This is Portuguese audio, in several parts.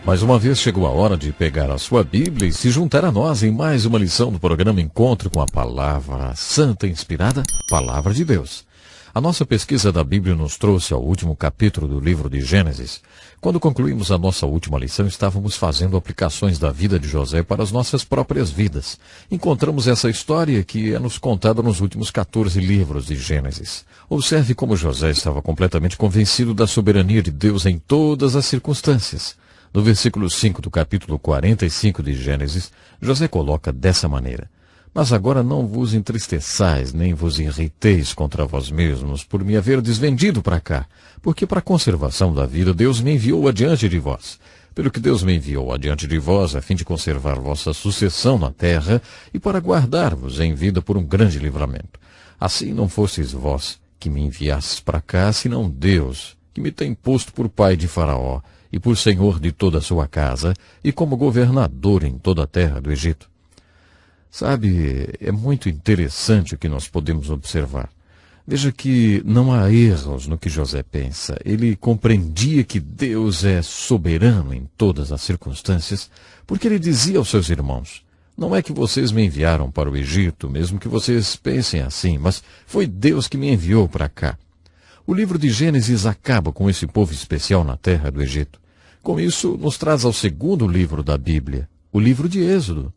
Mais uma vez chegou a hora de pegar a sua Bíblia e se juntar a nós em mais uma lição do programa Encontro com a Palavra Santa Inspirada, Palavra de Deus. A nossa pesquisa da Bíblia nos trouxe ao último capítulo do livro de Gênesis. Quando concluímos a nossa última lição, estávamos fazendo aplicações da vida de José para as nossas próprias vidas. Encontramos essa história que é nos contada nos últimos 14 livros de Gênesis. Observe como José estava completamente convencido da soberania de Deus em todas as circunstâncias. No versículo 5 do capítulo 45 de Gênesis, José coloca dessa maneira: Mas agora não vos entristeçais, nem vos irriteis contra vós mesmos, por me haverdes vendido para cá, porque para a conservação da vida Deus me enviou adiante de vós. Pelo que Deus me enviou adiante de vós, a fim de conservar vossa sucessão na terra, e para guardar-vos em vida por um grande livramento. Assim não fosseis vós que me enviastes para cá, senão Deus, que me tem posto por pai de Faraó, e por senhor de toda a sua casa, e como governador em toda a terra do Egito. Sabe, é muito interessante o que nós podemos observar. Veja que não há erros no que José pensa. Ele compreendia que Deus é soberano em todas as circunstâncias, porque ele dizia aos seus irmãos: Não é que vocês me enviaram para o Egito, mesmo que vocês pensem assim, mas foi Deus que me enviou para cá. O livro de Gênesis acaba com esse povo especial na terra do Egito. Com isso, nos traz ao segundo livro da Bíblia, o livro de Êxodo.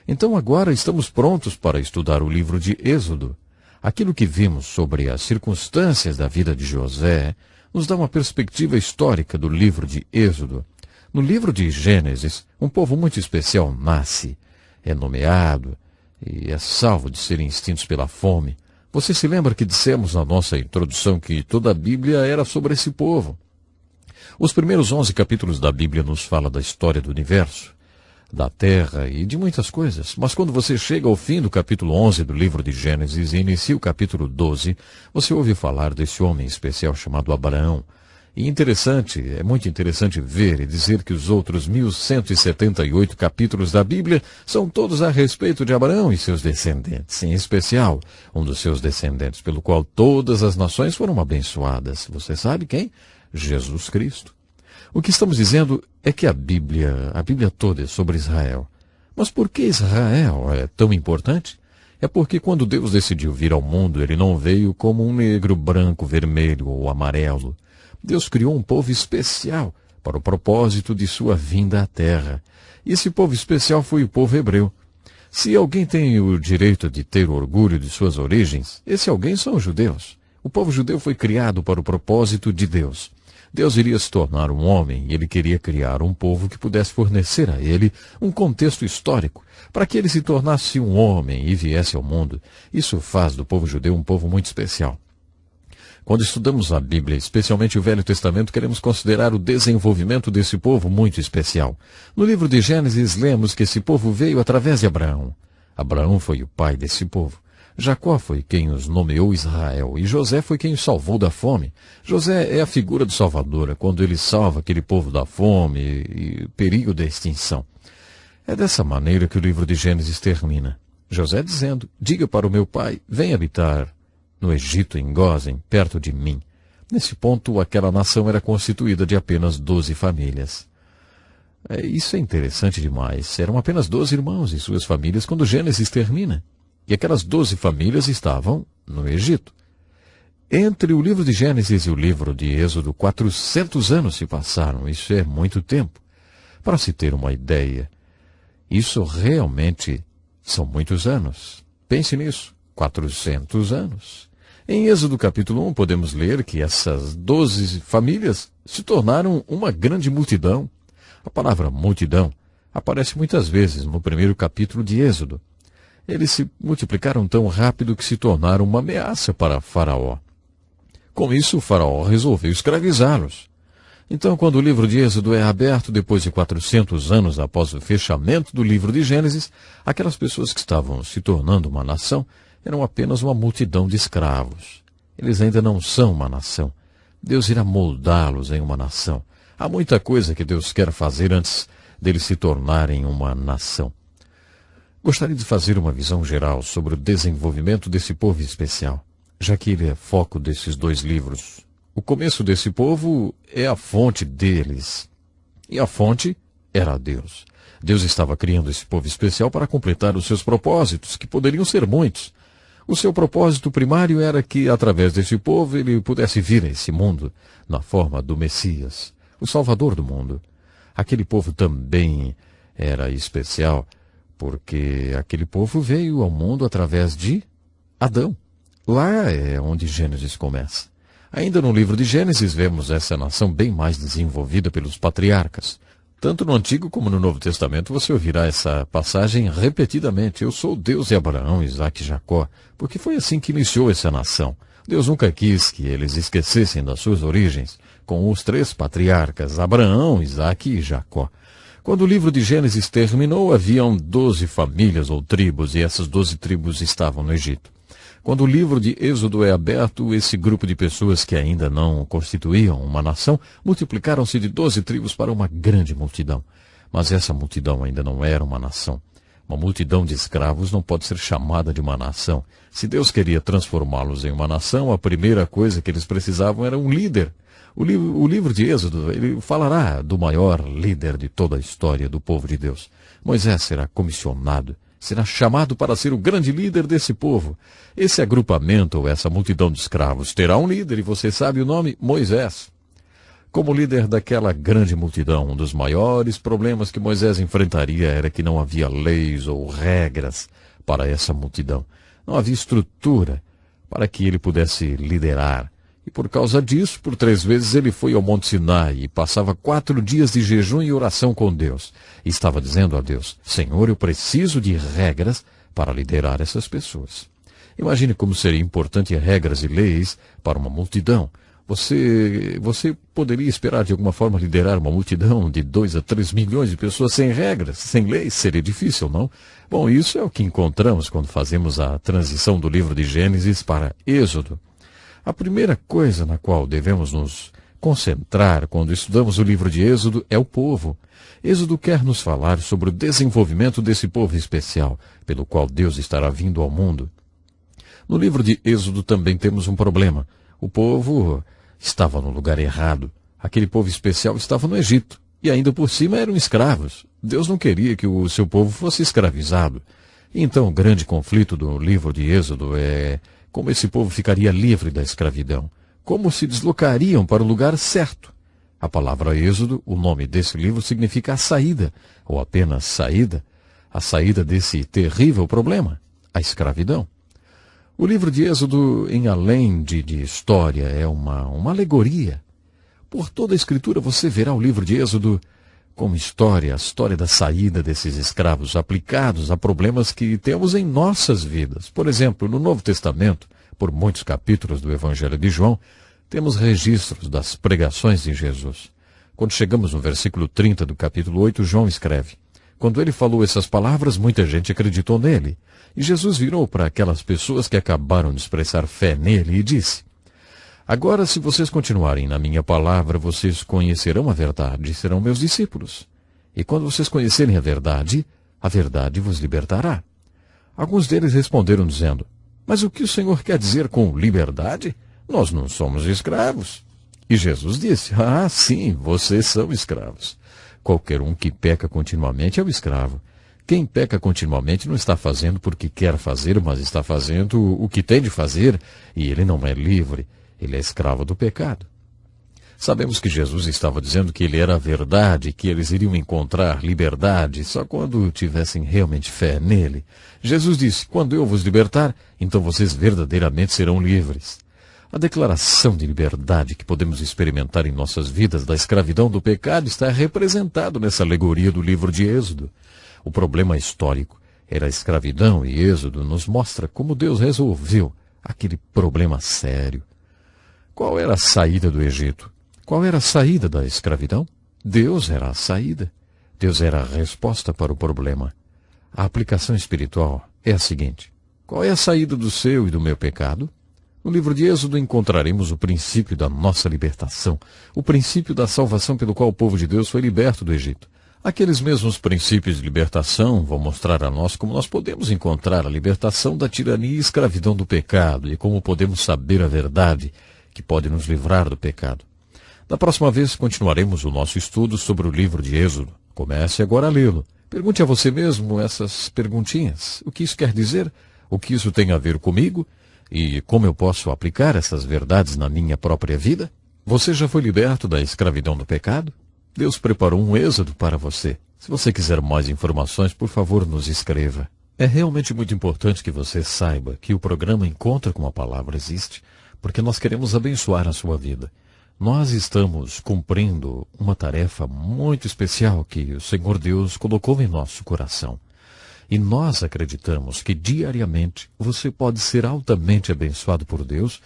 Então agora estamos prontos para estudar o livro de Êxodo. Aquilo que vimos sobre as circunstâncias da vida de José nos dá uma perspectiva histórica do livro de Êxodo. No livro de Gênesis, um povo muito especial nasce, é nomeado e é salvo de serem extintos pela fome. Você se lembra que dissemos na nossa introdução que toda a Bíblia era sobre esse povo? Os primeiros 11 capítulos da Bíblia nos falam da história do universo, da terra e de muitas coisas. Mas quando você chega ao fim do capítulo 11 do livro de Gênesis e inicia o capítulo 12, você ouve falar desse homem especial chamado Abraão. E é muito interessante ver e dizer que os outros 1178 capítulos da Bíblia são todos a respeito de Abraão e seus descendentes, em especial um dos seus descendentes, pelo qual todas as nações foram abençoadas. Você sabe quem? Jesus Cristo. O que estamos dizendo é que a Bíblia toda é sobre Israel. Mas por que Israel é tão importante? É porque quando Deus decidiu vir ao mundo, ele não veio como um negro, branco, vermelho ou amarelo. Deus criou um povo especial para o propósito de sua vinda à terra. E esse povo especial foi o povo hebreu. Se alguém tem o direito de ter orgulho de suas origens, esse alguém são os judeus. O povo judeu foi criado para o propósito de Deus. Deus iria se tornar um homem e ele queria criar um povo que pudesse fornecer a ele um contexto histórico para que ele se tornasse um homem e viesse ao mundo. Isso faz do povo judeu um povo muito especial. Quando estudamos a Bíblia, especialmente o Velho Testamento, queremos considerar o desenvolvimento desse povo muito especial. No livro de Gênesis, lemos que esse povo veio através de Abraão. Abraão foi o pai desse povo. Jacó foi quem os nomeou Israel, e José foi quem os salvou da fome. José é a figura do Salvador, quando ele salva aquele povo da fome e perigo da extinção. É dessa maneira que o livro de Gênesis termina. José dizendo: Diga para o meu pai, vem habitar no Egito, em Gósen, perto de mim. Nesse ponto, aquela nação era constituída de apenas 12 famílias. Isso é interessante demais. Eram apenas 12 irmãos e suas famílias quando Gênesis termina. E aquelas 12 famílias estavam no Egito. Entre o livro de Gênesis e o livro de Êxodo, 400 anos se passaram. Isso é muito tempo. Para se ter uma ideia, isso realmente são muitos anos. Pense nisso, 400 anos. Em Êxodo capítulo 1, podemos ler que essas 12 famílias se tornaram uma grande multidão. A palavra multidão aparece muitas vezes no primeiro capítulo de Êxodo. Eles se multiplicaram tão rápido que se tornaram uma ameaça para Faraó. Com isso, Faraó resolveu escravizá-los. Então, quando o livro de Êxodo é aberto, depois de 400 anos após o fechamento do livro de Gênesis, aquelas pessoas que estavam se tornando uma nação eram apenas uma multidão de escravos. Eles ainda não são uma nação. Deus irá moldá-los em uma nação. Há muita coisa que Deus quer fazer antes deles se tornarem uma nação. Gostaria de fazer uma visão geral sobre o desenvolvimento desse povo especial, já que ele é foco desses 2 livros. O começo desse povo é a fonte deles. E a fonte era Deus. Deus estava criando esse povo especial para completar os seus propósitos, que poderiam ser muitos. O seu propósito primário era que, através desse povo, ele pudesse vir a esse mundo na forma do Messias, o Salvador do mundo. Aquele povo também era especial, porque aquele povo veio ao mundo através de Adão. Lá é onde Gênesis começa. Ainda no livro de Gênesis vemos essa nação bem mais desenvolvida pelos patriarcas. Tanto no Antigo como no Novo Testamento você ouvirá essa passagem repetidamente. Eu sou o Deus de Abraão, Isaque e Jacó, porque foi assim que iniciou essa nação. Deus nunca quis que eles esquecessem das suas origens, com os 3 patriarcas, Abraão, Isaque e Jacó. Quando o livro de Gênesis terminou, haviam 12 famílias ou tribos, e essas 12 tribos estavam no Egito. Quando o livro de Êxodo é aberto, esse grupo de pessoas que ainda não constituíam uma nação, multiplicaram-se de 12 tribos para uma grande multidão. Mas essa multidão ainda não era uma nação. Uma multidão de escravos não pode ser chamada de uma nação. Se Deus queria transformá-los em uma nação, a primeira coisa que eles precisavam era um líder. O livro de Êxodo, ele falará do maior líder de toda a história do povo de Deus. Moisés será comissionado, será chamado para ser o grande líder desse povo. Esse agrupamento ou essa multidão de escravos terá um líder, e você sabe o nome? Moisés. Como líder daquela grande multidão, um dos maiores problemas que Moisés enfrentaria era que não havia leis ou regras para essa multidão. Não havia estrutura para que ele pudesse liderar. E por causa disso, por 3 vezes ele foi ao Monte Sinai e passava 4 dias de jejum e oração com Deus. E estava dizendo a Deus: Senhor, eu preciso de regras para liderar essas pessoas. Imagine como seria importante regras e leis para uma multidão. Você poderia esperar de alguma forma liderar uma multidão de 2 a 3 milhões de pessoas sem regras, sem leis? Seria difícil, não? Bom, isso é o que encontramos quando fazemos a transição do livro de Gênesis para Êxodo. A primeira coisa na qual devemos nos concentrar quando estudamos o livro de Êxodo é o povo. Êxodo quer nos falar sobre o desenvolvimento desse povo especial, pelo qual Deus estará vindo ao mundo. No livro de Êxodo também temos um problema. O povo estava no lugar errado. Aquele povo especial estava no Egito, e ainda por cima eram escravos. Deus não queria que o seu povo fosse escravizado. Então o grande conflito do livro de Êxodo é como esse povo ficaria livre da escravidão, como se deslocariam para o lugar certo. A palavra Êxodo, o nome desse livro, significa a saída, ou apenas saída, a saída desse terrível problema, a escravidão. O livro de Êxodo, em além de história, é uma alegoria. Por toda a Escritura você verá o livro de Êxodo como história, a história da saída desses escravos aplicados a problemas que temos em nossas vidas. Por exemplo, no Novo Testamento, por muitos capítulos do Evangelho de João, temos registros das pregações de Jesus. Quando chegamos no versículo 30 do capítulo 8, João escreve: Quando ele falou essas palavras, muita gente acreditou nele. E Jesus virou para aquelas pessoas que acabaram de expressar fé nele e disse: Agora, se vocês continuarem na minha palavra, vocês conhecerão a verdade e serão meus discípulos. E quando vocês conhecerem a verdade vos libertará. Alguns deles responderam dizendo: Mas o que o Senhor quer dizer com liberdade? Nós não somos escravos. E Jesus disse: Ah, sim, vocês são escravos. Qualquer um que peca continuamente é o escravo. Quem peca continuamente não está fazendo porque quer fazer, mas está fazendo o que tem de fazer, e ele não é livre. Ele é escravo do pecado. Sabemos que Jesus estava dizendo que ele era a verdade, que eles iriam encontrar liberdade só quando tivessem realmente fé nele. Jesus disse: Quando eu vos libertar, então vocês verdadeiramente serão livres. A declaração de liberdade que podemos experimentar em nossas vidas da escravidão do pecado está representado nessa alegoria do livro de Êxodo. O problema histórico era a escravidão, e Êxodo nos mostra como Deus resolveu aquele problema sério. Qual era a saída do Egito? Qual era a saída da escravidão? Deus era a saída. Deus era a resposta para o problema. A aplicação espiritual é a seguinte: qual é a saída do seu e do meu pecado? No livro de Êxodo encontraremos o princípio da nossa libertação, o princípio da salvação pelo qual o povo de Deus foi liberto do Egito. Aqueles mesmos princípios de libertação vão mostrar a nós como nós podemos encontrar a libertação da tirania e escravidão do pecado e como podemos saber a verdade que pode nos livrar do pecado. Da próxima vez continuaremos o nosso estudo sobre o livro de Êxodo. Comece agora a lê-lo. Pergunte a você mesmo essas perguntinhas. O que isso quer dizer? O que isso tem a ver comigo? E como eu posso aplicar essas verdades na minha própria vida? Você já foi liberto da escravidão do pecado? Deus preparou um êxodo para você. Se você quiser mais informações, por favor, nos escreva. É realmente muito importante que você saiba que o programa Encontra com a Palavra existe, porque nós queremos abençoar a sua vida. Nós estamos cumprindo uma tarefa muito especial que o Senhor Deus colocou em nosso coração. E nós acreditamos que diariamente você pode ser altamente abençoado por Deus,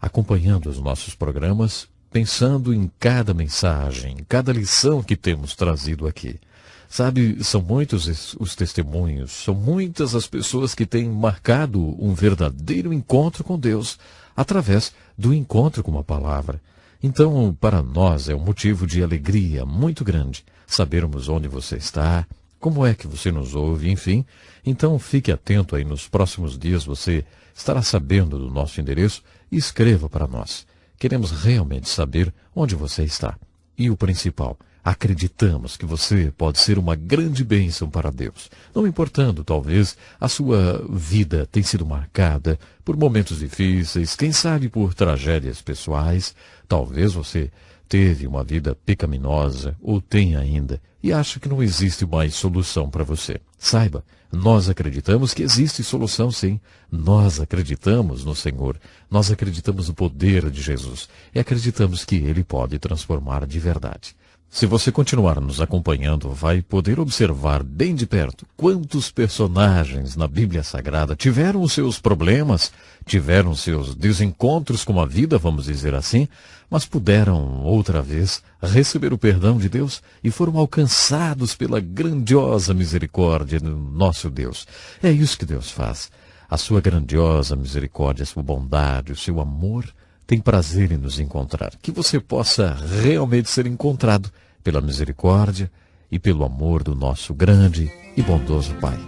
acompanhando os nossos programas, pensando em cada mensagem, em cada lição que temos trazido aqui. Sabe, são muitos os testemunhos, são muitas as pessoas que têm marcado um verdadeiro encontro com Deus através do encontro com a palavra. Então, para nós é um motivo de alegria muito grande sabermos onde você está, como é que você nos ouve, enfim. Então, fique atento aí, nos próximos dias você estará sabendo do nosso endereço e escreva para nós. Queremos realmente saber onde você está. E o principal, acreditamos que você pode ser uma grande bênção para Deus. Não importando, talvez, a sua vida tenha sido marcada por momentos difíceis, quem sabe por tragédias pessoais. Talvez você teve uma vida pecaminosa, ou tem ainda, e acha que não existe mais solução para você. Saiba, nós acreditamos que existe solução sim. Nós acreditamos no Senhor. Nós acreditamos no poder de Jesus. E acreditamos que Ele pode transformar de verdade. Se você continuar nos acompanhando, vai poder observar bem de perto quantos personagens na Bíblia Sagrada tiveram os seus problemas, tiveram seus desencontros com a vida, vamos dizer assim, mas puderam, outra vez, receber o perdão de Deus e foram alcançados pela grandiosa misericórdia do nosso Deus. É isso que Deus faz. A sua grandiosa misericórdia, a sua bondade, o seu amor tem prazer em nos encontrar. Que você possa realmente ser encontrado pela misericórdia e pelo amor do nosso grande e bondoso Pai.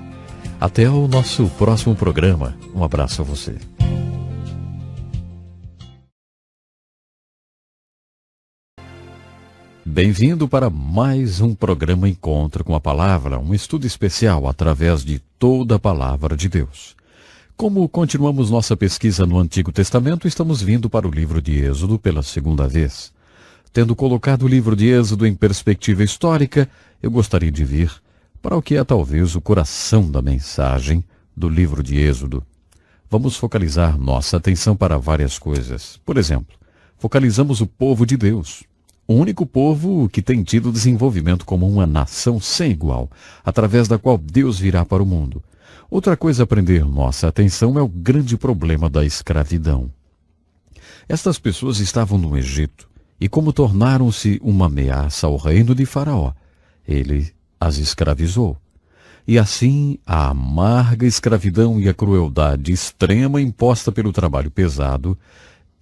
Até o nosso próximo programa. Um abraço a você. Bem-vindo para mais um programa Encontro com a Palavra, um estudo especial através de toda a Palavra de Deus. Como continuamos nossa pesquisa no Antigo Testamento, estamos vindo para o livro de Êxodo pela segunda vez. Tendo colocado o livro de Êxodo em perspectiva histórica, eu gostaria de vir para o que é talvez o coração da mensagem do livro de Êxodo. Vamos focalizar nossa atenção para várias coisas. Por exemplo, focalizamos o povo de Deus, o único povo que tem tido desenvolvimento como uma nação sem igual, através da qual Deus virá para o mundo. Outra coisa a prender nossa atenção é o grande problema da escravidão. Estas pessoas estavam no Egito, e como tornaram-se uma ameaça ao reino de Faraó, ele as escravizou. E assim, a amarga escravidão e a crueldade extrema imposta pelo trabalho pesado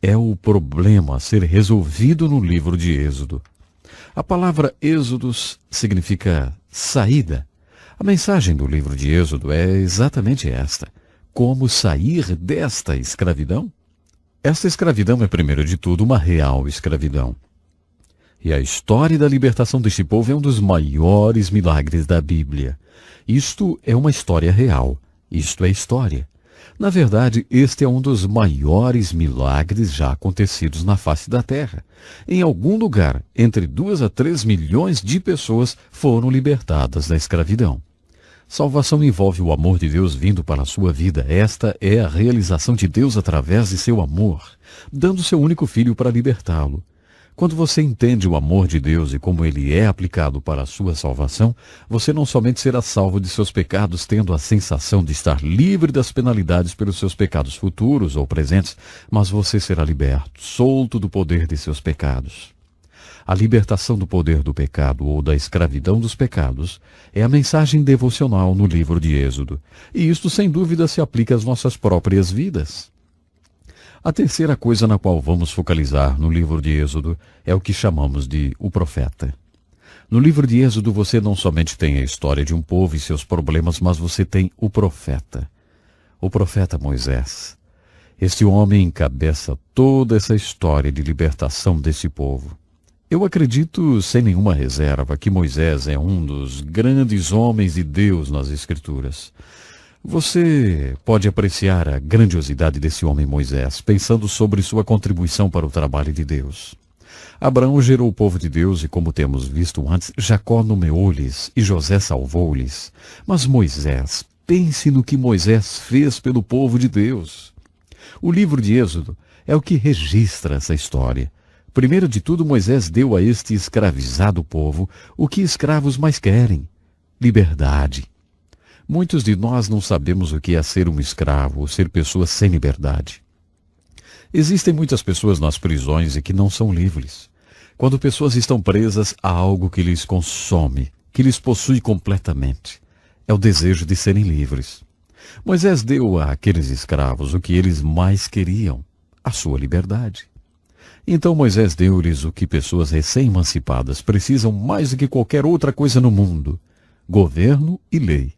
é o problema a ser resolvido no livro de Êxodo. A palavra Êxodos significa saída. A mensagem do livro de Êxodo é exatamente esta: como sair desta escravidão? Esta escravidão é, primeiro de tudo, uma real escravidão. E a história da libertação deste povo é um dos maiores milagres da Bíblia. Isto é uma história real. Isto é história. Na verdade, este é um dos maiores milagres já acontecidos na face da terra. Em algum lugar, entre 2 a 3 milhões de pessoas foram libertadas da escravidão. Salvação envolve o amor de Deus vindo para a sua vida. Esta é a realização de Deus através de seu amor, dando seu único filho para libertá-lo. Quando você entende o amor de Deus e como ele é aplicado para a sua salvação, você não somente será salvo de seus pecados, tendo a sensação de estar livre das penalidades pelos seus pecados futuros ou presentes, mas você será liberto, solto do poder de seus pecados. A libertação do poder do pecado ou da escravidão dos pecados é a mensagem devocional no livro de Êxodo, e isto sem dúvida se aplica às nossas próprias vidas. A terceira coisa na qual vamos focalizar no livro de Êxodo é o que chamamos de o profeta. No livro de Êxodo você não somente tem a história de um povo e seus problemas, mas você tem o profeta Moisés. Este homem encabeça toda essa história de libertação desse povo. Eu acredito, sem nenhuma reserva, que Moisés é um dos grandes homens de Deus nas Escrituras. Você pode apreciar a grandiosidade desse homem Moisés, pensando sobre sua contribuição para o trabalho de Deus. Abraão gerou o povo de Deus e, como temos visto antes, Jacó nomeou-lhes e José salvou-lhes. Mas Moisés, pense no que Moisés fez pelo povo de Deus. O livro de Êxodo é o que registra essa história. Primeiro de tudo, Moisés deu a este escravizado povo o que escravos mais querem: liberdade. Muitos de nós não sabemos o que é ser um escravo ou ser pessoas sem liberdade. Existem muitas pessoas nas prisões e que não são livres. Quando pessoas estão presas, há algo que lhes consome, que lhes possui completamente. É o desejo de serem livres. Moisés deu àqueles escravos o que eles mais queriam: a sua liberdade. Então Moisés deu-lhes o que pessoas recém-emancipadas precisam mais do que qualquer outra coisa no mundo: governo e lei.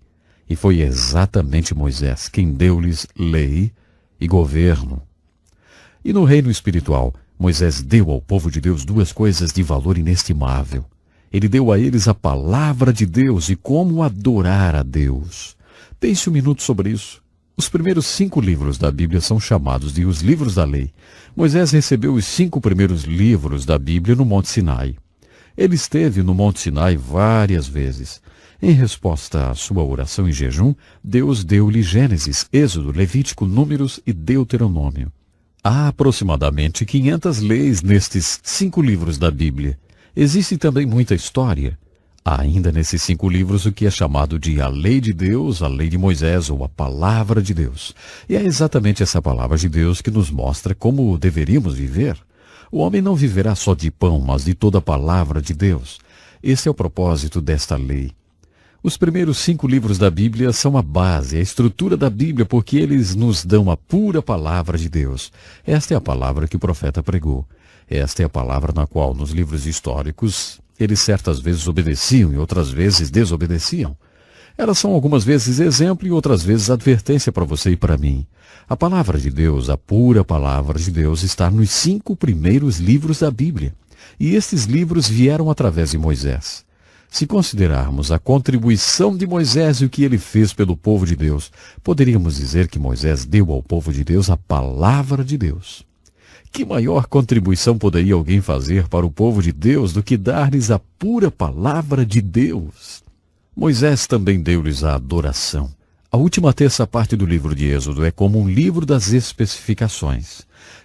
E foi exatamente Moisés quem deu-lhes lei e governo. E no reino espiritual, Moisés deu ao povo de Deus duas coisas de valor inestimável. Ele deu a eles a palavra de Deus e como adorar a Deus. Pense um minuto sobre isso. Os primeiros 5 livros da Bíblia são chamados de os livros da lei. Moisés recebeu os 5 primeiros livros da Bíblia no Monte Sinai. Ele esteve no Monte Sinai várias vezes. Em resposta à sua oração em jejum, Deus deu-lhe Gênesis, Êxodo, Levítico, Números e Deuteronômio. Há aproximadamente 500 leis nestes 5 livros da Bíblia. Existe também muita história. Há ainda nesses 5 livros o que é chamado de a Lei de Deus, a Lei de Moisés ou a Palavra de Deus. E é exatamente essa Palavra de Deus que nos mostra como deveríamos viver. O homem não viverá só de pão, mas de toda a Palavra de Deus. Esse é o propósito desta lei. Os primeiros 5 livros da Bíblia são a base, a estrutura da Bíblia, porque eles nos dão a pura Palavra de Deus. Esta é a palavra que o profeta pregou. Esta é a palavra na qual, nos livros históricos, eles certas vezes obedeciam e outras vezes desobedeciam. Elas são algumas vezes exemplo e outras vezes advertência para você e para mim. A palavra de Deus, a pura palavra de Deus, está nos 5 primeiros livros da Bíblia. E estes livros vieram através de Moisés. Se considerarmos a contribuição de Moisés e o que ele fez pelo povo de Deus, poderíamos dizer que Moisés deu ao povo de Deus a palavra de Deus. Que maior contribuição poderia alguém fazer para o povo de Deus do que dar-lhes a pura palavra de Deus? Moisés também deu-lhes a adoração. A última terça parte do livro de Êxodo é como um livro das especificações.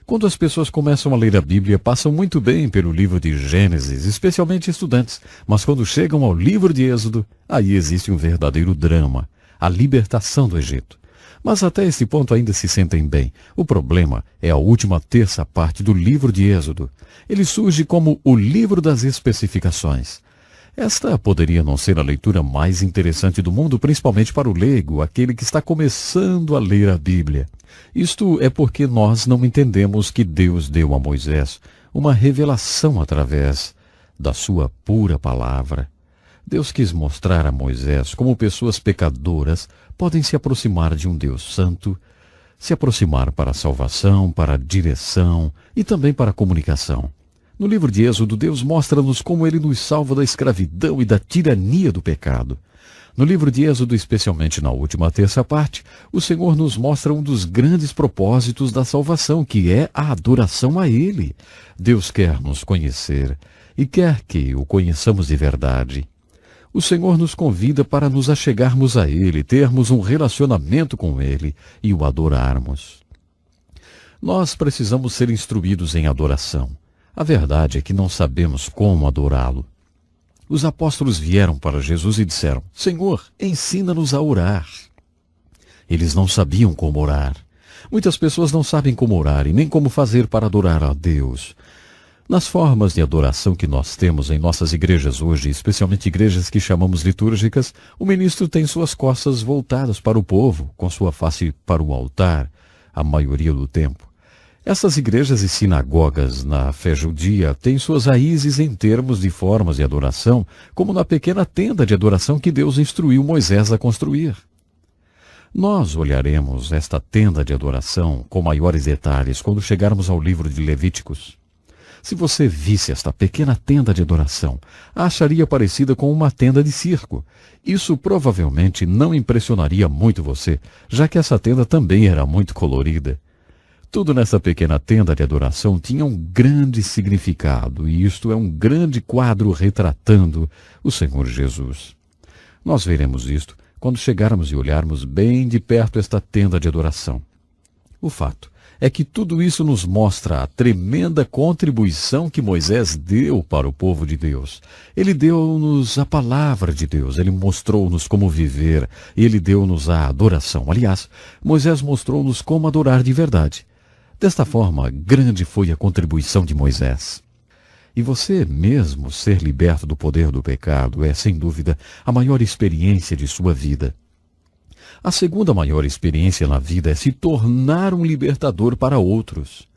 Quando as pessoas começam a ler a Bíblia, passam muito bem pelo livro de Gênesis, especialmente estudantes, mas quando chegam ao livro de Êxodo, aí existe um verdadeiro drama, a libertação do Egito. Mas até esse ponto ainda se sentem bem. O problema é a última terça parte do livro de Êxodo. Ele surge como o livro das especificações. Esta poderia não ser a leitura mais interessante do mundo, principalmente para o leigo, aquele que está começando a ler a Bíblia. Isto é porque nós não entendemos que Deus deu a Moisés uma revelação através da sua pura palavra. Deus quis mostrar a Moisés como pessoas pecadoras podem se aproximar de um Deus santo, se aproximar para a salvação, para a direção e também para a comunicação. No livro de Êxodo, Deus mostra-nos como Ele nos salva da escravidão e da tirania do pecado. No livro de Êxodo, especialmente na última terça parte, o Senhor nos mostra um dos grandes propósitos da salvação, que é a adoração a Ele. Deus quer nos conhecer e quer que o conheçamos de verdade. O Senhor nos convida para nos achegarmos a Ele, termos um relacionamento com Ele e o adorarmos. Nós precisamos ser instruídos em adoração. A verdade é que não sabemos como adorá-lo. Os apóstolos vieram para Jesus e disseram: Senhor, ensina-nos a orar. Eles não sabiam como orar. Muitas pessoas não sabem como orar e nem como fazer para adorar a Deus. Nas formas de adoração que nós temos em nossas igrejas hoje, especialmente igrejas que chamamos litúrgicas, o ministro tem suas costas voltadas para o povo, com sua face para o altar, a maioria do tempo. Essas igrejas e sinagogas na fé judia têm suas raízes em termos de formas de adoração, como na pequena tenda de adoração que Deus instruiu Moisés a construir. Nós olharemos esta tenda de adoração com maiores detalhes quando chegarmos ao livro de Levíticos. Se você visse esta pequena tenda de adoração, a acharia parecida com uma tenda de circo. Isso provavelmente não impressionaria muito você, já que essa tenda também era muito colorida. Tudo nessa pequena tenda de adoração tinha um grande significado, e isto é um grande quadro retratando o Senhor Jesus. Nós veremos isto quando chegarmos e olharmos bem de perto esta tenda de adoração. O fato é que tudo isso nos mostra a tremenda contribuição que Moisés deu para o povo de Deus. Ele deu-nos a palavra de Deus, ele mostrou-nos como viver, e ele deu-nos a adoração. Aliás, Moisés mostrou-nos como adorar de verdade. Desta forma, grande foi a contribuição de Moisés. E você mesmo ser liberto do poder do pecado é, sem dúvida, a maior experiência de sua vida. A segunda maior experiência na vida é se tornar um libertador para outros.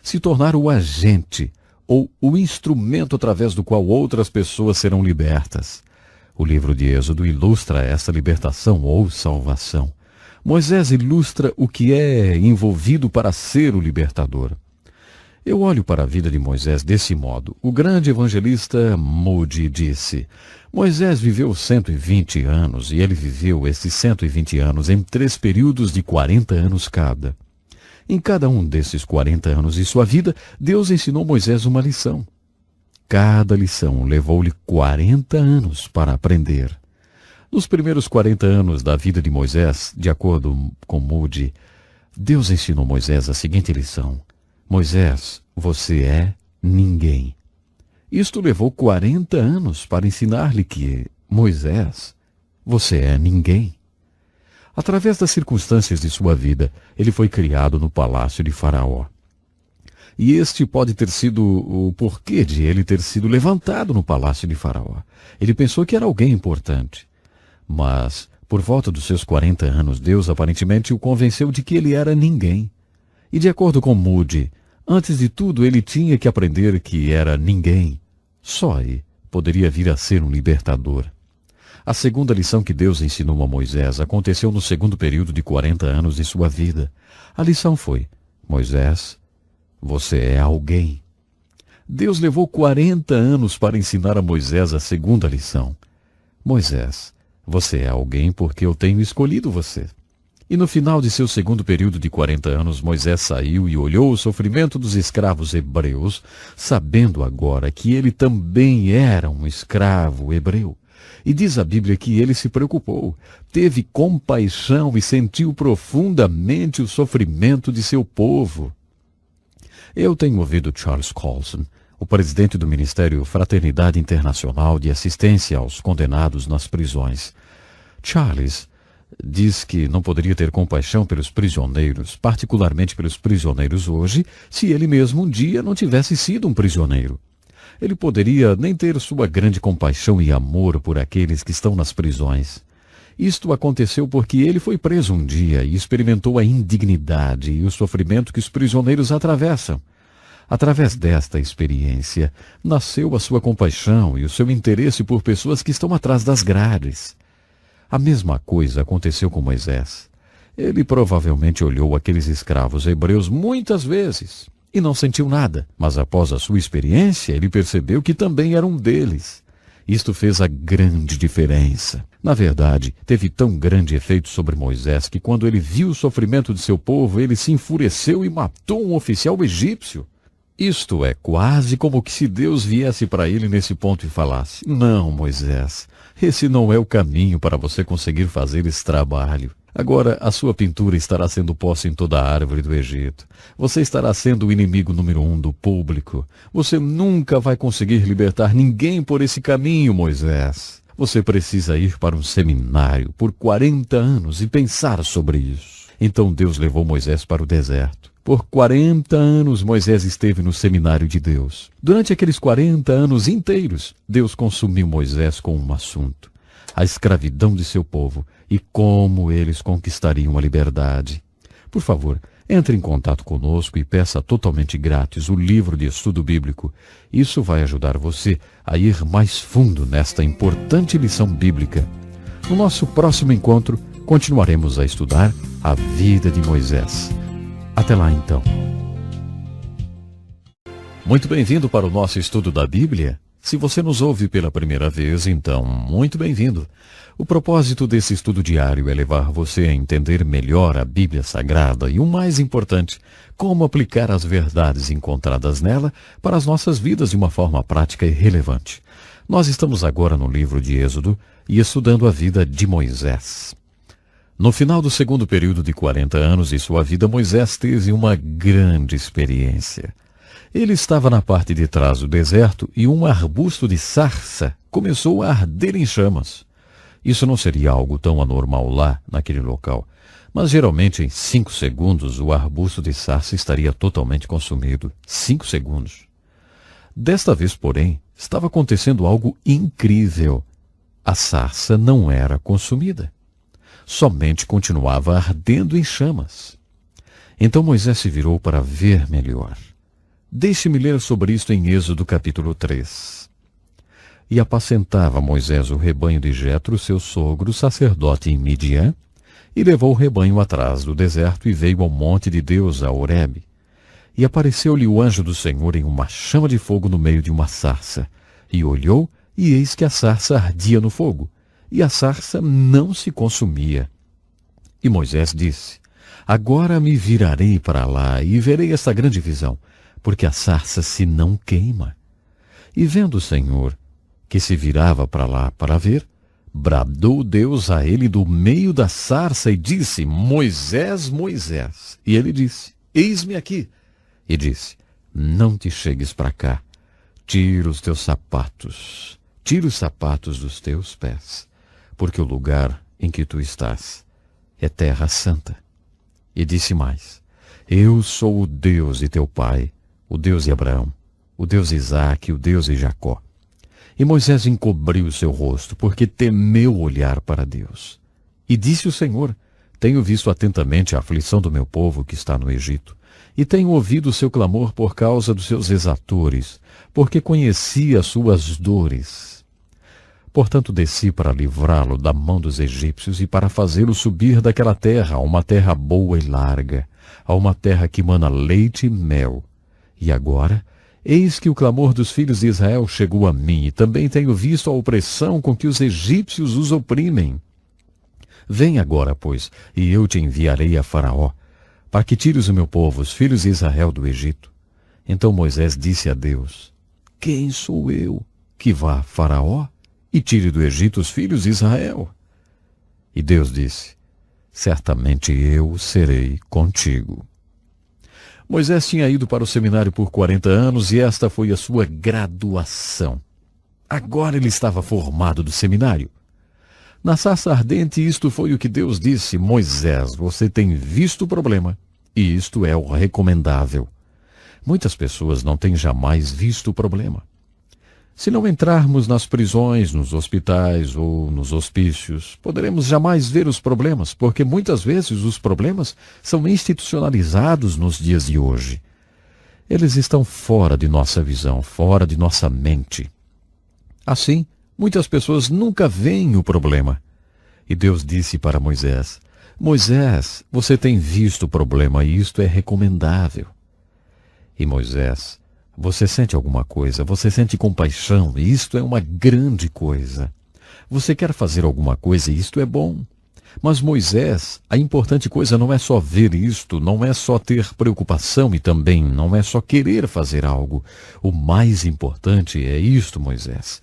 Se tornar o agente ou o instrumento através do qual outras pessoas serão libertas. O livro de Êxodo ilustra essa libertação ou salvação. Moisés ilustra o que é envolvido para ser o libertador. Eu olho para a vida de Moisés desse modo. O grande evangelista Moody disse: Moisés viveu 120 anos e ele viveu esses 120 anos em 3 períodos de 40 anos cada. Em cada um desses 40 anos de sua vida, Deus ensinou Moisés uma lição. Cada lição levou-lhe 40 anos para aprender. Nos primeiros 40 anos da vida de Moisés, de acordo com Moody, Deus ensinou Moisés a seguinte lição: Moisés, você é ninguém. Isto levou 40 anos para ensinar-lhe que, Moisés, você é ninguém. Através das circunstâncias de sua vida, ele foi criado no palácio de Faraó. E este pode ter sido o porquê de ele ter sido levantado no palácio de Faraó. Ele pensou que era alguém importante. Mas, por volta dos seus 40 anos, Deus aparentemente o convenceu de que ele era ninguém. E de acordo com Moody, antes de tudo ele tinha que aprender que era ninguém. Só aí poderia vir a ser um libertador. A segunda lição que Deus ensinou a Moisés aconteceu no segundo período de 40 anos de sua vida. A lição foi: Moisés, você é alguém. Deus levou 40 anos para ensinar a Moisés a segunda lição. Moisés, você é alguém porque eu tenho escolhido você. E no final de seu segundo período de 40 anos, Moisés saiu e olhou o sofrimento dos escravos hebreus, sabendo agora que ele também era um escravo hebreu. E diz a Bíblia que ele se preocupou, teve compaixão e sentiu profundamente o sofrimento de seu povo. Eu tenho ouvido Charles Colson, o presidente do Ministério Fraternidade Internacional de Assistência aos Condenados nas Prisões. Charles diz que não poderia ter compaixão pelos prisioneiros, particularmente pelos prisioneiros hoje, se ele mesmo um dia não tivesse sido um prisioneiro. Ele poderia nem ter sua grande compaixão e amor por aqueles que estão nas prisões. Isto aconteceu porque ele foi preso um dia e experimentou a indignidade e o sofrimento que os prisioneiros atravessam. Através desta experiência, nasceu a sua compaixão e o seu interesse por pessoas que estão atrás das grades. A mesma coisa aconteceu com Moisés. Ele provavelmente olhou aqueles escravos hebreus muitas vezes e não sentiu nada, mas após a sua experiência, ele percebeu que também era um deles. Isto fez a grande diferença. Na verdade, teve tão grande efeito sobre Moisés que quando ele viu o sofrimento de seu povo, ele se enfureceu e matou um oficial egípcio. Isto é quase como que se Deus viesse para ele nesse ponto e falasse: não, Moisés, esse não é o caminho para você conseguir fazer esse trabalho. Agora a sua pintura estará sendo posta em toda a árvore do Egito. Você estará sendo o inimigo número 1 do público. Você nunca vai conseguir libertar ninguém por esse caminho, Moisés. Você precisa ir para um seminário por 40 anos e pensar sobre isso. Então Deus levou Moisés para o deserto. Por 40 anos Moisés esteve no seminário de Deus. Durante aqueles 40 anos inteiros, Deus consumiu Moisés com um assunto: a escravidão de seu povo e como eles conquistariam a liberdade. Por favor, entre em contato conosco e peça totalmente grátis o livro de estudo bíblico. Isso vai ajudar você a ir mais fundo nesta importante lição bíblica. No nosso próximo encontro, continuaremos a estudar a vida de Moisés. Até lá, então. Muito bem-vindo para o nosso estudo da Bíblia. Se você nos ouve pela primeira vez, então, muito bem-vindo. O propósito desse estudo diário é levar você a entender melhor a Bíblia Sagrada e, o mais importante, como aplicar as verdades encontradas nela para as nossas vidas de uma forma prática e relevante. Nós estamos agora no livro de Êxodo e estudando a vida de Moisés. No final do segundo período de 40 anos de sua vida, Moisés teve uma grande experiência. Ele estava na parte de trás do deserto e um arbusto de sarça começou a arder em chamas. Isso não seria algo tão anormal lá, naquele local, mas geralmente em 5 segundos o arbusto de sarça estaria totalmente consumido. 5 segundos. Desta vez, porém, estava acontecendo algo incrível. A sarça não era consumida. Somente continuava ardendo em chamas. Então Moisés se virou para ver melhor. Deixe-me ler sobre isto em Êxodo capítulo 3. E apacentava Moisés o rebanho de Jetro, seu sogro, sacerdote em Midian, e levou o rebanho atrás do deserto e veio ao monte de Deus, a Horebe. E apareceu-lhe o anjo do Senhor em uma chama de fogo no meio de uma sarça. E olhou, e eis que a sarça ardia no fogo, e a sarça não se consumia. E Moisés disse: Agora me virarei para lá e verei esta grande visão, porque a sarça se não queima. E vendo o Senhor que se virava para lá para ver, bradou Deus a ele do meio da sarça e disse: Moisés, Moisés. E ele disse: Eis-me aqui. E disse: Não te chegues para cá. Tira os teus sapatos. Tira os sapatos dos teus pés, porque o lugar em que tu estás é terra santa. E disse mais: Eu sou o Deus de teu pai, o Deus de Abraão, o Deus de Isaque, o Deus de Jacó. E Moisés encobriu o seu rosto, porque temeu olhar para Deus. E disse o Senhor: Tenho visto atentamente a aflição do meu povo que está no Egito, e tenho ouvido o seu clamor por causa dos seus exatores, porque conheci as suas dores. Portanto desci para livrá-lo da mão dos egípcios e para fazê-lo subir daquela terra a uma terra boa e larga, a uma terra que mana leite e mel. E agora, eis que o clamor dos filhos de Israel chegou a mim, e também tenho visto a opressão com que os egípcios os oprimem. Vem agora, pois, e eu te enviarei a Faraó, para que tires o meu povo, os filhos de Israel, do Egito. Então Moisés disse a Deus: Quem sou eu que vá a Faraó e tire do Egito os filhos de Israel? E Deus disse: Certamente eu serei contigo. Moisés tinha ido para o seminário por 40 anos e esta foi a sua graduação. Agora ele estava formado do seminário. Na sarça ardente, isto foi o que Deus disse: Moisés, você tem visto o problema, e isto é o recomendável. Muitas pessoas não têm jamais visto o problema. Se não entrarmos nas prisões, nos hospitais ou nos hospícios, poderemos jamais ver os problemas, porque muitas vezes os problemas são institucionalizados nos dias de hoje. Eles estão fora de nossa visão, fora de nossa mente. Assim, muitas pessoas nunca veem o problema. E Deus disse para Moisés: Moisés, você tem visto o problema e isto é recomendável. E Moisés: Você sente alguma coisa, você sente compaixão, e isto é uma grande coisa. Você quer fazer alguma coisa, e isto é bom. Mas Moisés, a importante coisa não é só ver isto, não é só ter preocupação e também não é só querer fazer algo. O mais importante é isto, Moisés.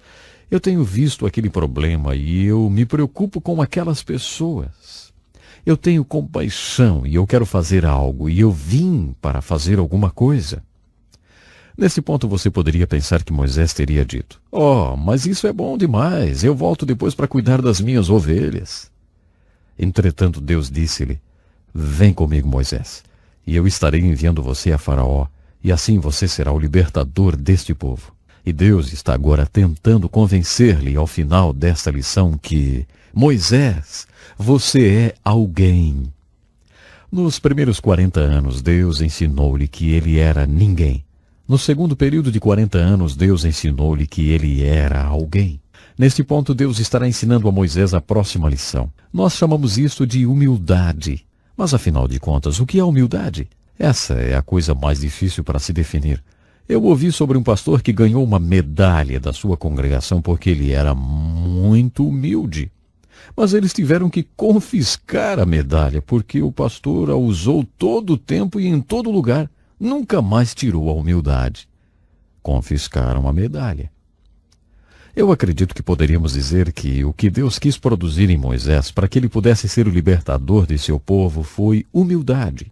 Eu tenho visto aquele problema e eu me preocupo com aquelas pessoas. Eu tenho compaixão e eu quero fazer algo, e eu vim para fazer alguma coisa. Nesse ponto você poderia pensar que Moisés teria dito: mas isso é bom demais, eu volto depois para cuidar das minhas ovelhas. Entretanto Deus disse-lhe: Vem comigo, Moisés, e eu estarei enviando você a Faraó, e assim você será o libertador deste povo. E Deus está agora tentando convencer-lhe ao final desta lição que: Moisés, você é alguém. Nos primeiros 40 anos, Deus ensinou-lhe que ele era ninguém. No segundo período de 40 anos, Deus ensinou-lhe que ele era alguém. Neste ponto, Deus estará ensinando a Moisés a próxima lição. Nós chamamos isto de humildade. Mas, afinal de contas, o que é humildade? Essa é a coisa mais difícil para se definir. Eu ouvi sobre um pastor que ganhou uma medalha da sua congregação porque ele era muito humilde. Mas eles tiveram que confiscar a medalha porque o pastor a usou todo o tempo e em todo lugar. Nunca mais tirou a humildade. Confiscaram a medalha. Eu acredito que poderíamos dizer que o que Deus quis produzir em Moisés para que ele pudesse ser o libertador de seu povo foi humildade.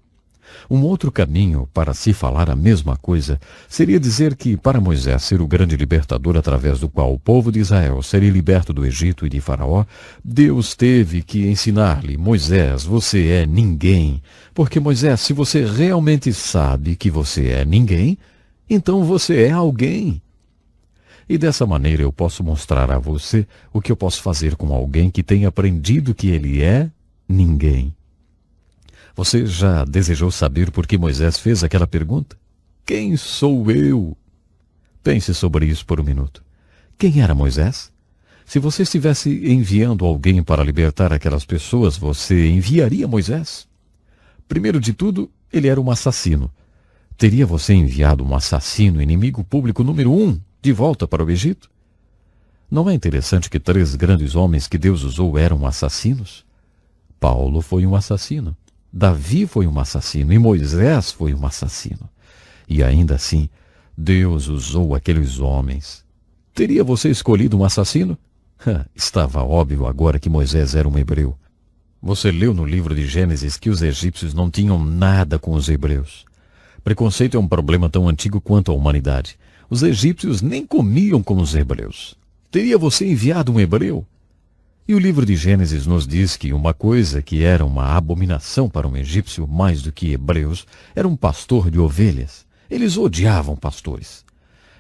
Um outro caminho para se falar a mesma coisa seria dizer que, para Moisés ser o grande libertador através do qual o povo de Israel seria liberto do Egito e de Faraó, Deus teve que ensinar-lhe: Moisés, você é ninguém. Porque, Moisés, se você realmente sabe que você é ninguém, então você é alguém. E dessa maneira eu posso mostrar a você o que eu posso fazer com alguém que tem aprendido que ele é ninguém. Você já desejou saber por que Moisés fez aquela pergunta? Quem sou eu? Pense sobre isso por um minuto. Quem era Moisés? Se você estivesse enviando alguém para libertar aquelas pessoas, você enviaria Moisés? Primeiro de tudo, ele era um assassino. Teria você enviado um assassino, inimigo público número 1, de volta para o Egito? Não é interessante que 3 grandes homens que Deus usou eram assassinos? Paulo foi um assassino. Davi foi um assassino e Moisés foi um assassino. E ainda assim, Deus usou aqueles homens. Teria você escolhido um assassino? Estava óbvio agora que Moisés era um hebreu. Você leu no livro de Gênesis que os egípcios não tinham nada com os hebreus. Preconceito é um problema tão antigo quanto a humanidade. Os egípcios nem comiam com os hebreus. Teria você enviado um hebreu? E o livro de Gênesis nos diz que uma coisa que era uma abominação para um egípcio mais do que hebreus era um pastor de ovelhas. Eles odiavam pastores.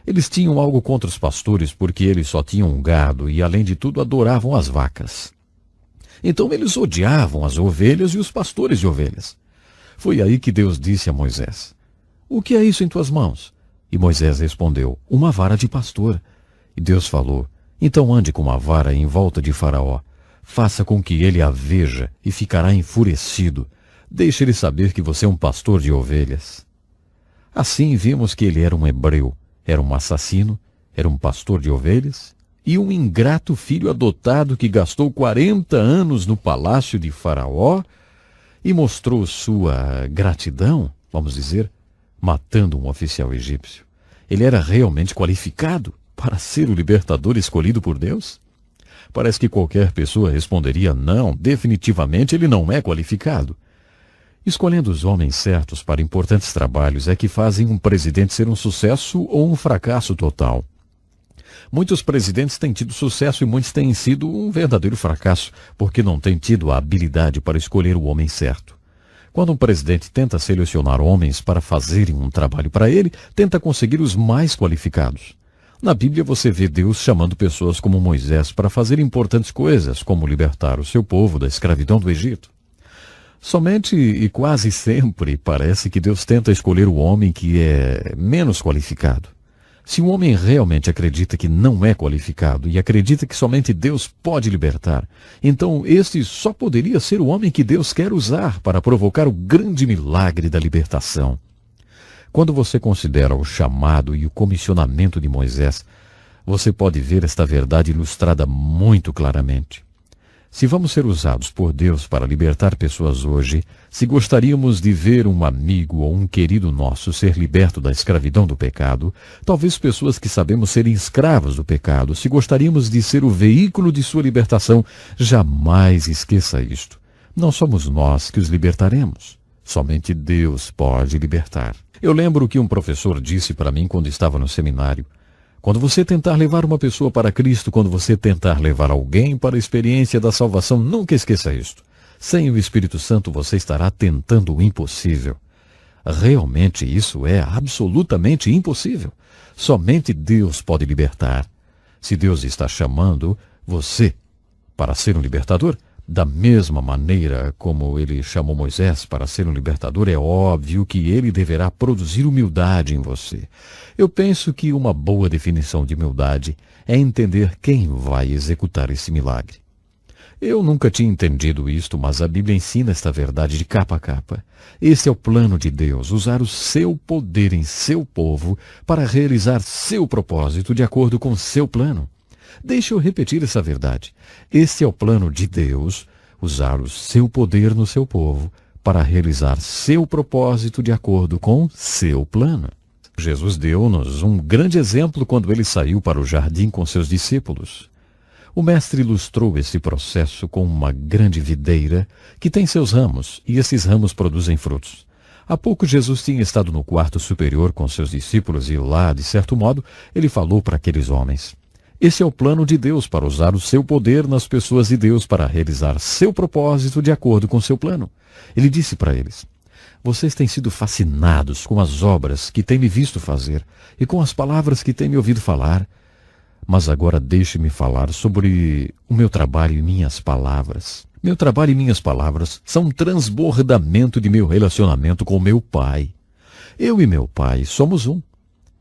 Eles tinham algo contra os pastores porque eles só tinham um gado e, além de tudo, adoravam as vacas. Então eles odiavam as ovelhas e os pastores de ovelhas. Foi aí que Deus disse a Moisés: "O que é isso em tuas mãos?" E Moisés respondeu: "Uma vara de pastor." E Deus falou: "Então ande com a vara em volta de Faraó. Faça com que ele a veja e ficará enfurecido. Deixe ele saber que você é um pastor de ovelhas." Assim vimos que ele era um hebreu, era um assassino, era um pastor de ovelhas e um ingrato filho adotado que gastou 40 anos no palácio de Faraó e mostrou sua gratidão, vamos dizer, matando um oficial egípcio. Ele era realmente qualificado para ser o libertador escolhido por Deus? Parece que qualquer pessoa responderia: não, definitivamente ele não é qualificado. Escolhendo os homens certos para importantes trabalhos é que fazem um presidente ser um sucesso ou um fracasso total. Muitos presidentes têm tido sucesso e muitos têm sido um verdadeiro fracasso, porque não têm tido a habilidade para escolher o homem certo. Quando um presidente tenta selecionar homens para fazerem um trabalho para ele, tenta conseguir os mais qualificados. Na Bíblia você vê Deus chamando pessoas como Moisés para fazer importantes coisas, como libertar o seu povo da escravidão do Egito. Somente e quase sempre parece que Deus tenta escolher o homem que é menos qualificado. Se um homem realmente acredita que não é qualificado e acredita que somente Deus pode libertar, então este só poderia ser o homem que Deus quer usar para provocar o grande milagre da libertação. Quando você considera o chamado e o comissionamento de Moisés, você pode ver esta verdade ilustrada muito claramente. Se vamos ser usados por Deus para libertar pessoas hoje, se gostaríamos de ver um amigo ou um querido nosso ser liberto da escravidão do pecado, talvez pessoas que sabemos serem escravos do pecado, se gostaríamos de ser o veículo de sua libertação, jamais esqueça isto. Não somos nós que os libertaremos. Somente Deus pode libertar. Eu lembro o que um professor disse para mim quando estava no seminário. Quando você tentar levar uma pessoa para Cristo, quando você tentar levar alguém para a experiência da salvação, nunca esqueça isto. Sem o Espírito Santo você estará tentando o impossível. Realmente isso é absolutamente impossível. Somente Deus pode libertar. Se Deus está chamando você para ser um libertador, da mesma maneira como ele chamou Moisés para ser um libertador, é óbvio que ele deverá produzir humildade em você. Eu penso que uma boa definição de humildade é entender quem vai executar esse milagre. Eu nunca tinha entendido isto, mas a Bíblia ensina esta verdade de capa a capa. Esse é o plano de Deus, usar o seu poder em seu povo para realizar seu propósito de acordo com seu plano. Deixe eu repetir essa verdade. Esse é o plano de Deus, usar o seu poder no seu povo para realizar seu propósito de acordo com seu plano. Jesus deu-nos um grande exemplo quando ele saiu para o jardim com seus discípulos. O mestre ilustrou esse processo com uma grande videira que tem seus ramos, e esses ramos produzem frutos. Há pouco Jesus tinha estado no quarto superior com seus discípulos e lá, de certo modo, ele falou para aqueles homens. Esse é o plano de Deus para usar o seu poder nas pessoas de Deus para realizar seu propósito de acordo com seu plano. Ele disse para eles: vocês têm sido fascinados com as obras que têm me visto fazer e com as palavras que têm me ouvido falar. Mas agora deixe-me falar sobre o meu trabalho e minhas palavras. Meu trabalho e minhas palavras são um transbordamento de meu relacionamento com meu Pai. Eu e meu Pai somos um.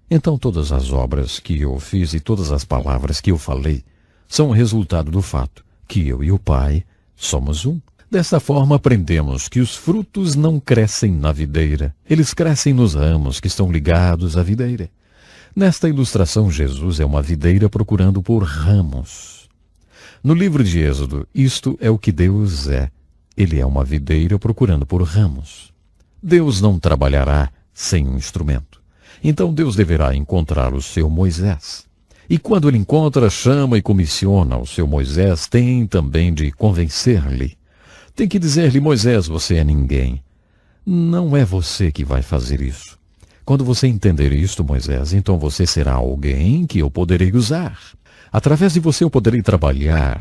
Então todas as obras que eu fiz e todas as palavras que eu falei são o resultado do fato que eu e o Pai somos um. Dessa forma aprendemos que os frutos não crescem na videira, eles crescem nos ramos que estão ligados à videira. Nesta ilustração, Jesus é uma videira procurando por ramos. No livro de Êxodo, isto é o que Deus é. Ele é uma videira procurando por ramos. Deus não trabalhará sem um instrumento. Então Deus deverá encontrar o seu Moisés. E quando ele encontra, chama e comissiona o seu Moisés, tem também de convencer-lhe. Tem que dizer-lhe: Moisés, você é ninguém. Não é você que vai fazer isso. Quando você entender isto, Moisés, então você será alguém que eu poderei usar. Através de você eu poderei trabalhar,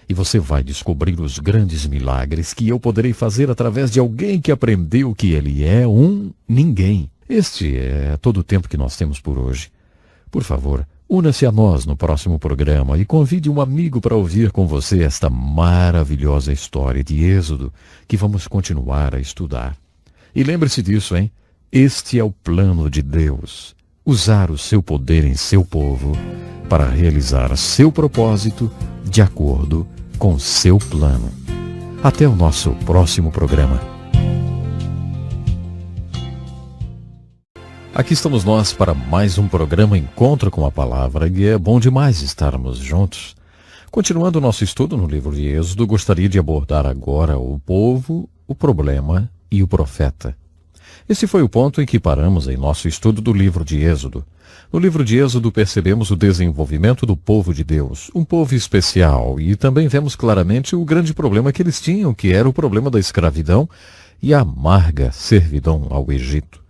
e você vai descobrir os grandes milagres que eu poderei fazer através de alguém que aprendeu que ele é um ninguém. Este é todo o tempo que nós temos por hoje. Por favor, una-se a nós no próximo programa e convide um amigo para ouvir com você esta maravilhosa história de Êxodo que vamos continuar a estudar. E lembre-se disso, hein? Este é o plano de Deus, usar o seu poder em seu povo para realizar seu propósito de acordo com seu plano. Até o nosso próximo programa. Aqui estamos nós para mais um programa Encontro com a Palavra, e é bom demais estarmos juntos. Continuando o nosso estudo no livro de Êxodo, gostaria de abordar agora o povo, o problema e o profeta. Esse foi o ponto em que paramos em nosso estudo do livro de Êxodo. No livro de Êxodo percebemos o desenvolvimento do povo de Deus, um povo especial, e também vemos claramente o grande problema que eles tinham, que era o problema da escravidão e a amarga servidão ao Egito.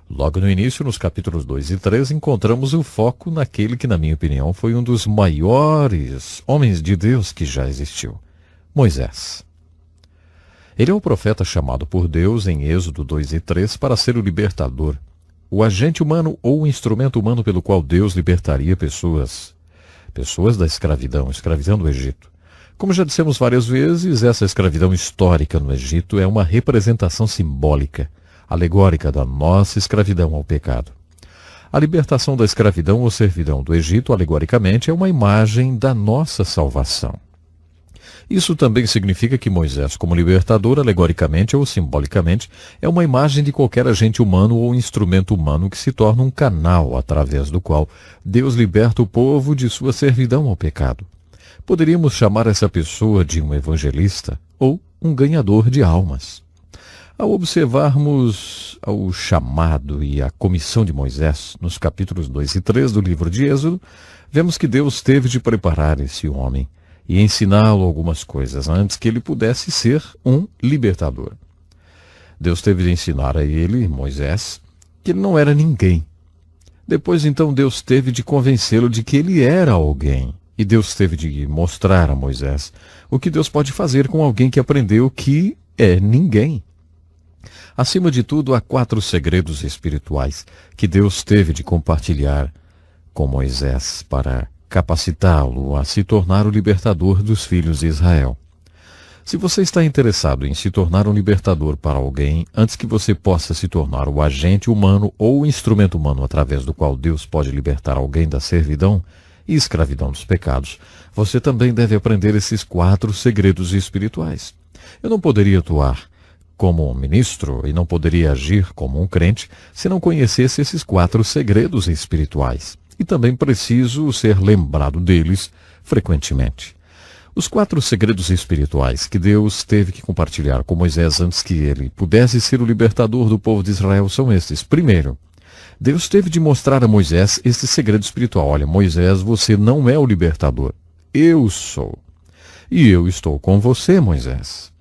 Logo no início, nos capítulos 2 e 3, encontramos o foco naquele que, na minha opinião, foi um dos maiores homens de Deus que já existiu, Moisés. Ele é o profeta chamado por Deus em Êxodo 2 e 3 para ser o libertador, o agente humano ou o instrumento humano pelo qual Deus libertaria pessoas da escravidão do Egito. Como já dissemos várias vezes, essa escravidão histórica no Egito é uma representação simbólica, alegórica da nossa escravidão ao pecado. A libertação da escravidão ou servidão do Egito, alegoricamente, é uma imagem da nossa salvação. Isso também significa que Moisés, como libertador, alegoricamente ou simbolicamente, é uma imagem de qualquer agente humano ou instrumento humano que se torna um canal através do qual Deus liberta o povo de sua servidão ao pecado. Poderíamos chamar essa pessoa de um evangelista ou um ganhador de almas. Ao observarmos o chamado e a comissão de Moisés, nos capítulos 2 e 3 do livro de Êxodo, vemos que Deus teve de preparar esse homem e ensiná-lo algumas coisas antes que ele pudesse ser um libertador. Deus teve de ensinar a ele, Moisés, que ele não era ninguém. Depois, então, Deus teve de convencê-lo de que ele era alguém. E Deus teve de mostrar a Moisés o que Deus pode fazer com alguém que aprendeu que é ninguém. Acima de tudo, há 4 segredos espirituais que Deus teve de compartilhar com Moisés para capacitá-lo a se tornar o libertador dos filhos de Israel. Se você está interessado em se tornar um libertador para alguém, antes que você possa se tornar o agente humano ou o instrumento humano através do qual Deus pode libertar alguém da servidão, e escravidão dos pecados, você também deve aprender esses 4 segredos espirituais. Eu não poderia atuar como um ministro e não poderia agir como um crente se não conhecesse esses 4 segredos espirituais. E também preciso ser lembrado deles frequentemente. Os 4 segredos espirituais que Deus teve que compartilhar com Moisés antes que ele pudesse ser o libertador do povo de Israel são estes. Primeiro, Deus teve de mostrar a Moisés esse segredo espiritual. Olha, Moisés, você não é o libertador. Eu sou. E eu estou com você, Moisés.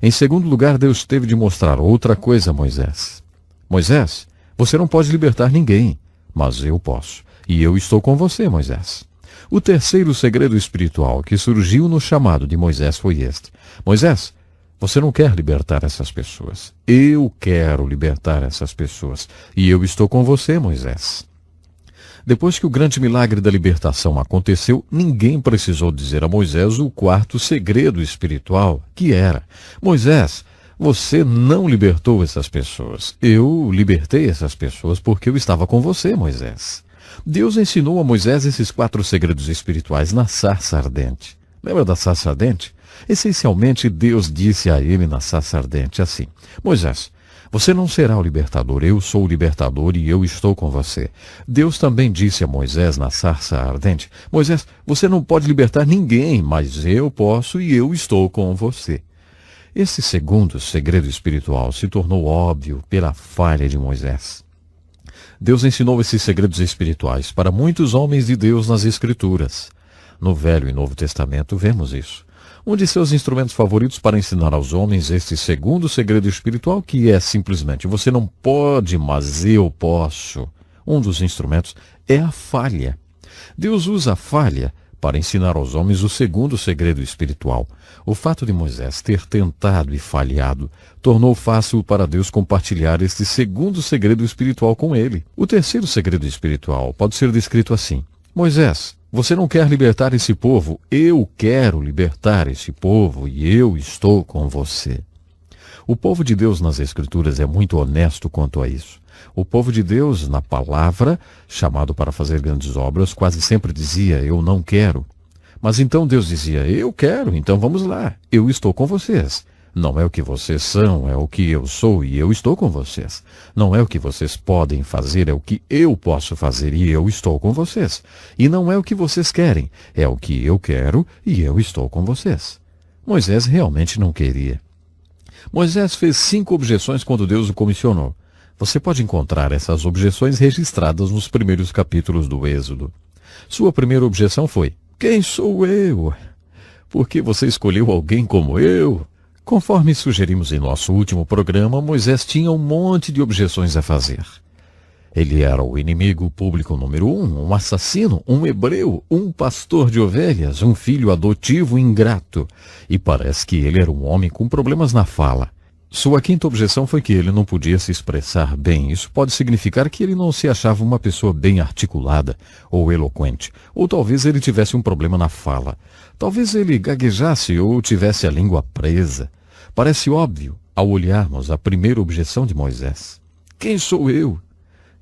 Em segundo lugar, Deus teve de mostrar outra coisa a Moisés. Moisés, você não pode libertar ninguém, mas eu posso. E eu estou com você, Moisés. O terceiro segredo espiritual que surgiu no chamado de Moisés foi este. Moisés, você não quer libertar essas pessoas. Eu quero libertar essas pessoas. E eu estou com você, Moisés. Depois que o grande milagre da libertação aconteceu, ninguém precisou dizer a Moisés o 4º segredo espiritual, que era: Moisés, você não libertou essas pessoas. Eu libertei essas pessoas porque eu estava com você, Moisés. Deus ensinou a Moisés esses 4 segredos espirituais na sarça ardente. Lembra da sarça ardente? Essencialmente, Deus disse a ele na sarça ardente assim: Moisés, você não será o libertador, eu sou o libertador e eu estou com você. Deus também disse a Moisés na sarça ardente: Moisés, você não pode libertar ninguém, mas eu posso e eu estou com você. Esse segundo segredo espiritual se tornou óbvio pela falha de Moisés. Deus ensinou esses segredos espirituais para muitos homens de Deus nas Escrituras. No Velho e Novo Testamento vemos isso. Um de seus instrumentos favoritos para ensinar aos homens este segundo segredo espiritual, que é simplesmente: você não pode, mas eu posso. Um dos instrumentos é a falha. Deus usa a falha para ensinar aos homens o segundo segredo espiritual. O fato de Moisés ter tentado e falhado tornou fácil para Deus compartilhar este segundo segredo espiritual com ele. O terceiro segredo espiritual pode ser descrito assim: Moisés, você não quer libertar esse povo? Eu quero libertar esse povo e eu estou com você. O povo de Deus nas Escrituras é muito honesto quanto a isso. O povo de Deus, na palavra, chamado para fazer grandes obras, quase sempre dizia: eu não quero. Mas então Deus dizia: eu quero, então vamos lá, eu estou com vocês. Não é o que vocês são, é o que eu sou e eu estou com vocês. Não é o que vocês podem fazer, é o que eu posso fazer e eu estou com vocês. E não é o que vocês querem, é o que eu quero e eu estou com vocês. Moisés realmente não queria. Moisés fez 5 objeções quando Deus o comissionou. Você pode encontrar essas objeções registradas nos primeiros capítulos do Êxodo. Sua primeira objeção foi: quem sou eu? Por que você escolheu alguém como eu? Conforme sugerimos em nosso último programa, Moisés tinha um monte de objeções a fazer. Ele era o inimigo público número 1, um assassino, um hebreu, um pastor de ovelhas, um filho adotivo ingrato. E parece que ele era um homem com problemas na fala. Sua quinta objeção foi que ele não podia se expressar bem. Isso pode significar que ele não se achava uma pessoa bem articulada ou eloquente. Ou talvez ele tivesse um problema na fala. Talvez ele gaguejasse ou tivesse a língua presa. Parece óbvio ao olharmos a primeira objeção de Moisés: quem sou eu?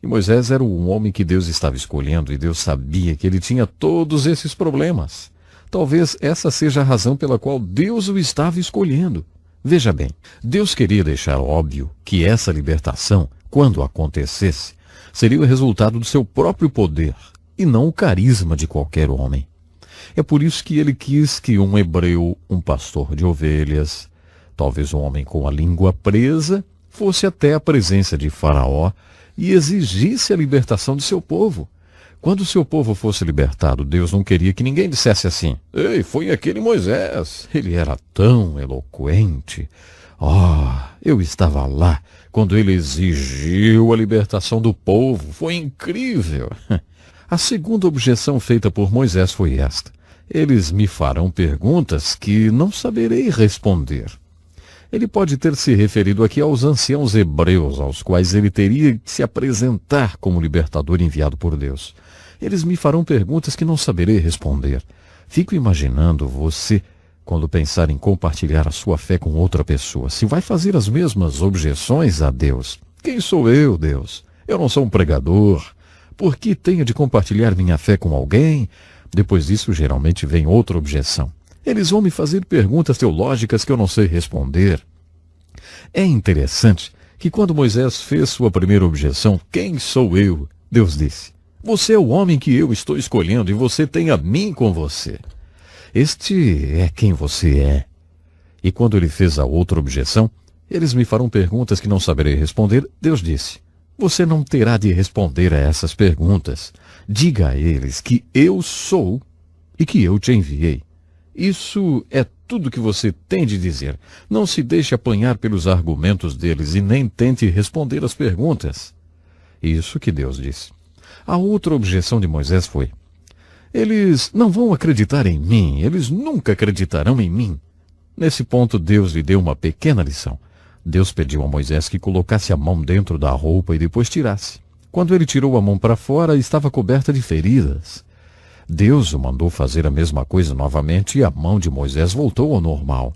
E Moisés era um homem que Deus estava escolhendo e Deus sabia que ele tinha todos esses problemas. Talvez essa seja a razão pela qual Deus o estava escolhendo. Veja bem, Deus queria deixar óbvio que essa libertação, quando acontecesse, seria o resultado do seu próprio poder e não o carisma de qualquer homem. É por isso que ele quis que um hebreu, um pastor de ovelhas, talvez um homem com a língua presa, fosse até a presença de Faraó e exigisse a libertação de seu povo. Quando o seu povo fosse libertado, Deus não queria que ninguém dissesse assim: ei, foi aquele Moisés, ele era tão eloquente. Eu estava lá quando ele exigiu a libertação do povo, foi incrível. A segunda objeção feita por Moisés foi esta: eles me farão perguntas que não saberei responder. Ele pode ter se referido aqui aos anciãos hebreus, aos quais ele teria que se apresentar como libertador enviado por Deus. Eles me farão perguntas que não saberei responder. Fico imaginando você, quando pensar em compartilhar a sua fé com outra pessoa, se vai fazer as mesmas objeções a Deus. Quem sou eu, Deus? Eu não sou um pregador. Por que tenho de compartilhar minha fé com alguém? Depois disso, geralmente vem outra objeção. Eles vão me fazer perguntas teológicas que eu não sei responder. É interessante que quando Moisés fez sua primeira objeção, quem sou eu? Deus disse, você é o homem que eu estou escolhendo e você tem a mim com você. Este é quem você é. E quando ele fez a outra objeção, eles me farão perguntas que não saberei responder. Deus disse, você não terá de responder a essas perguntas. Diga a eles que eu sou e que eu te enviei. Isso é tudo que você tem de dizer. Não se deixe apanhar pelos argumentos deles e nem tente responder as perguntas. Isso que Deus disse. A outra objeção de Moisés foi, eles não vão acreditar em mim, eles nunca acreditarão em mim. Nesse ponto, Deus lhe deu uma pequena lição. Deus pediu a Moisés que colocasse a mão dentro da roupa e depois tirasse. Quando ele tirou a mão para fora, estava coberta de feridas. Deus o mandou fazer a mesma coisa novamente e a mão de Moisés voltou ao normal.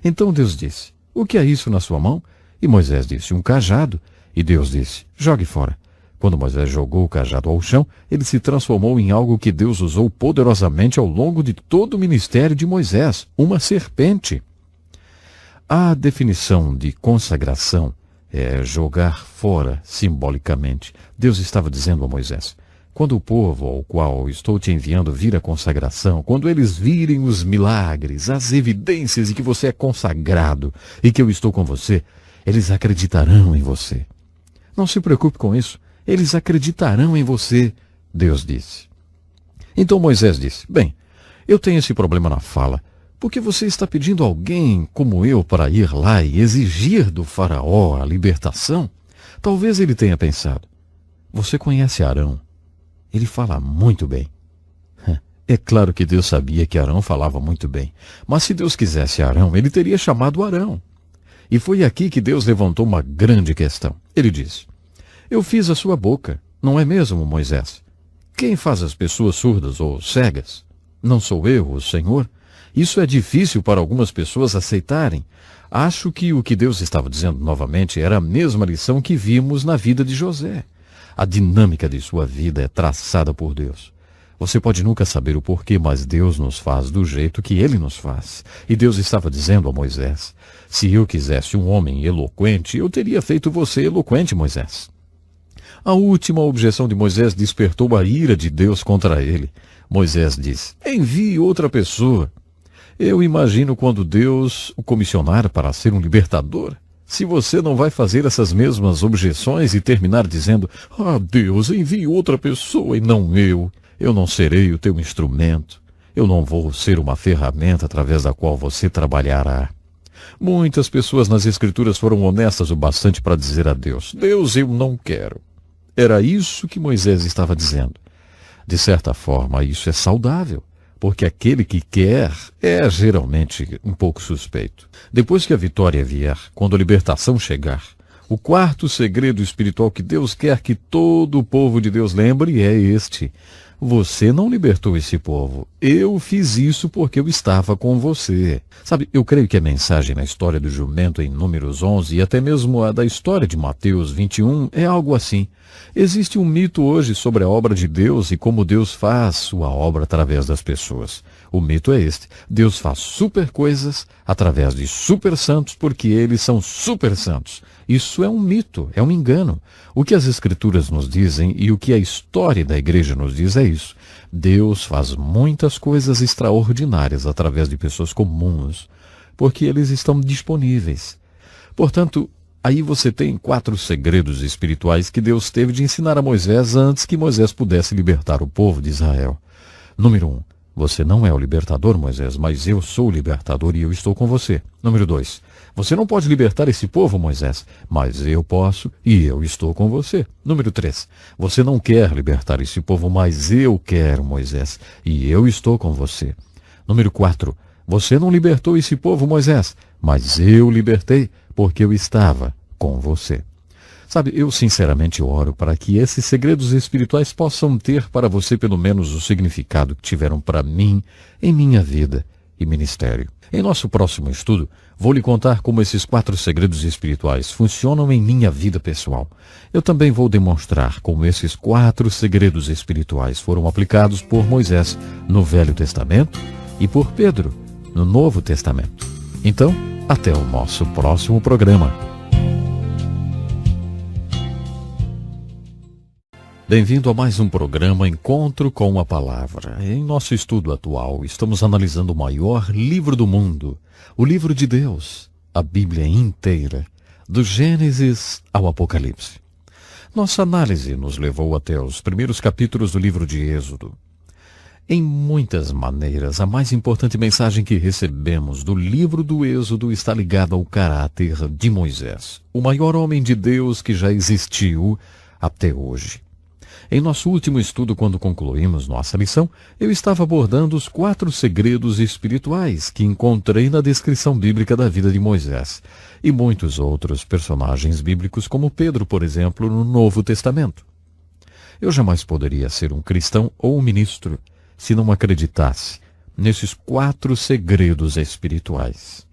Então Deus disse, o que é isso na sua mão? E Moisés disse, um cajado. E Deus disse, jogue fora. Quando Moisés jogou o cajado ao chão, ele se transformou em algo que Deus usou poderosamente ao longo de todo o ministério de Moisés, uma serpente. A definição de consagração é jogar fora simbolicamente. Deus estava dizendo a Moisés, quando o povo ao qual estou te enviando vir a consagração, quando eles virem os milagres, as evidências de que você é consagrado e que eu estou com você, eles acreditarão em você. Não se preocupe com isso, eles acreditarão em você, Deus disse. Então Moisés disse, bem, eu tenho esse problema na fala, porque você está pedindo a alguém como eu para ir lá e exigir do faraó a libertação? Talvez ele tenha pensado, você conhece Arão? Ele fala muito bem. É claro que Deus sabia que Arão falava muito bem. Mas se Deus quisesse Arão, ele teria chamado Arão. E foi aqui que Deus levantou uma grande questão. Ele disse, eu fiz a sua boca, não é mesmo, Moisés? Quem faz as pessoas surdas ou cegas? Não sou eu, o Senhor? Isso é difícil para algumas pessoas aceitarem. Acho que o que Deus estava dizendo novamente era a mesma lição que vimos na vida de José. A dinâmica de sua vida é traçada por Deus. Você pode nunca saber o porquê, mas Deus nos faz do jeito que Ele nos faz. E Deus estava dizendo a Moisés, se eu quisesse um homem eloquente, eu teria feito você eloquente, Moisés. A última objeção de Moisés despertou a ira de Deus contra ele. Moisés disse, envie outra pessoa. Eu imagino quando Deus o comissionar para ser um libertador. Se você não vai fazer essas mesmas objeções e terminar dizendo, Deus, envie outra pessoa e não eu não serei o teu instrumento, eu não vou ser uma ferramenta através da qual você trabalhará. Muitas pessoas nas Escrituras foram honestas o bastante para dizer a Deus, Deus, eu não quero. Era isso que Moisés estava dizendo. De certa forma, isso é saudável. Porque aquele que quer é geralmente um pouco suspeito. Depois que a vitória vier, quando a libertação chegar, o quarto segredo espiritual que Deus quer que todo o povo de Deus lembre é este. Você não libertou esse povo. Eu fiz isso porque eu estava com você. Sabe, eu creio que a mensagem na história do jumento em Números 11 e até mesmo a da história de Mateus 21 é algo assim. Existe um mito hoje sobre a obra de Deus e como Deus faz sua obra através das pessoas. O mito é este. Deus faz super coisas através de super santos porque eles são super santos. Isso é um mito, é um engano. O que as Escrituras nos dizem e o que a história da igreja nos diz é isso. Deus faz muitas coisas extraordinárias através de pessoas comuns, porque eles estão disponíveis. Portanto, aí você tem 4 segredos espirituais que Deus teve de ensinar a Moisés antes que Moisés pudesse libertar o povo de Israel. Número 1. Você não é o libertador, Moisés, mas eu sou o libertador e eu estou com você. Número 2. Você não pode libertar esse povo, Moisés, mas eu posso e eu estou com você. Número 3. Você não quer libertar esse povo, mas eu quero, Moisés, e eu estou com você. Número 4. Você não libertou esse povo, Moisés, mas eu libertei porque eu estava com você. Sabe, eu sinceramente oro para que esses segredos espirituais possam ter para você pelo menos o significado que tiveram para mim em minha vida e ministério. Em nosso próximo estudo, vou lhe contar como esses 4 segredos espirituais funcionam em minha vida pessoal. Eu também vou demonstrar como esses 4 segredos espirituais foram aplicados por Moisés no Velho Testamento e por Pedro no Novo Testamento. Então, até o nosso próximo programa. Bem-vindo a mais um programa Encontro com a Palavra. Em nosso estudo atual, estamos analisando o maior livro do mundo, o livro de Deus, a Bíblia inteira, do Gênesis ao Apocalipse. Nossa análise nos levou até os primeiros capítulos do livro de Êxodo. Em muitas maneiras, a mais importante mensagem que recebemos do livro do Êxodo está ligada ao caráter de Moisés, o maior homem de Deus que já existiu até hoje. Em nosso último estudo, quando concluímos nossa lição, eu estava abordando os 4 segredos espirituais que encontrei na descrição bíblica da vida de Moisés e muitos outros personagens bíblicos, como Pedro, por exemplo, no Novo Testamento. Eu jamais poderia ser um cristão ou um ministro se não acreditasse nesses 4 segredos espirituais.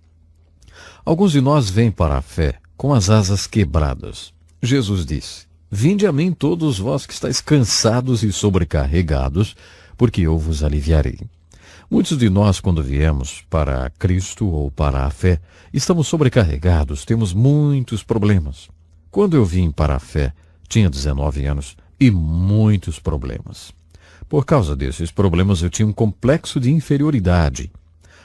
Alguns de nós vêm para a fé com as asas quebradas. Jesus disse: "Vinde a mim todos vós que estáis cansados e sobrecarregados, porque eu vos aliviarei." Muitos de nós, quando viemos para Cristo ou para a fé, estamos sobrecarregados, temos muitos problemas. Quando eu vim para a fé, tinha 19 anos e muitos problemas. Por causa desses problemas, eu tinha um complexo de inferioridade.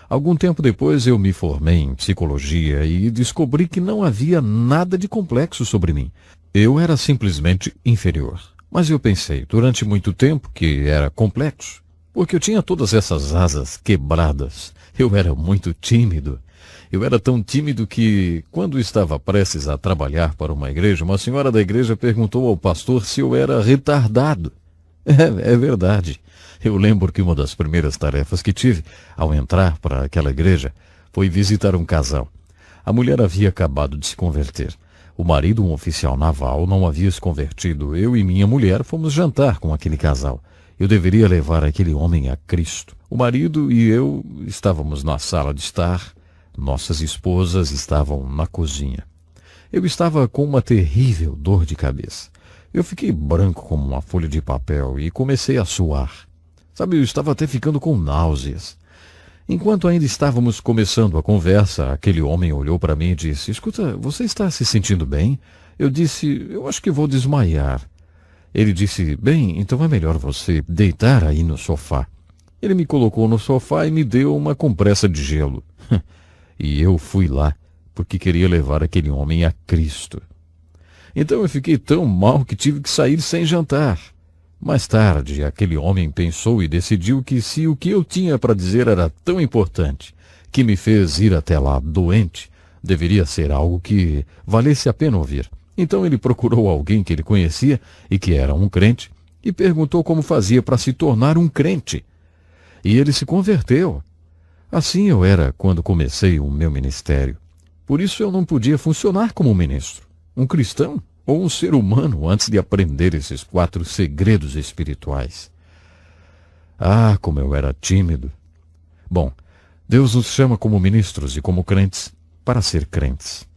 Algum tempo depois, eu me formei em psicologia e descobri que não havia nada de complexo sobre mim. Eu era simplesmente inferior. Mas eu pensei durante muito tempo que era complexo, porque eu tinha todas essas asas quebradas. Eu era muito tímido. Eu era tão tímido que, quando estava prestes a trabalhar para uma igreja, uma senhora da igreja perguntou ao pastor se eu era retardado. É verdade. Eu lembro que uma das primeiras tarefas que tive ao entrar para aquela igreja foi visitar um casal. A mulher havia acabado de se converter. O marido, um oficial naval, não havia se convertido. Eu e minha mulher fomos jantar com aquele casal. Eu deveria levar aquele homem a Cristo. O marido e eu estávamos na sala de estar. Nossas esposas estavam na cozinha. Eu estava com uma terrível dor de cabeça. Eu fiquei branco como uma folha de papel e comecei a suar. Sabe, eu estava até ficando com náuseas. Enquanto ainda estávamos começando a conversa, aquele homem olhou para mim e disse: "Escuta, você está se sentindo bem?" Eu disse: "Eu acho que vou desmaiar." Ele disse: "Bem, então é melhor você deitar aí no sofá." Ele me colocou no sofá e me deu uma compressa de gelo. E eu fui lá, porque queria levar aquele homem a Cristo. Então eu fiquei tão mal que tive que sair sem jantar. Mais tarde, aquele homem pensou e decidiu que se o que eu tinha para dizer era tão importante, que me fez ir até lá doente, deveria ser algo que valesse a pena ouvir. Então ele procurou alguém que ele conhecia e que era um crente e perguntou como fazia para se tornar um crente. E ele se converteu. Assim eu era quando comecei o meu ministério. Por isso eu não podia funcionar como um ministro, um cristão ou um ser humano antes de aprender esses 4 segredos espirituais. Ah, como eu era tímido. Bom, Deus nos chama como ministros e como crentes para ser crentes.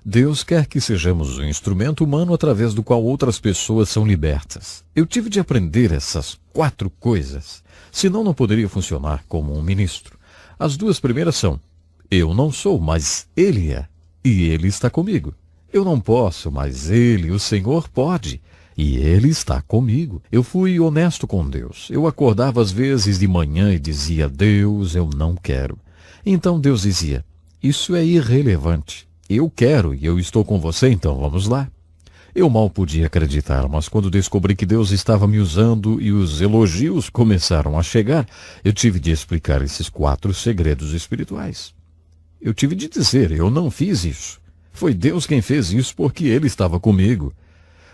Deus quer que sejamos um instrumento humano através do qual outras pessoas são libertas. Eu tive de aprender essas 4 coisas, senão não poderia funcionar como um ministro. As 2 primeiras são: eu não sou, mas Ele é, e Ele está comigo. Eu não posso, mas Ele, o Senhor, pode, e Ele está comigo. Eu fui honesto com Deus. Eu acordava às vezes de manhã e dizia: "Deus, eu não quero." Então Deus dizia: "Isso é irrelevante. Eu quero e eu estou com você, então vamos lá." Eu mal podia acreditar, mas quando descobri que Deus estava me usando e os elogios começaram a chegar, eu tive de explicar esses 4 segredos espirituais. Eu tive de dizer: eu não fiz isso. Foi Deus quem fez isso porque Ele estava comigo.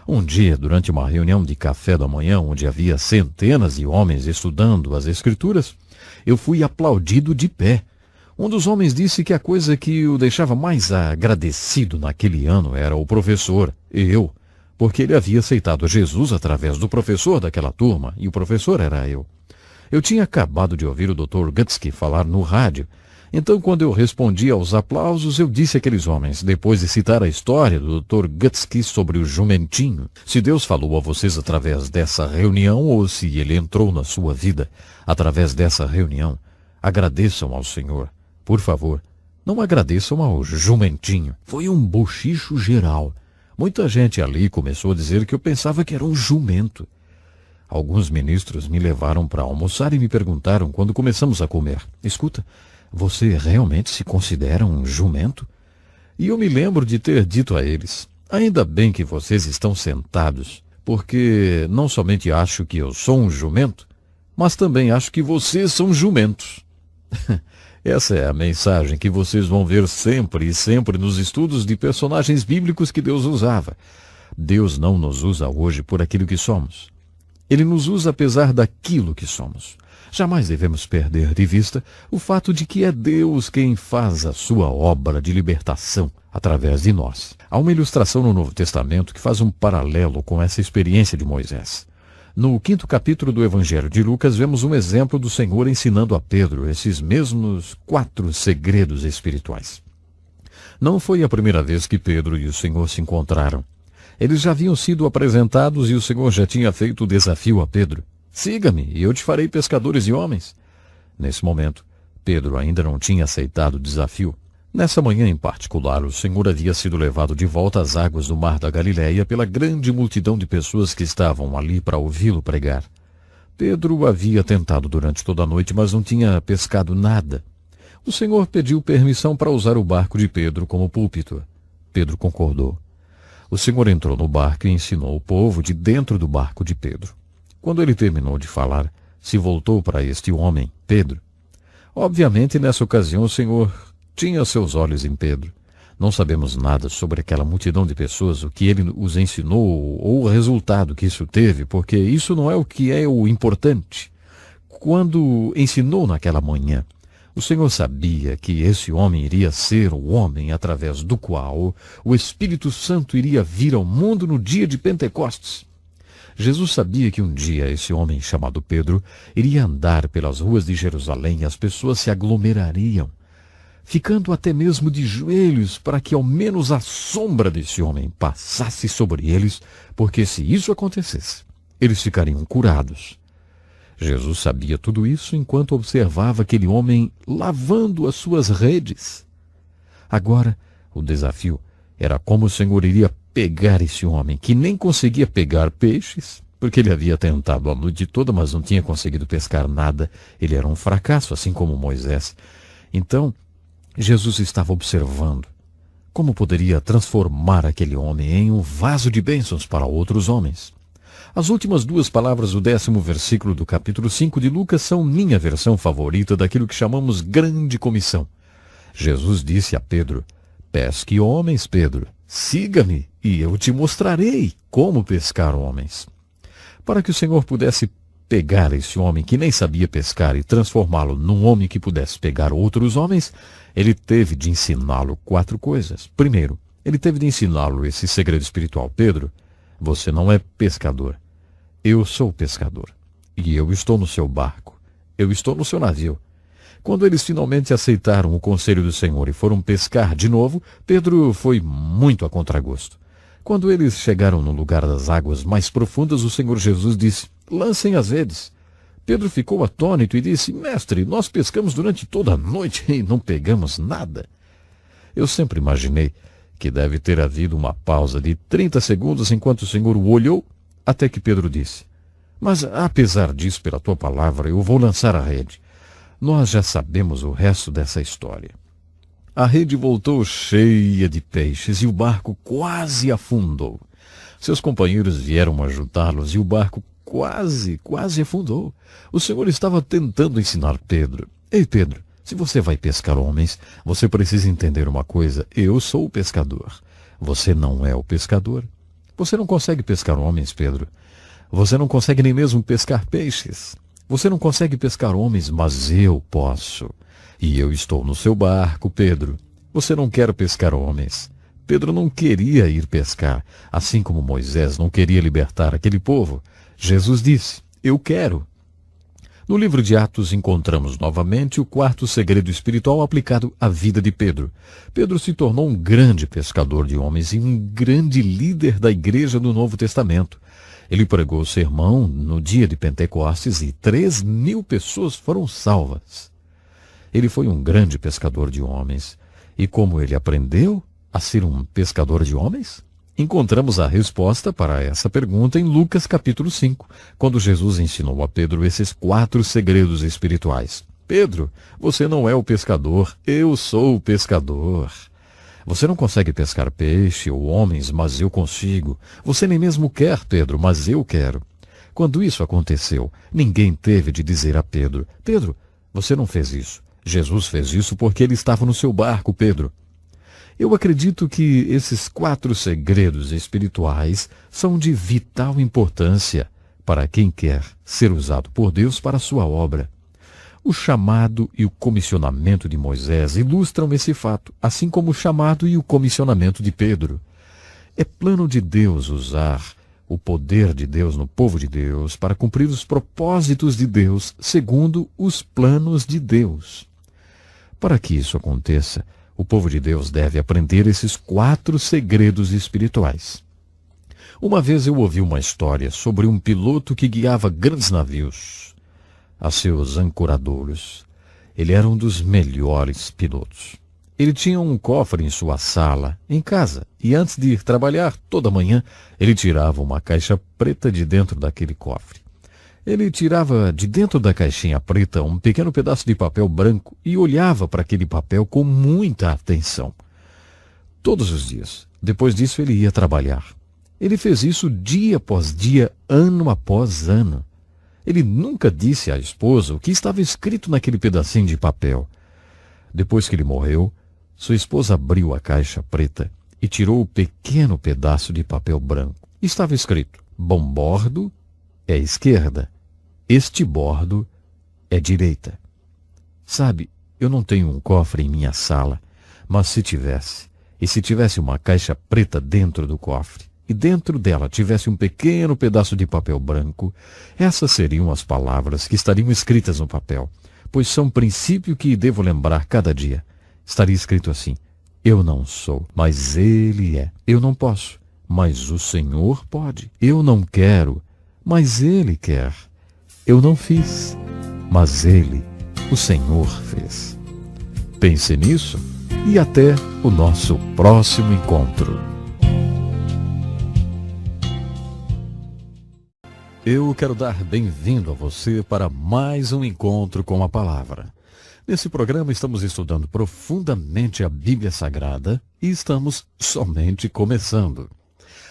Um dia, durante uma reunião de café da manhã, onde havia centenas de homens estudando as Escrituras, eu fui aplaudido de pé. Um dos homens disse que a coisa que o deixava mais agradecido naquele ano era o professor, eu, porque ele havia aceitado Jesus através do professor daquela turma, e o professor era eu. Eu tinha acabado de ouvir o Dr. Gutsky falar no rádio, Então, quando eu respondi aos aplausos, eu disse àqueles homens, depois de citar a história do Dr. Gutsky sobre o jumentinho, se Deus falou a vocês através dessa reunião ou se ele entrou na sua vida através dessa reunião, agradeçam ao Senhor. Por favor, não agradeçam ao jumentinho. Foi um bochicho geral. Muita gente ali começou a dizer que eu pensava que era um jumento. Alguns ministros me levaram para almoçar e me perguntaram quando começamos a comer, escuta, você realmente se considera um jumento? E eu me lembro de ter dito a eles, ainda bem que vocês estão sentados, porque não somente acho que eu sou um jumento, mas também acho que vocês são jumentos. Essa é a mensagem que vocês vão ver sempre e sempre nos estudos de personagens bíblicos que Deus usava. Deus não nos usa hoje por aquilo que somos. Ele nos usa apesar daquilo que somos. Jamais devemos perder de vista o fato de que é Deus quem faz a sua obra de libertação através de nós. Há uma ilustração no Novo Testamento que faz um paralelo com essa experiência de Moisés. No 5º capítulo do Evangelho de Lucas, vemos um exemplo do Senhor ensinando a Pedro esses mesmos 4 segredos espirituais. Não foi a primeira vez que Pedro e o Senhor se encontraram. Eles já haviam sido apresentados e o Senhor já tinha feito o desafio a Pedro. Siga-me, e eu te farei pescadores de homens. Nesse momento, Pedro ainda não tinha aceitado o desafio. Nessa manhã em particular, o Senhor havia sido levado de volta às águas do mar da Galileia pela grande multidão de pessoas que estavam ali para ouvi-lo pregar. Pedro havia tentado durante toda a noite, mas não tinha pescado nada. O Senhor pediu permissão para usar o barco de Pedro como púlpito. Pedro concordou. O Senhor entrou no barco e ensinou o povo de dentro do barco de Pedro. Quando ele terminou de falar, se voltou para este homem, Pedro. Obviamente, nessa ocasião, o Senhor tinha seus olhos em Pedro. Não sabemos nada sobre aquela multidão de pessoas, o que ele os ensinou ou o resultado que isso teve, porque isso não é o que é o importante. Quando ensinou naquela manhã, o Senhor sabia que esse homem iria ser o homem através do qual o Espírito Santo iria vir ao mundo no dia de Pentecostes. Jesus sabia que um dia esse homem chamado Pedro iria andar pelas ruas de Jerusalém e as pessoas se aglomerariam, ficando até mesmo de joelhos para que ao menos a sombra desse homem passasse sobre eles, porque se isso acontecesse, eles ficariam curados. Jesus sabia tudo isso enquanto observava aquele homem lavando as suas redes. Agora, o desafio era como o Senhor iria pegar esse homem, que nem conseguia pegar peixes, porque ele havia tentado a noite toda, mas não tinha conseguido pescar nada. Ele era um fracasso, assim como Moisés. Então, Jesus estava observando como poderia transformar aquele homem em um vaso de bênçãos para outros homens. As últimas 2 palavras do 10º versículo do capítulo 5 de Lucas são minha versão favorita daquilo que chamamos grande comissão. Jesus disse a Pedro, pesque homens, Pedro, siga-me e eu te mostrarei como pescar homens. Para que o Senhor pudesse pegar esse homem que nem sabia pescar e transformá-lo num homem que pudesse pegar outros homens, ele teve de ensiná-lo 4 coisas. Primeiro, ele teve de ensiná-lo esse segredo espiritual. Pedro, você não é pescador. Eu sou pescador. E eu estou no seu barco. Eu estou no seu navio. Quando eles finalmente aceitaram o conselho do Senhor e foram pescar de novo, Pedro foi muito a contragosto. Quando eles chegaram no lugar das águas mais profundas, o Senhor Jesus disse, lancem as redes. Pedro ficou atônito e disse, mestre, nós pescamos durante toda a noite e não pegamos nada. Eu sempre imaginei que deve ter havido uma pausa de 30 segundos enquanto o Senhor o olhou, até que Pedro disse, mas apesar disso, pela tua palavra, eu vou lançar a rede. Nós já sabemos o resto dessa história. A rede voltou cheia de peixes e o barco quase afundou. Seus companheiros vieram ajudá-los e o barco quase afundou. O Senhor estava tentando ensinar Pedro. Ei, Pedro, se você vai pescar homens, você precisa entender uma coisa. Eu sou o pescador. Você não é o pescador. Você não consegue pescar homens, Pedro. Você não consegue nem mesmo pescar peixes. Você não consegue pescar homens, mas eu posso. E eu estou no seu barco, Pedro. Você não quer pescar homens. Pedro não queria ir pescar, assim como Moisés não queria libertar aquele povo. Jesus disse, eu quero. No livro de Atos encontramos novamente o quarto segredo espiritual aplicado à vida de Pedro. Pedro se tornou um grande pescador de homens e um grande líder da igreja do Novo Testamento. Ele pregou o sermão no dia de Pentecostes e 3.000 pessoas foram salvas. Ele foi um grande pescador de homens. E como ele aprendeu a ser um pescador de homens? Encontramos a resposta para essa pergunta em Lucas capítulo 5, quando Jesus ensinou a Pedro esses 4 segredos espirituais. Pedro, você não é o pescador, eu sou o pescador. Você não consegue pescar peixe ou homens, mas eu consigo. Você nem mesmo quer, Pedro, mas eu quero. Quando isso aconteceu, ninguém teve de dizer a Pedro, Pedro, você não fez isso. Jesus fez isso porque ele estava no seu barco, Pedro. Eu acredito que esses 4 segredos espirituais são de vital importância para quem quer ser usado por Deus para a sua obra. O chamado e o comissionamento de Moisés ilustram esse fato, assim como o chamado e o comissionamento de Pedro. É plano de Deus usar o poder de Deus no povo de Deus para cumprir os propósitos de Deus segundo os planos de Deus. Para que isso aconteça, o povo de Deus deve aprender esses 4 segredos espirituais. Uma vez eu ouvi uma história sobre um piloto que guiava grandes navios a seus ancoradouros. Ele era um dos melhores pilotos. Ele tinha um cofre em sua sala, em casa, e antes de ir trabalhar, toda manhã, ele tirava uma caixa preta de dentro daquele cofre. Ele tirava de dentro da caixinha preta um pequeno pedaço de papel branco e olhava para aquele papel com muita atenção. Todos os dias. Depois disso, ele ia trabalhar. Ele fez isso dia após dia, ano após ano. Ele nunca disse à esposa o que estava escrito naquele pedacinho de papel. Depois que ele morreu, sua esposa abriu a caixa preta e tirou o pequeno pedaço de papel branco. Estava escrito: bombordo é esquerda, estibordo é direita. Sabe, eu não tenho um cofre em minha sala, mas se tivesse, e se tivesse uma caixa preta dentro do cofre, e dentro dela tivesse um pequeno pedaço de papel branco, essas seriam as palavras que estariam escritas no papel, pois são princípio que devo lembrar cada dia. Estaria escrito assim: eu não sou, mas Ele é. Eu não posso, mas o Senhor pode. Eu não quero, mas Ele quer. Eu não fiz, mas Ele, o Senhor, fez. Pense nisso e até o nosso próximo encontro. Eu quero dar bem-vindo a você para mais um encontro com a Palavra. Nesse programa estamos estudando profundamente a Bíblia Sagrada e estamos somente começando.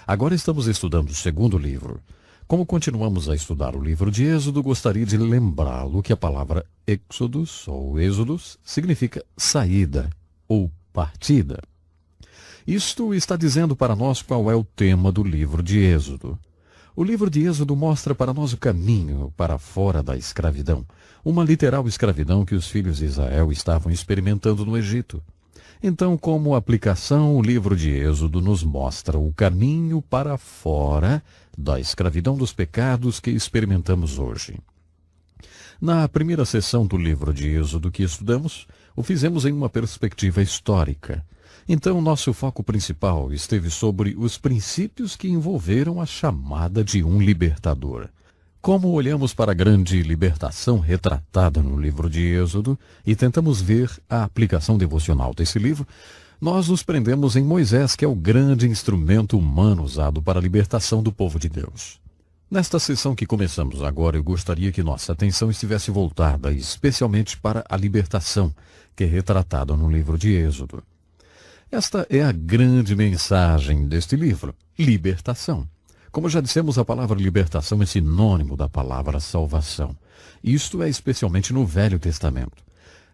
Agora estamos estudando o segundo livro. Como continuamos a estudar o livro de Êxodo, gostaria de lembrá-lo que a palavra Êxodos ou Êxodos significa saída ou partida. Isto está dizendo para nós qual é o tema do livro de Êxodo. O livro de Êxodo mostra para nós o caminho para fora da escravidão, uma literal escravidão que os filhos de Israel estavam experimentando no Egito. Então, como aplicação, o livro de Êxodo nos mostra o caminho para fora da escravidão dos pecados que experimentamos hoje. Na primeira sessão do livro de Êxodo que estudamos, o fizemos em uma perspectiva histórica. Então, nosso foco principal esteve sobre os princípios que envolveram a chamada de um libertador. Como olhamos para a grande libertação retratada no livro de Êxodo e tentamos ver a aplicação devocional desse livro, nós nos prendemos em Moisés, que é o grande instrumento humano usado para a libertação do povo de Deus. Nesta sessão que começamos agora, eu gostaria que nossa atenção estivesse voltada especialmente para a libertação, que é retratada no livro de Êxodo. Esta é a grande mensagem deste livro: libertação. Como já dissemos, a palavra libertação é sinônimo da palavra salvação. Isto é especialmente no Velho Testamento.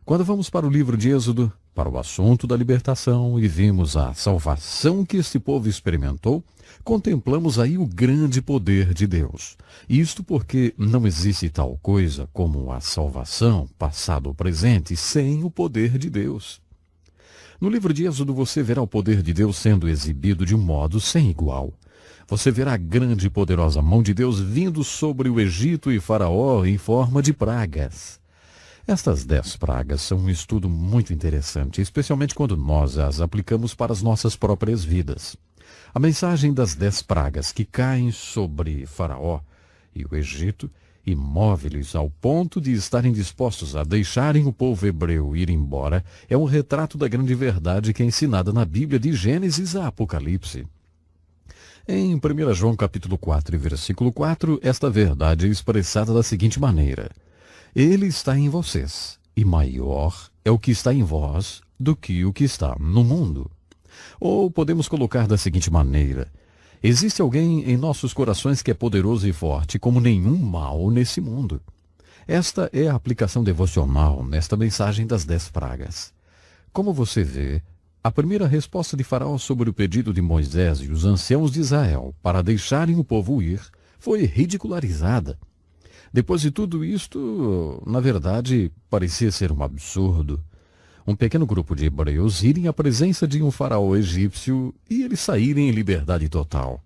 Quando vamos para o livro de Êxodo, para o assunto da libertação, e vimos a salvação que este povo experimentou, contemplamos aí o grande poder de Deus. Isto porque não existe tal coisa como a salvação, passado ou presente, sem o poder de Deus. No livro de Êxodo você verá o poder de Deus sendo exibido de um modo sem igual. Você verá a grande e poderosa mão de Deus vindo sobre o Egito e Faraó em forma de pragas. Estas 10 pragas são um estudo muito interessante, especialmente quando nós as aplicamos para as nossas próprias vidas. A mensagem das 10 pragas que caem sobre Faraó e o Egito e move-lhes ao ponto de estarem dispostos a deixarem o povo hebreu ir embora é um retrato da grande verdade que é ensinada na Bíblia de Gênesis a Apocalipse. Em 1 João capítulo 4 e versículo 4, esta verdade é expressada da seguinte maneira: Ele está em vocês, e maior é o que está em vós do que o que está no mundo. Ou podemos colocar da seguinte maneira: existe alguém em nossos corações que é poderoso e forte como nenhum mal nesse mundo. Esta é a aplicação devocional nesta mensagem das 10 pragas. Como você vê, a primeira resposta de Faraó sobre o pedido de Moisés e os anciãos de Israel para deixarem o povo ir foi ridicularizada. Depois de tudo isto, na verdade, parecia ser um absurdo. Um pequeno grupo de hebreus irem à presença de um faraó egípcio e eles saírem em liberdade total.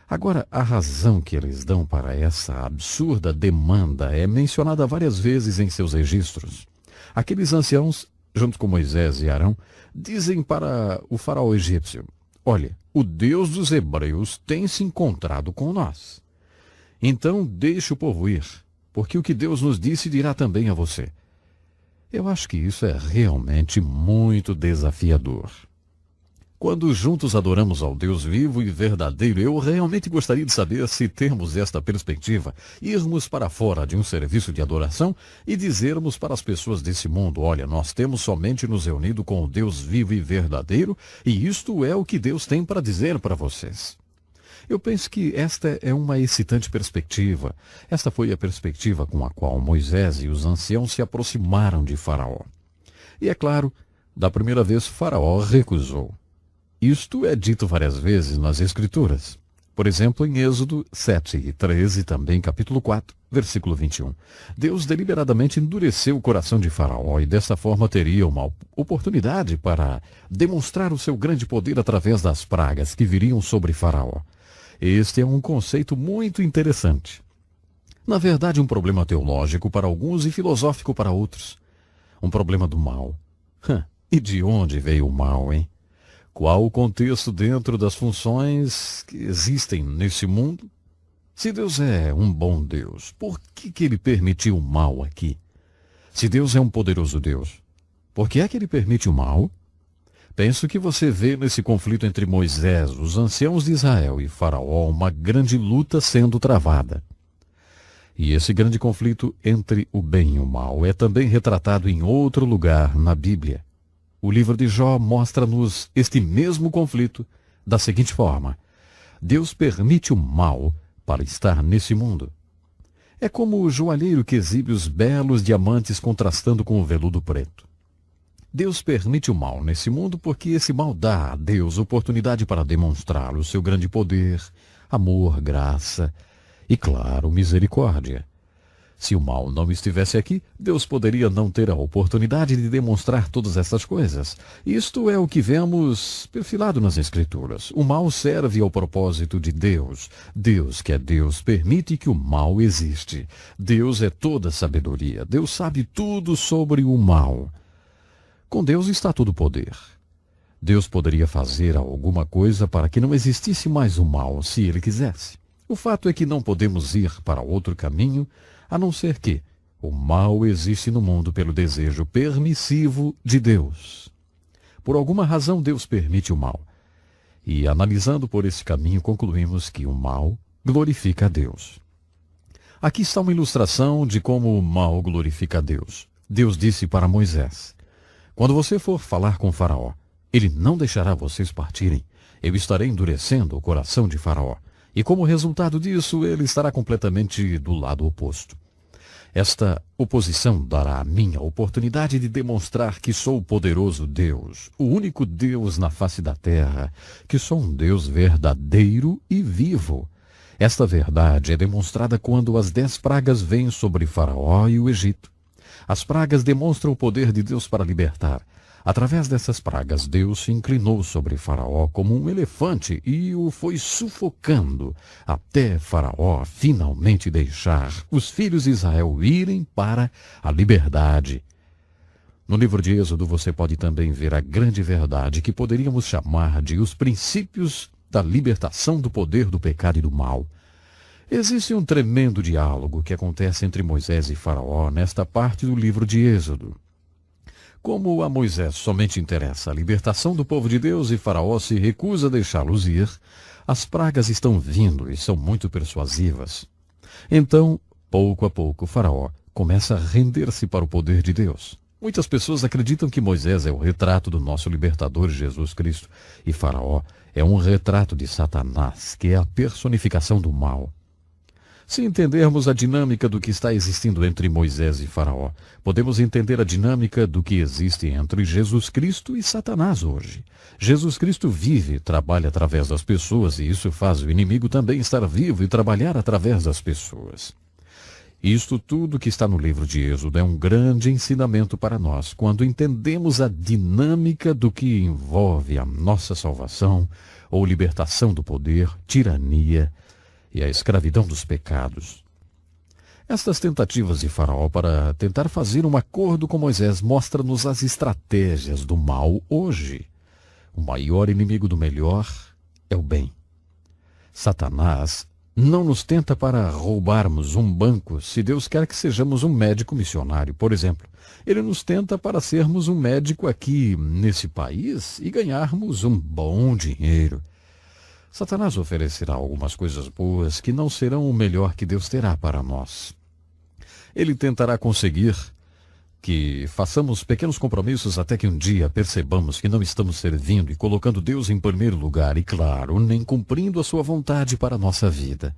Agora, a razão que eles dão para essa absurda demanda é mencionada várias vezes em seus registros. Aqueles anciãos, junto com Moisés e Arão, dizem para o faraó egípcio: olha, o Deus dos hebreus tem se encontrado com nós. Então deixe o povo ir, porque o que Deus nos disse dirá também a você. Eu acho que isso é realmente muito desafiador. Quando juntos adoramos ao Deus vivo e verdadeiro, eu realmente gostaria de saber se temos esta perspectiva, irmos para fora de um serviço de adoração e dizermos para as pessoas desse mundo: olha, nós temos somente nos reunido com o Deus vivo e verdadeiro, e isto é o que Deus tem para dizer para vocês. Eu penso que esta é uma excitante perspectiva. Esta foi a perspectiva com a qual Moisés e os anciãos se aproximaram de Faraó. E é claro, da primeira vez Faraó recusou. Isto é dito várias vezes nas Escrituras. Por exemplo, em Êxodo 7 e 13, também capítulo 4, versículo 21. Deus deliberadamente endureceu o coração de Faraó e desta forma teria uma oportunidade para demonstrar o seu grande poder através das pragas que viriam sobre Faraó. Este é um conceito muito interessante. Na verdade, um problema teológico para alguns e filosófico para outros. Um problema do mal. E de onde veio o mal, hein? Qual o contexto dentro das funções que existem nesse mundo? Se Deus é um bom Deus, por que ele permitiu o mal aqui? Se Deus é um poderoso Deus, por que é que ele permite o mal? Penso que você vê nesse conflito entre Moisés, os anciãos de Israel e Faraó uma grande luta sendo travada. E esse grande conflito entre o bem e o mal é também retratado em outro lugar na Bíblia. O livro de Jó mostra-nos este mesmo conflito da seguinte forma: Deus permite o mal para estar nesse mundo. É como o joalheiro que exibe os belos diamantes contrastando com o veludo preto. Deus permite o mal nesse mundo porque esse mal dá a Deus oportunidade para demonstrar o seu grande poder, amor, graça e, claro, misericórdia. Se o mal não estivesse aqui, Deus poderia não ter a oportunidade de demonstrar todas essas coisas. Isto é o que vemos perfilado nas Escrituras. O mal serve ao propósito de Deus. Deus, que é Deus, permite que o mal existe. Deus é toda sabedoria. Deus sabe tudo sobre o mal. Com Deus está todo o poder. Deus poderia fazer alguma coisa para que não existisse mais o mal, se Ele quisesse. O fato é que não podemos ir para outro caminho, a não ser que o mal existe no mundo pelo desejo permissivo de Deus. Por alguma razão, Deus permite o mal. E, analisando por esse caminho, concluímos que o mal glorifica a Deus. Aqui está uma ilustração de como o mal glorifica a Deus. Deus disse para Moisés: quando você for falar com Faraó, ele não deixará vocês partirem. Eu estarei endurecendo o coração de Faraó. E como resultado disso, ele estará completamente do lado oposto. Esta oposição dará a mim a oportunidade de demonstrar que sou o poderoso Deus, o único Deus na face da terra, que sou um Deus verdadeiro e vivo. Esta verdade é demonstrada quando as 10 pragas vêm sobre Faraó e o Egito. As pragas demonstram o poder de Deus para libertar. Através dessas pragas, Deus se inclinou sobre Faraó como um elefante e o foi sufocando, até Faraó finalmente deixar os filhos de Israel irem para a liberdade. No livro de Êxodo você pode também ver a grande verdade que poderíamos chamar de os princípios da libertação do poder do pecado e do mal. Existe um tremendo diálogo que acontece entre Moisés e Faraó nesta parte do livro de Êxodo. Como a Moisés somente interessa a libertação do povo de Deus e Faraó se recusa a deixá-los ir, as pragas estão vindo e são muito persuasivas. Então, pouco a pouco, Faraó começa a render-se para o poder de Deus. Muitas pessoas acreditam que Moisés é o retrato do nosso libertador Jesus Cristo e Faraó é um retrato de Satanás, que é a personificação do mal. Se entendermos a dinâmica do que está existindo entre Moisés e Faraó, podemos entender a dinâmica do que existe entre Jesus Cristo e Satanás hoje. Jesus Cristo vive e trabalha através das pessoas, e isso faz o inimigo também estar vivo e trabalhar através das pessoas. Isto tudo que está no livro de Êxodo é um grande ensinamento para nós, quando entendemos a dinâmica do que envolve a nossa salvação, ou libertação do poder, tirania, e a escravidão dos pecados. Estas tentativas de Faraó para tentar fazer um acordo com Moisés mostram-nos as estratégias do mal hoje. O maior inimigo do melhor é o bem. Satanás não nos tenta para roubarmos um banco se Deus quer que sejamos um médico missionário, por exemplo. Ele nos tenta para sermos um médico aqui nesse país e ganharmos um bom dinheiro. Satanás oferecerá algumas coisas boas que não serão o melhor que Deus terá para nós. Ele tentará conseguir que façamos pequenos compromissos até que um dia percebamos que não estamos servindo e colocando Deus em primeiro lugar e, claro, nem cumprindo a sua vontade para a nossa vida.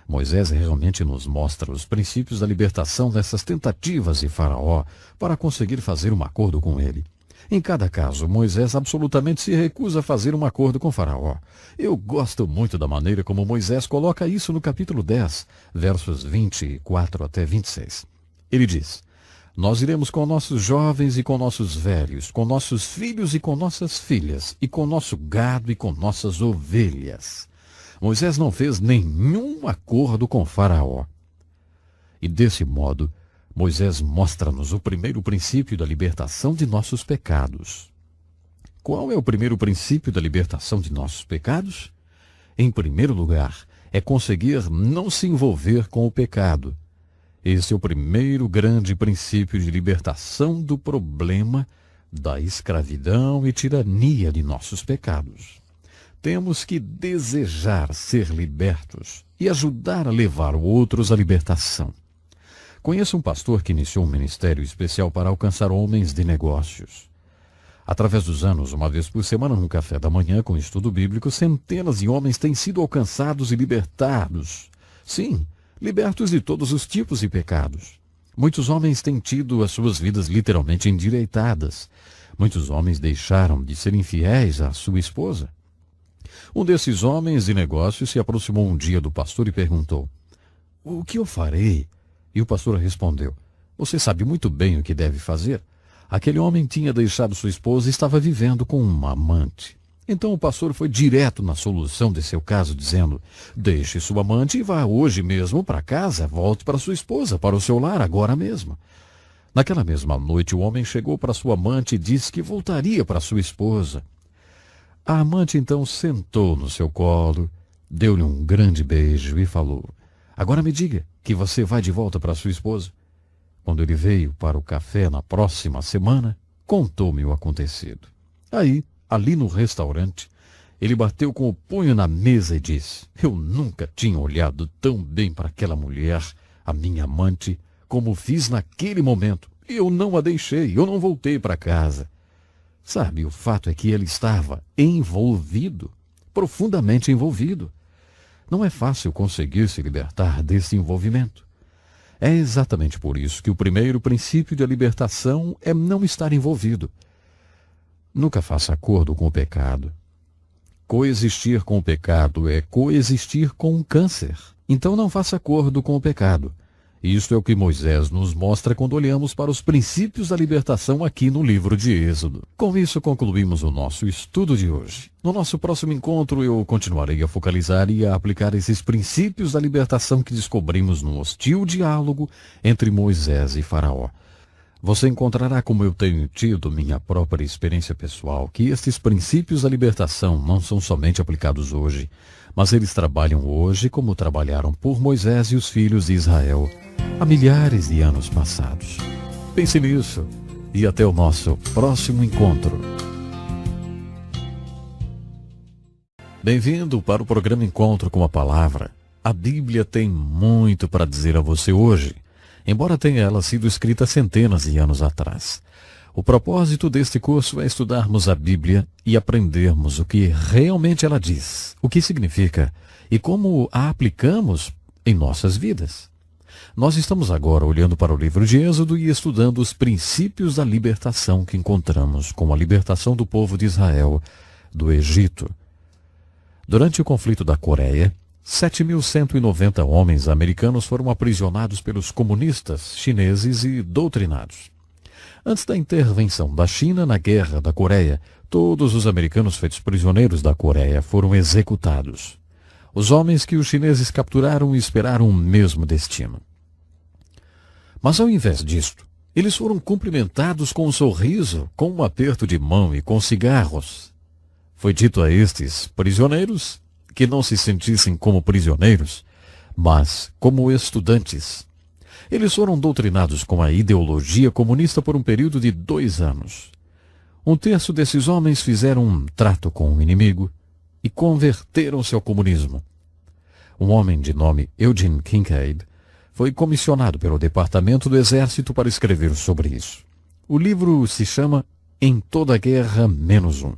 Moisés realmente nos mostra os princípios da libertação dessas tentativas de Faraó para conseguir fazer um acordo com ele. Em cada caso, Moisés absolutamente se recusa a fazer um acordo com Faraó. Eu gosto muito da maneira como Moisés coloca isso no capítulo 10, versos 24 até 26. Ele diz: nós iremos com nossos jovens e com nossos velhos, com nossos filhos e com nossas filhas, e com nosso gado e com nossas ovelhas. Moisés não fez nenhum acordo com Faraó. E desse modo, Moisés mostra-nos o primeiro princípio da libertação de nossos pecados. Qual é o primeiro princípio da libertação de nossos pecados? Em primeiro lugar, é conseguir não se envolver com o pecado. Esse é o primeiro grande princípio de libertação do problema da escravidão e tirania de nossos pecados. Temos que desejar ser libertos e ajudar a levar outros à libertação. Conheço um pastor que iniciou um ministério especial para alcançar homens de negócios. Através dos anos, uma vez por semana, num café da manhã com estudo bíblico, centenas de homens têm sido alcançados e libertados. Sim, libertos de todos os tipos de pecados. Muitos homens têm tido as suas vidas literalmente endireitadas. Muitos homens deixaram de ser infiéis à sua esposa. Um desses homens de negócios se aproximou um dia do pastor e perguntou: "O que eu farei?" E o pastor respondeu: "Você sabe muito bem o que deve fazer." Aquele homem tinha deixado sua esposa e estava vivendo com uma amante. Então o pastor foi direto na solução de seu caso, dizendo: "Deixe sua amante e vá hoje mesmo para casa, volte para sua esposa, para o seu lar, agora mesmo." Naquela mesma noite, o homem chegou para sua amante e disse que voltaria para sua esposa. A amante então sentou no seu colo, deu-lhe um grande beijo e falou: "Agora me diga que você vai de volta para sua esposa." Quando ele veio para o café na próxima semana, contou-me o acontecido. Aí, ali no restaurante, ele bateu com o punho na mesa e disse: "Eu nunca tinha olhado tão bem para aquela mulher, a minha amante, como fiz naquele momento. Eu não a deixei, eu não voltei para casa." Sabe, o fato é que ele estava envolvido, profundamente envolvido. Não é fácil conseguir se libertar desse envolvimento. É exatamente por isso que o primeiro princípio da libertação é não estar envolvido. Nunca faça acordo com o pecado. Coexistir com o pecado é coexistir com um câncer. Então não faça acordo com o pecado. Isto é o que Moisés nos mostra quando olhamos para os princípios da libertação aqui no livro de Êxodo. Com isso, concluímos o nosso estudo de hoje. No nosso próximo encontro, eu continuarei a focalizar e a aplicar esses princípios da libertação que descobrimos no hostil diálogo entre Moisés e Faraó. Você encontrará, como eu tenho tido minha própria experiência pessoal, que estes princípios da libertação não são somente aplicados hoje, mas eles trabalham hoje como trabalharam por Moisés e os filhos de Israel há milhares de anos passados. Pense nisso e até o nosso próximo encontro. Bem-vindo para o programa Encontro com a Palavra. A Bíblia tem muito para dizer a você hoje, embora tenha ela sido escrita centenas de anos atrás. O propósito deste curso é estudarmos a Bíblia e aprendermos o que realmente ela diz, o que significa e como a aplicamos em nossas vidas. Nós estamos agora olhando para o livro de Êxodo e estudando os princípios da libertação que encontramos com a libertação do povo de Israel do Egito. Durante o conflito da Coreia, 7.190 homens americanos foram aprisionados pelos comunistas chineses e doutrinados. Antes da intervenção da China na Guerra da Coreia, todos os americanos feitos prisioneiros da Coreia foram executados. Os homens que os chineses capturaram esperaram o mesmo destino. Mas ao invés disto, eles foram cumprimentados com um sorriso, com um aperto de mão e com cigarros. Foi dito a estes prisioneiros que não se sentissem como prisioneiros, mas como estudantes. Eles foram doutrinados com a ideologia comunista por um período de 2 anos. Um terço desses homens fizeram um trato com o inimigo e converteram-se ao comunismo. Um homem de nome Eugene Kincaid foi comissionado pelo Departamento do Exército para escrever sobre isso. O livro se chama Em Toda Guerra Menos Um.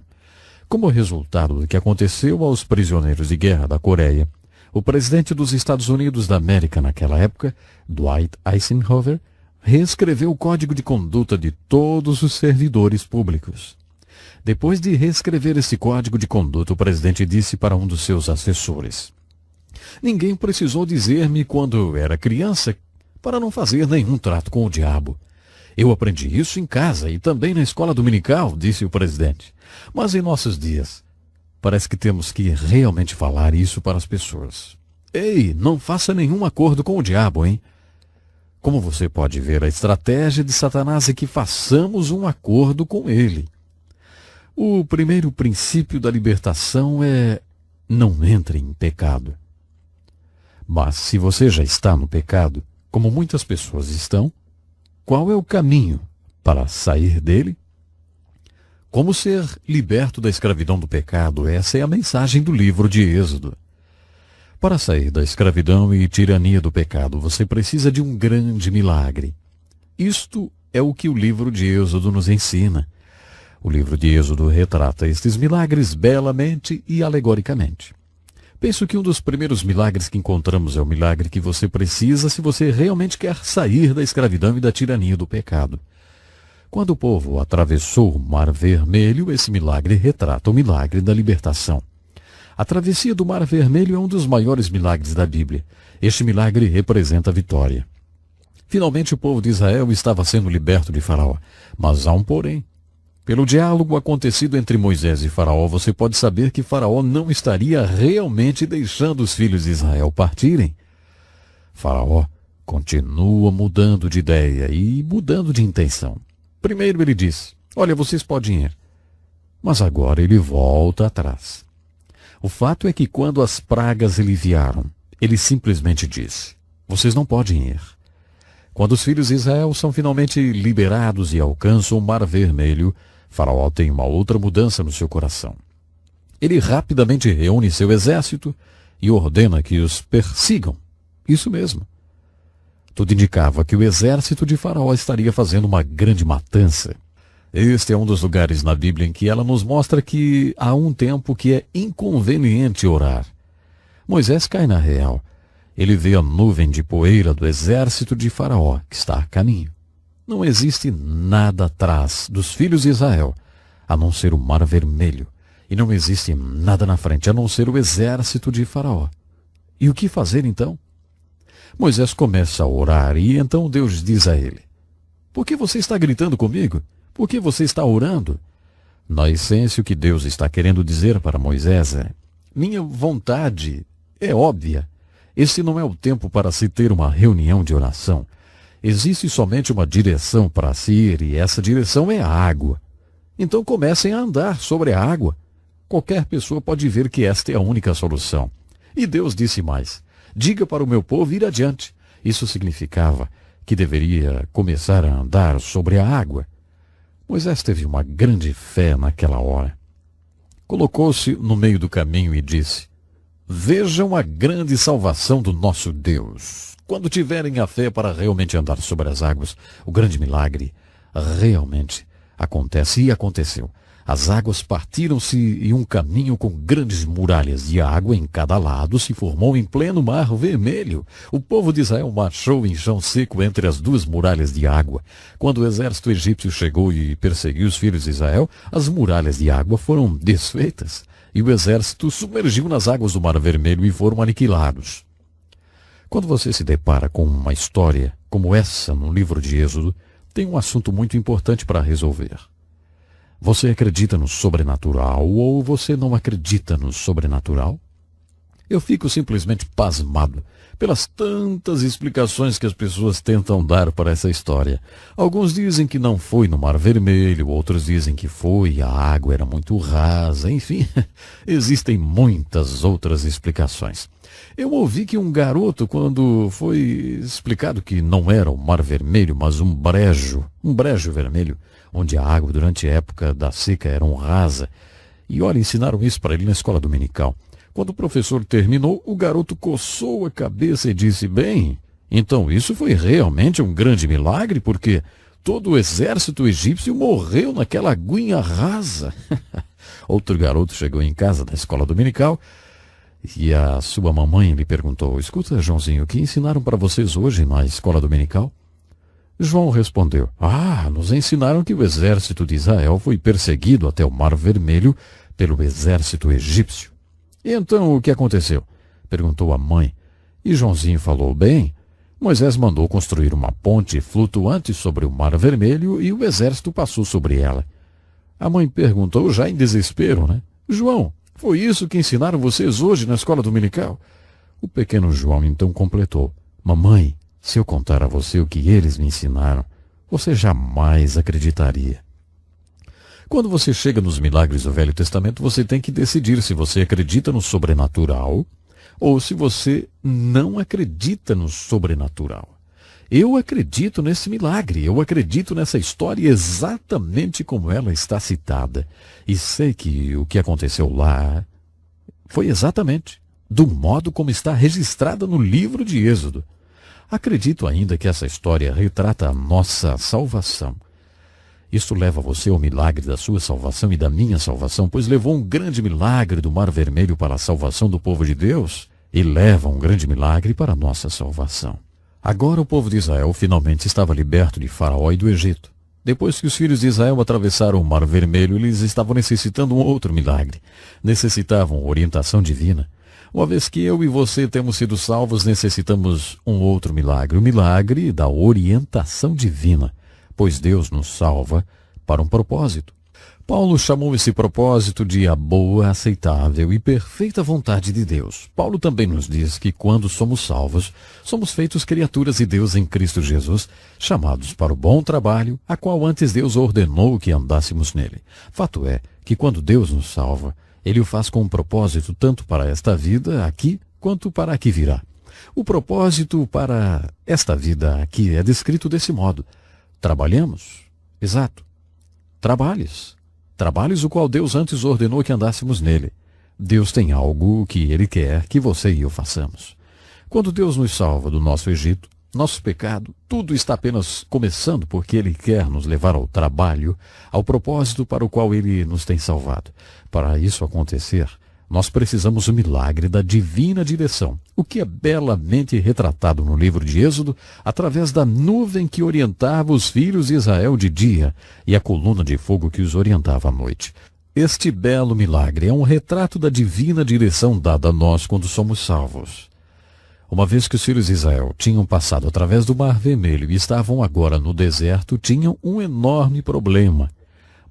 Como resultado do que aconteceu aos prisioneiros de guerra da Coreia, o presidente dos Estados Unidos da América naquela época, Dwight Eisenhower, reescreveu o Código de Conduta de todos os servidores públicos. Depois de reescrever esse Código de Conduta, o presidente disse para um dos seus assessores: "Ninguém precisou dizer-me quando era criança para não fazer nenhum trato com o diabo. Eu aprendi isso em casa e também na escola dominical", disse o presidente. Mas em nossos dias, parece que temos que realmente falar isso para as pessoas. Ei, não faça nenhum acordo com o diabo, hein? Como você pode ver, a estratégia de Satanás é que façamos um acordo com ele. O primeiro princípio da libertação é: não entre em pecado. Mas se você já está no pecado, como muitas pessoas estão, qual é o caminho para sair dele? Como ser liberto da escravidão do pecado? Essa é a mensagem do livro de Êxodo. Para sair da escravidão e tirania do pecado, você precisa de um grande milagre. Isto é o que o livro de Êxodo nos ensina. O livro de Êxodo retrata estes milagres belamente e alegoricamente. Penso que um dos primeiros milagres que encontramos é o milagre que você precisa se você realmente quer sair da escravidão e da tirania do pecado. Quando o povo atravessou o Mar Vermelho, esse milagre retrata o milagre da libertação. A travessia do Mar Vermelho é um dos maiores milagres da Bíblia. Este milagre representa a vitória. Finalmente o povo de Israel estava sendo liberto de Faraó. Mas há um porém. Pelo diálogo acontecido entre Moisés e Faraó, você pode saber que Faraó não estaria realmente deixando os filhos de Israel partirem. Faraó continua mudando de ideia e mudando de intenção. Primeiro ele disse: "Olha, vocês podem ir." Mas agora ele volta atrás. O fato é que quando as pragas aliviaram, ele simplesmente disse: "Vocês não podem ir." Quando os filhos de Israel são finalmente liberados e alcançam o Mar Vermelho, Faraó tem uma outra mudança no seu coração. Ele rapidamente reúne seu exército e ordena que os persigam. Isso mesmo. Tudo indicava que o exército de Faraó estaria fazendo uma grande matança. Este é um dos lugares na Bíblia em que ela nos mostra que há um tempo que é inconveniente orar. Moisés cai na real. Ele vê a nuvem de poeira do exército de Faraó, que está a caminho. Não existe nada atrás dos filhos de Israel, a não ser o Mar Vermelho. E não existe nada na frente, a não ser o exército de Faraó. E o que fazer então? Moisés começa a orar e então Deus diz a ele: por que você está gritando comigo? Por que você está orando? Na essência, o que Deus está querendo dizer para Moisés é: minha vontade é óbvia. Este não é o tempo para se ter uma reunião de oração. Existe somente uma direção para se ir e essa direção é a água. Então comecem a andar sobre a água. Qualquer pessoa pode ver que esta é a única solução. E Deus disse mais: diga para o meu povo ir adiante. Isso significava que deveria começar a andar sobre a água. Moisés teve uma grande fé naquela hora. Colocou-se no meio do caminho e disse: vejam a grande salvação do nosso Deus. Quando tiverem a fé para realmente andar sobre as águas, o grande milagre realmente acontece. E aconteceu. As águas partiram-se e um caminho com grandes muralhas de água em cada lado se formou em pleno mar vermelho. O povo de Israel marchou em chão seco entre as duas muralhas de água. Quando o exército egípcio chegou e perseguiu os filhos de Israel, as muralhas de água foram desfeitas e o exército submergiu nas águas do Mar Vermelho e foram aniquilados. Quando você se depara com uma história como essa no livro de Êxodo, tem um assunto muito importante para resolver. Você acredita no sobrenatural ou você não acredita no sobrenatural? Eu fico simplesmente pasmado pelas tantas explicações que as pessoas tentam dar para essa história. Alguns dizem que não foi no Mar Vermelho, outros dizem que foi, a água era muito rasa, enfim, existem muitas outras explicações. Eu ouvi que um garoto, quando foi explicado que não era o Mar Vermelho, mas um brejo vermelho, onde a água durante a época da seca era rasa, e olha, ensinaram isso para ele na escola dominical. Quando o professor terminou, o garoto coçou a cabeça e disse: bem, então isso foi realmente um grande milagre, porque todo o exército egípcio morreu naquela aguinha rasa. Outro garoto chegou em casa da escola dominical e a sua mamãe lhe perguntou: escuta, Joãozinho, o que ensinaram para vocês hoje na escola dominical? João respondeu: nos ensinaram que o exército de Israel foi perseguido até o Mar Vermelho pelo exército egípcio. E então o que aconteceu? Perguntou a mãe. E Joãozinho falou: bem, Moisés mandou construir uma ponte flutuante sobre o Mar Vermelho e o exército passou sobre ela. A mãe perguntou, já em desespero, né? João, foi isso que ensinaram vocês hoje na escola dominical? O pequeno João então completou: mamãe, se eu contar a você o que eles me ensinaram, você jamais acreditaria. Quando você chega nos milagres do Velho Testamento, você tem que decidir se você acredita no sobrenatural ou se você não acredita no sobrenatural. Eu acredito nesse milagre, eu acredito nessa história exatamente como ela está citada. E sei que o que aconteceu lá foi exatamente do modo como está registrada no livro de Êxodo. Acredito ainda que essa história retrata a nossa salvação. Isto leva você ao milagre da sua salvação e da minha salvação, pois levou um grande milagre do Mar Vermelho para a salvação do povo de Deus e leva um grande milagre para a nossa salvação. Agora o povo de Israel finalmente estava liberto de Faraó e do Egito. Depois que os filhos de Israel atravessaram o Mar Vermelho, eles estavam necessitando um outro milagre. Necessitavam orientação divina. Uma vez que eu e você temos sido salvos, necessitamos um outro milagre, o milagre da orientação divina, pois Deus nos salva para um propósito. Paulo chamou esse propósito de a boa, aceitável e perfeita vontade de Deus. Paulo também nos diz que quando somos salvos, somos feitos criaturas de Deus em Cristo Jesus, chamados para o bom trabalho, a qual antes Deus ordenou que andássemos nele. Fato é que quando Deus nos salva, Ele o faz com um propósito tanto para esta vida aqui, quanto para a que virá. O propósito para esta vida aqui é descrito desse modo: trabalhamos? Exato. Trabalhes. Trabalhes o qual Deus antes ordenou que andássemos nele. Deus tem algo que Ele quer que você e eu façamos. Quando Deus nos salva do nosso Egito, nosso pecado, tudo está apenas começando porque Ele quer nos levar ao trabalho, ao propósito para o qual Ele nos tem salvado. Para isso acontecer, nós precisamos do milagre da divina direção, o que é belamente retratado no livro de Êxodo, através da nuvem que orientava os filhos de Israel de dia e a coluna de fogo que os orientava à noite. Este belo milagre é um retrato da divina direção dada a nós quando somos salvos. Uma vez que os filhos de Israel tinham passado através do Mar Vermelho e estavam agora no deserto, tinham um enorme problema.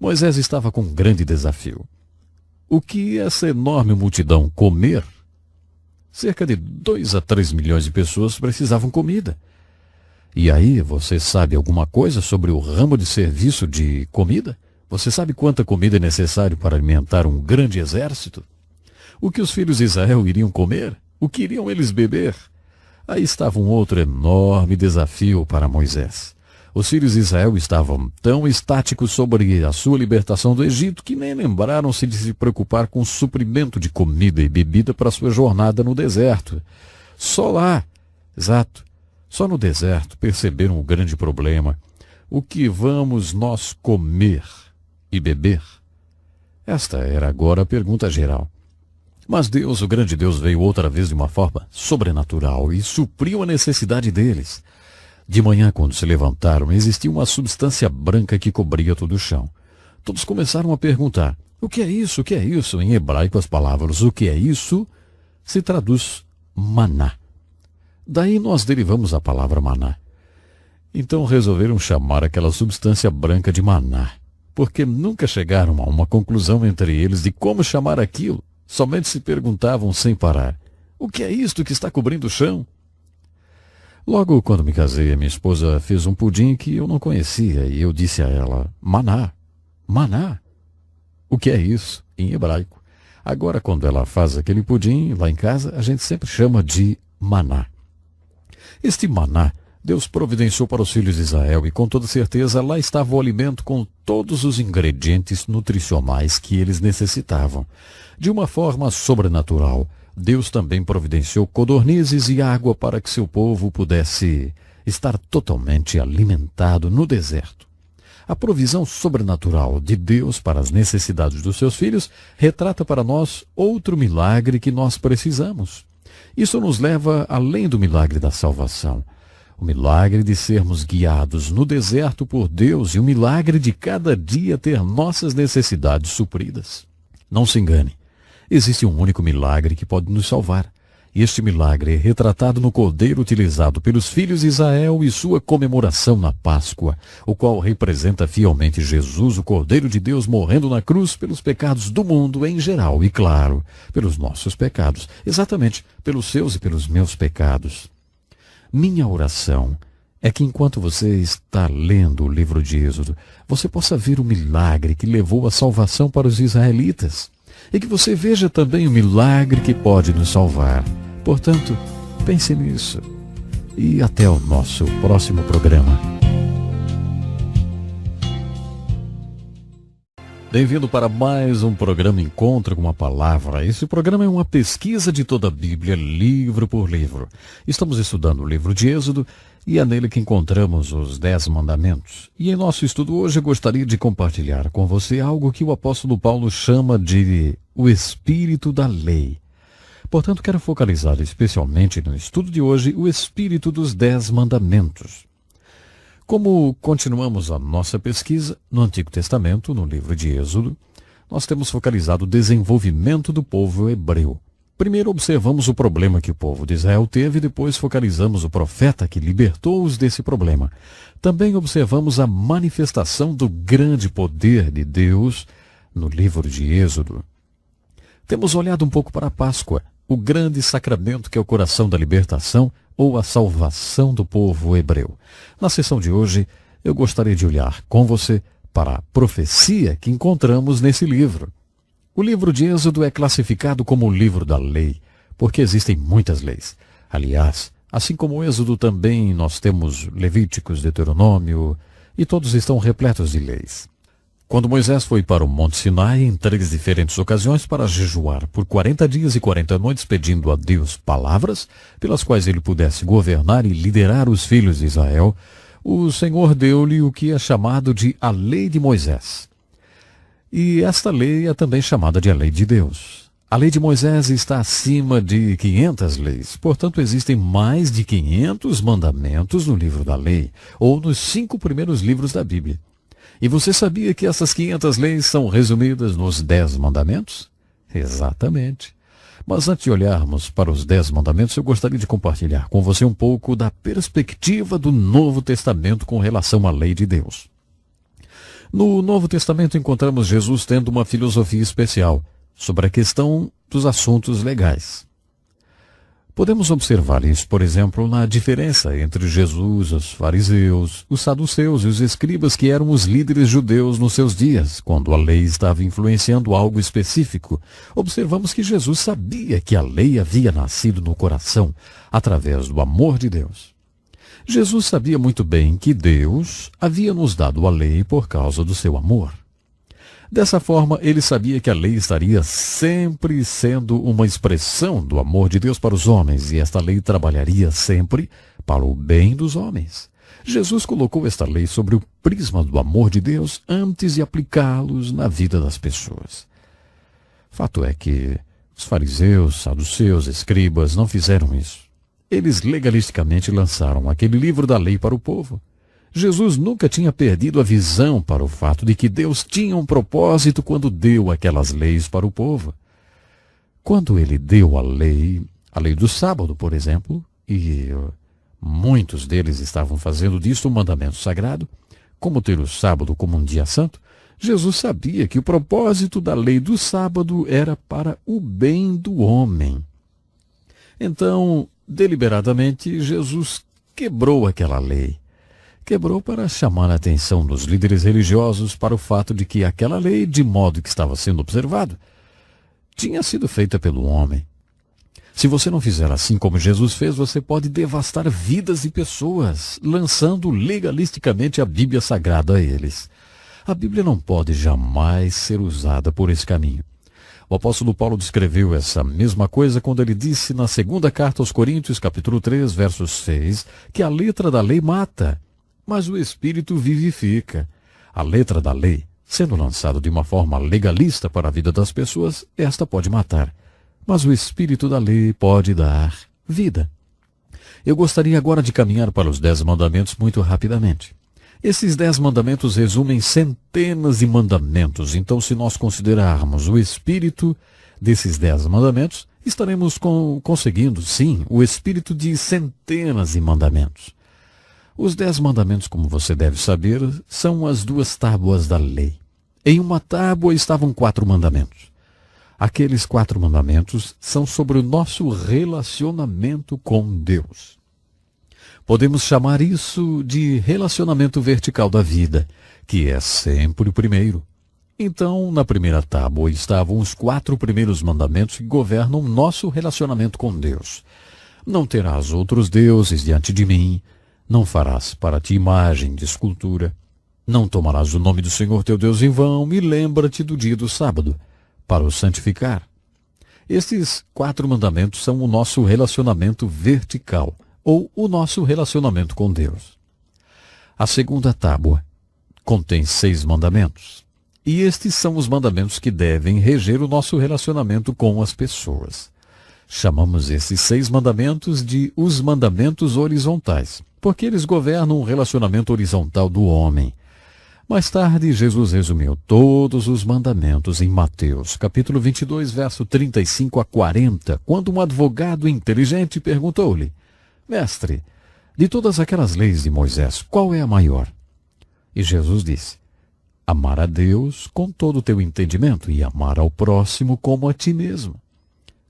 Moisés estava com um grande desafio. O que essa enorme multidão comer? Cerca de 2 a 3 milhões de pessoas precisavam comida. E aí, você sabe alguma coisa sobre o ramo de serviço de comida? Você sabe quanta comida é necessário para alimentar um grande exército? O que os filhos de Israel iriam comer? O que iriam eles beber? Aí estava um outro enorme desafio para Moisés. Os filhos de Israel estavam tão estáticos sobre a sua libertação do Egito que nem lembraram-se de se preocupar com o suprimento de comida e bebida para sua jornada no deserto. Só lá, exato, só no deserto perceberam o grande problema. O que vamos nós comer e beber? Esta era agora a pergunta geral. Mas Deus, o grande Deus, veio outra vez de uma forma sobrenatural e supriu a necessidade deles. De manhã, quando se levantaram, existia uma substância branca que cobria todo o chão. Todos começaram a perguntar, o que é isso? O que é isso? Em hebraico, as palavras o que é isso se traduz maná. Daí nós derivamos a palavra maná. Então resolveram chamar aquela substância branca de maná, porque nunca chegaram a uma conclusão entre eles de como chamar aquilo. Somente se perguntavam sem parar, o que é isto que está cobrindo o chão? Logo, quando me casei, a minha esposa fez um pudim que eu não conhecia e eu disse a ela, maná, maná. O que é isso? Em hebraico. Agora, quando ela faz aquele pudim lá em casa, a gente sempre chama de maná. Este maná, Deus providenciou para os filhos de Israel e com toda certeza lá estava o alimento com todos os ingredientes nutricionais que eles necessitavam. De uma forma sobrenatural, Deus também providenciou codornizes e água para que seu povo pudesse estar totalmente alimentado no deserto. A provisão sobrenatural de Deus para as necessidades dos seus filhos retrata para nós outro milagre que nós precisamos. Isso nos leva além do milagre da salvação. O milagre de sermos guiados no deserto por Deus e o milagre de cada dia ter nossas necessidades supridas. Não se engane. Existe um único milagre que pode nos salvar. E este milagre é retratado no cordeiro utilizado pelos filhos de Israel e sua comemoração na Páscoa, o qual representa fielmente Jesus, o Cordeiro de Deus, morrendo na cruz pelos pecados do mundo em geral e, claro, pelos nossos pecados, exatamente pelos seus e pelos meus pecados. Minha oração é que enquanto você está lendo o livro de Êxodo, você possa ver o milagre que levou a salvação para os israelitas. E que você veja também o milagre que pode nos salvar. Portanto, pense nisso. E até o nosso próximo programa. Bem-vindo para mais um programa Encontro com a Palavra. Esse programa é uma pesquisa de toda a Bíblia, livro por livro. Estamos estudando o livro de Êxodo e é nele que encontramos os 10 mandamentos. E em nosso estudo hoje eu gostaria de compartilhar com você algo que o apóstolo Paulo chama de o espírito da lei. Portanto, quero focalizar especialmente no estudo de hoje o espírito dos 10 mandamentos. Como continuamos a nossa pesquisa no Antigo Testamento, no livro de Êxodo, nós temos focalizado o desenvolvimento do povo hebreu. Primeiro observamos o problema que o povo de Israel teve e depois focalizamos o profeta que libertou-os desse problema. Também observamos a manifestação do grande poder de Deus no livro de Êxodo. Temos olhado um pouco para a Páscoa, o grande sacramento que é o coração da libertação ou a salvação do povo hebreu. Na sessão de hoje, eu gostaria de olhar com você para a profecia que encontramos nesse livro. O livro de Êxodo é classificado como o livro da lei, porque existem muitas leis. Aliás, assim como o Êxodo também nós temos Levíticos, Deuteronômio, e todos estão repletos de leis. Quando Moisés foi para o Monte Sinai em 3 diferentes ocasiões para jejuar por 40 dias e 40 noites pedindo a Deus palavras pelas quais ele pudesse governar e liderar os filhos de Israel, o Senhor deu-lhe o que é chamado de a lei de Moisés. E esta lei é também chamada de a lei de Deus. A lei de Moisés está acima de 500 leis, portanto existem mais de 500 mandamentos no livro da lei, ou nos 5 primeiros livros da Bíblia. E você sabia que essas 500 leis são resumidas nos 10 mandamentos? Exatamente. Mas antes de olharmos para os 10 mandamentos, eu gostaria de compartilhar com você um pouco da perspectiva do Novo Testamento com relação à lei de Deus. No Novo Testamento encontramos Jesus tendo uma filosofia especial sobre a questão dos assuntos legais. Podemos observar isso, por exemplo, na diferença entre Jesus, os fariseus, os saduceus e os escribas, que eram os líderes judeus nos seus dias, quando a lei estava influenciando algo específico. Observamos que Jesus sabia que a lei havia nascido no coração através do amor de Deus. Jesus sabia muito bem que Deus havia nos dado a lei por causa do seu amor. Dessa forma, ele sabia que a lei estaria sempre sendo uma expressão do amor de Deus para os homens, e esta lei trabalharia sempre para o bem dos homens. Jesus colocou esta lei sobre o prisma do amor de Deus antes de aplicá-los na vida das pessoas. Fato é que os fariseus, saduceus, escribas não fizeram isso. Eles legalisticamente lançaram aquele livro da lei para o povo. Jesus nunca tinha perdido a visão para o fato de que Deus tinha um propósito quando deu aquelas leis para o povo. Quando ele deu a lei do sábado, por exemplo, e muitos deles estavam fazendo disto um mandamento sagrado, como ter o sábado como um dia santo, Jesus sabia que o propósito da lei do sábado era para o bem do homem. Então, deliberadamente, Jesus quebrou aquela lei. Quebrou para chamar a atenção dos líderes religiosos para o fato de que aquela lei, de modo que estava sendo observado, tinha sido feita pelo homem. Se você não fizer assim como Jesus fez, você pode devastar vidas e pessoas, lançando legalisticamente a Bíblia Sagrada a eles. A Bíblia não pode jamais ser usada por esse caminho. O apóstolo Paulo descreveu essa mesma coisa quando ele disse na segunda carta aos Coríntios, capítulo 3, verso 6, que a letra da lei mata, mas o Espírito vivifica. A letra da lei, sendo lançada de uma forma legalista para a vida das pessoas, esta pode matar. Mas o Espírito da lei pode dar vida. Eu gostaria agora de caminhar para os 10 mandamentos muito rapidamente. Esses 10 mandamentos resumem centenas de mandamentos. Então, se nós considerarmos o espírito desses 10 mandamentos, estaremos conseguindo, sim, o espírito de centenas de mandamentos. Os 10 mandamentos, como você deve saber, são as 2 tábuas da lei. Em uma tábua estavam 4 mandamentos. Aqueles 4 mandamentos são sobre o nosso relacionamento com Deus. Podemos chamar isso de relacionamento vertical da vida, que é sempre o primeiro. Então, na primeira tábua estavam os 4 primeiros mandamentos que governam nosso relacionamento com Deus. Não terás outros deuses diante de mim. Não farás para ti imagem de escultura. Não tomarás o nome do Senhor teu Deus em vão, e lembra-te do dia do sábado, para o santificar. Estes 4 mandamentos são o nosso relacionamento vertical, ou o nosso relacionamento com Deus. A segunda tábua contém 6 mandamentos, e estes são os mandamentos que devem reger o nosso relacionamento com as pessoas. Chamamos esses 6 mandamentos de os mandamentos horizontais, porque eles governam o relacionamento horizontal do homem. Mais tarde, Jesus resumiu todos os mandamentos em Mateus, capítulo 22, verso 35 a 40, quando um advogado inteligente perguntou-lhe: Mestre, de todas aquelas leis de Moisés, qual é a maior? E Jesus disse: Amar a Deus com todo o teu entendimento e amar ao próximo como a ti mesmo.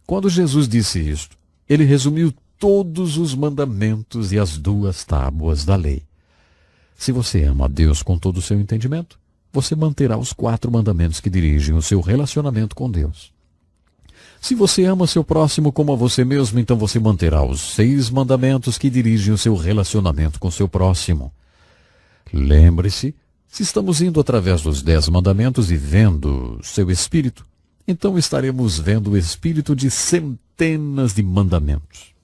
Quando Jesus disse isto, ele resumiu todos os mandamentos e as 2 tábuas da lei. Se você ama a Deus com todo o seu entendimento, você manterá os 4 mandamentos que dirigem o seu relacionamento com Deus. Se você ama seu próximo como a você mesmo, então você manterá os 6 mandamentos que dirigem o seu relacionamento com seu próximo. Lembre-se, se estamos indo através dos 10 mandamentos e vendo seu espírito, então estaremos vendo o espírito de centenas de mandamentos.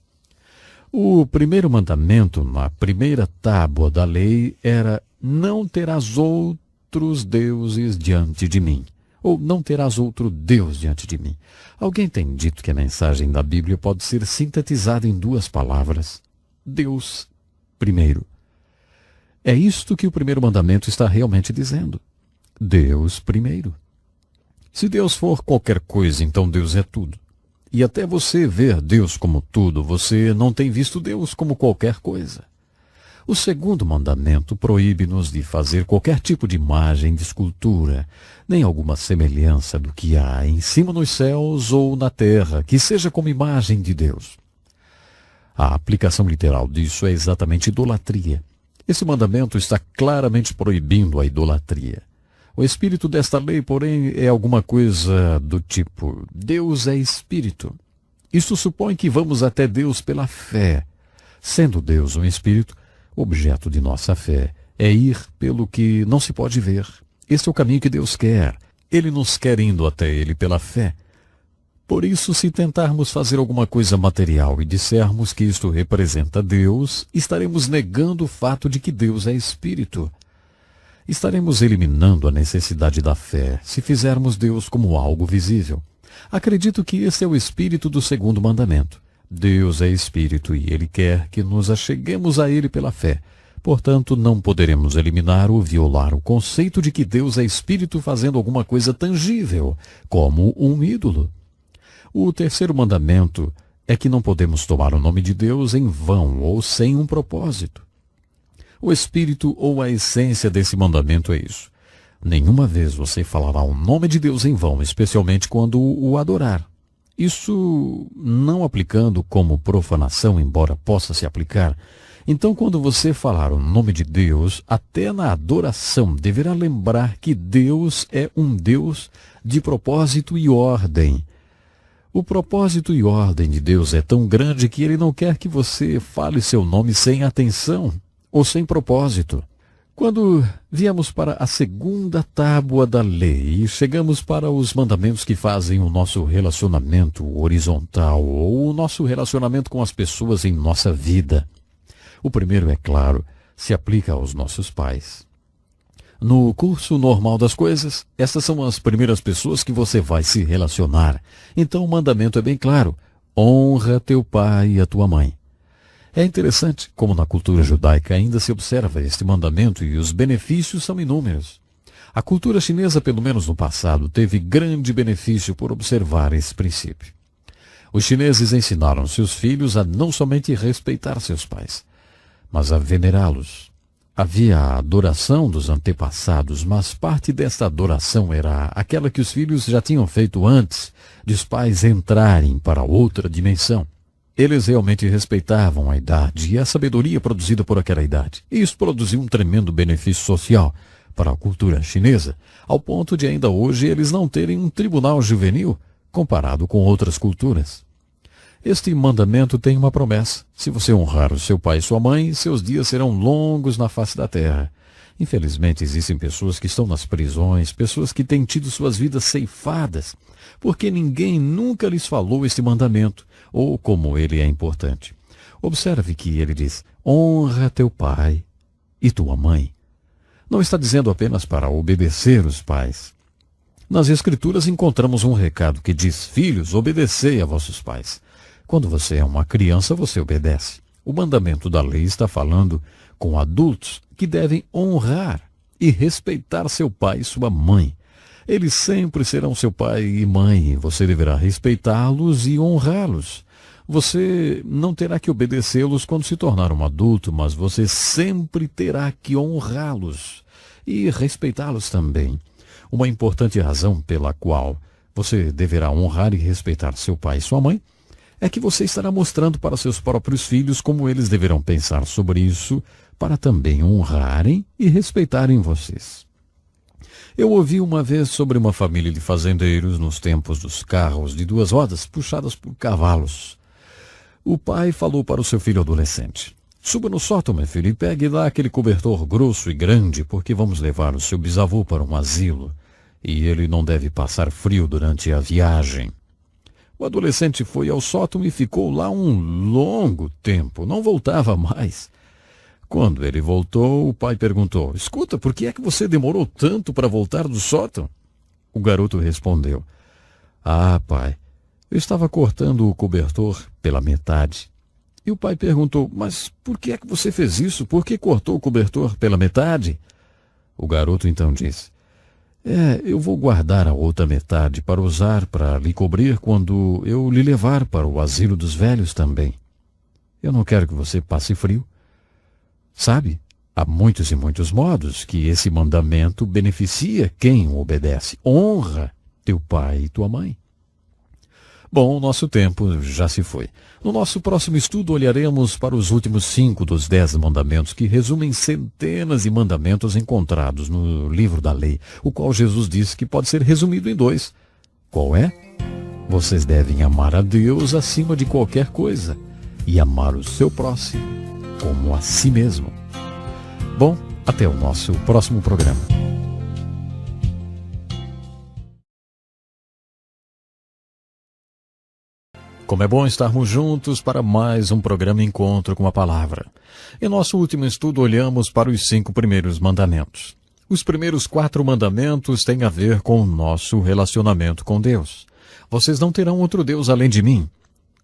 O primeiro mandamento, na primeira tábua da lei, era: não terás outros deuses diante de mim. Ou não terás outro Deus diante de mim. Alguém tem dito que a mensagem da Bíblia pode ser sintetizada em 2 palavras: Deus primeiro. É isto que o primeiro mandamento está realmente dizendo. Deus primeiro. Se Deus for qualquer coisa, então Deus é tudo. E até você ver Deus como tudo, você não tem visto Deus como qualquer coisa. O segundo mandamento proíbe-nos de fazer qualquer tipo de imagem de escultura, nem alguma semelhança do que há em cima nos céus ou na terra, que seja como imagem de Deus. A aplicação literal disso é exatamente idolatria. Esse mandamento está claramente proibindo a idolatria. O espírito desta lei, porém, é alguma coisa do tipo: Deus é espírito. Isso supõe que vamos até Deus pela fé. Sendo Deus um espírito, o objeto de nossa fé é ir pelo que não se pode ver. Esse é o caminho que Deus quer. Ele nos quer indo até Ele pela fé. Por isso, se tentarmos fazer alguma coisa material e dissermos que isto representa Deus, estaremos negando o fato de que Deus é espírito. Estaremos eliminando a necessidade da fé se fizermos Deus como algo visível. Acredito que esse é o espírito do segundo mandamento. Deus é espírito e Ele quer que nos acheguemos a Ele pela fé. Portanto, não poderemos eliminar ou violar o conceito de que Deus é espírito fazendo alguma coisa tangível, como um ídolo. O terceiro mandamento é que não podemos tomar o nome de Deus em vão ou sem um propósito. O espírito ou a essência desse mandamento é isso. Nenhuma vez você falará o nome de Deus em vão, especialmente quando o adorar. Isso não aplicando como profanação, embora possa se aplicar. Então, quando você falar o nome de Deus, até na adoração deverá lembrar que Deus é um Deus de propósito e ordem. O propósito e ordem de Deus é tão grande que Ele não quer que você fale seu nome sem atenção ou sem propósito. Quando viemos para a segunda tábua da lei e chegamos para os mandamentos que fazem o nosso relacionamento horizontal ou o nosso relacionamento com as pessoas em nossa vida, o primeiro, é claro, se aplica aos nossos pais. No curso normal das coisas, essas são as primeiras pessoas que você vai se relacionar. Então o mandamento é bem claro: honra teu pai e a tua mãe. É interessante como na cultura judaica ainda se observa este mandamento e os benefícios são inúmeros. A cultura chinesa, pelo menos no passado, teve grande benefício por observar esse princípio. Os chineses ensinaram seus filhos a não somente respeitar seus pais, mas a venerá-los. Havia a adoração dos antepassados, mas parte desta adoração era aquela que os filhos já tinham feito antes de os pais entrarem para outra dimensão. Eles realmente respeitavam a idade e a sabedoria produzida por aquela idade. E isso produziu um tremendo benefício social para a cultura chinesa, ao ponto de ainda hoje eles não terem um tribunal juvenil comparado com outras culturas. Este mandamento tem uma promessa: se você honrar o seu pai e sua mãe, seus dias serão longos na face da terra. Infelizmente, existem pessoas que estão nas prisões, pessoas que têm tido suas vidas ceifadas, porque ninguém nunca lhes falou este mandamento, ou como ele é importante. Observe que ele diz: honra teu pai e tua mãe. Não está dizendo apenas para obedecer os pais. Nas Escrituras encontramos um recado que diz: filhos, obedecei a vossos pais. Quando você é uma criança, você obedece. O mandamento da lei está falando com adultos que devem honrar e respeitar seu pai e sua mãe. Eles sempre serão seu pai e mãe. Você deverá respeitá-los e honrá-los. Você não terá que obedecê-los quando se tornar um adulto, mas você sempre terá que honrá-los e respeitá-los também. Uma importante razão pela qual você deverá honrar e respeitar seu pai e sua mãe é que você estará mostrando para seus próprios filhos como eles deverão pensar sobre isso, para também honrarem e respeitarem vocês. Eu ouvi uma vez sobre uma família de fazendeiros nos tempos dos carros de duas rodas puxadas por cavalos. O pai falou para o seu filho adolescente: suba no sótão, meu filho, e pegue lá aquele cobertor grosso e grande, porque vamos levar o seu bisavô para um asilo, e ele não deve passar frio durante a viagem. O adolescente foi ao sótão e ficou lá um longo tempo, não voltava mais. Quando ele voltou, o pai perguntou: escuta, por que é que você demorou tanto para voltar do sótão? O garoto respondeu: ah, pai, eu estava cortando o cobertor pela metade. E o pai perguntou: mas por que é que você fez isso? Por que cortou o cobertor pela metade? O garoto então disse: Eu vou guardar a outra metade para usar para lhe cobrir quando eu lhe levar para o asilo dos velhos também. Eu não quero que você passe frio. Sabe, há muitos e muitos modos que esse mandamento beneficia quem o obedece. Honra teu pai e tua mãe. Bom, o nosso tempo já se foi. No nosso próximo estudo olharemos para os últimos 5 dos 10 mandamentos que resumem centenas de mandamentos encontrados no livro da lei, o qual Jesus disse que pode ser resumido em 2. Qual é? Vocês devem amar a Deus acima de qualquer coisa e amar o seu próximo como a si mesmo. Bom, até o nosso próximo programa. Como é bom estarmos juntos para mais um programa Encontro com a Palavra. Em nosso último estudo, olhamos para os 5 primeiros mandamentos. Os primeiros 4 mandamentos têm a ver com o nosso relacionamento com Deus. Vocês não terão outro Deus além de mim.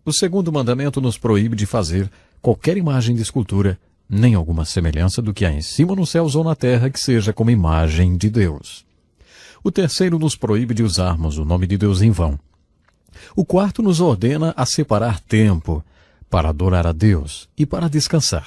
O segundo mandamento nos proíbe de fazer qualquer imagem de escultura, nem alguma semelhança do que há em cima nos céus ou na terra que seja como imagem de Deus. O terceiro nos proíbe de usarmos o nome de Deus em vão. O quarto nos ordena a separar tempo para adorar a Deus e para descansar.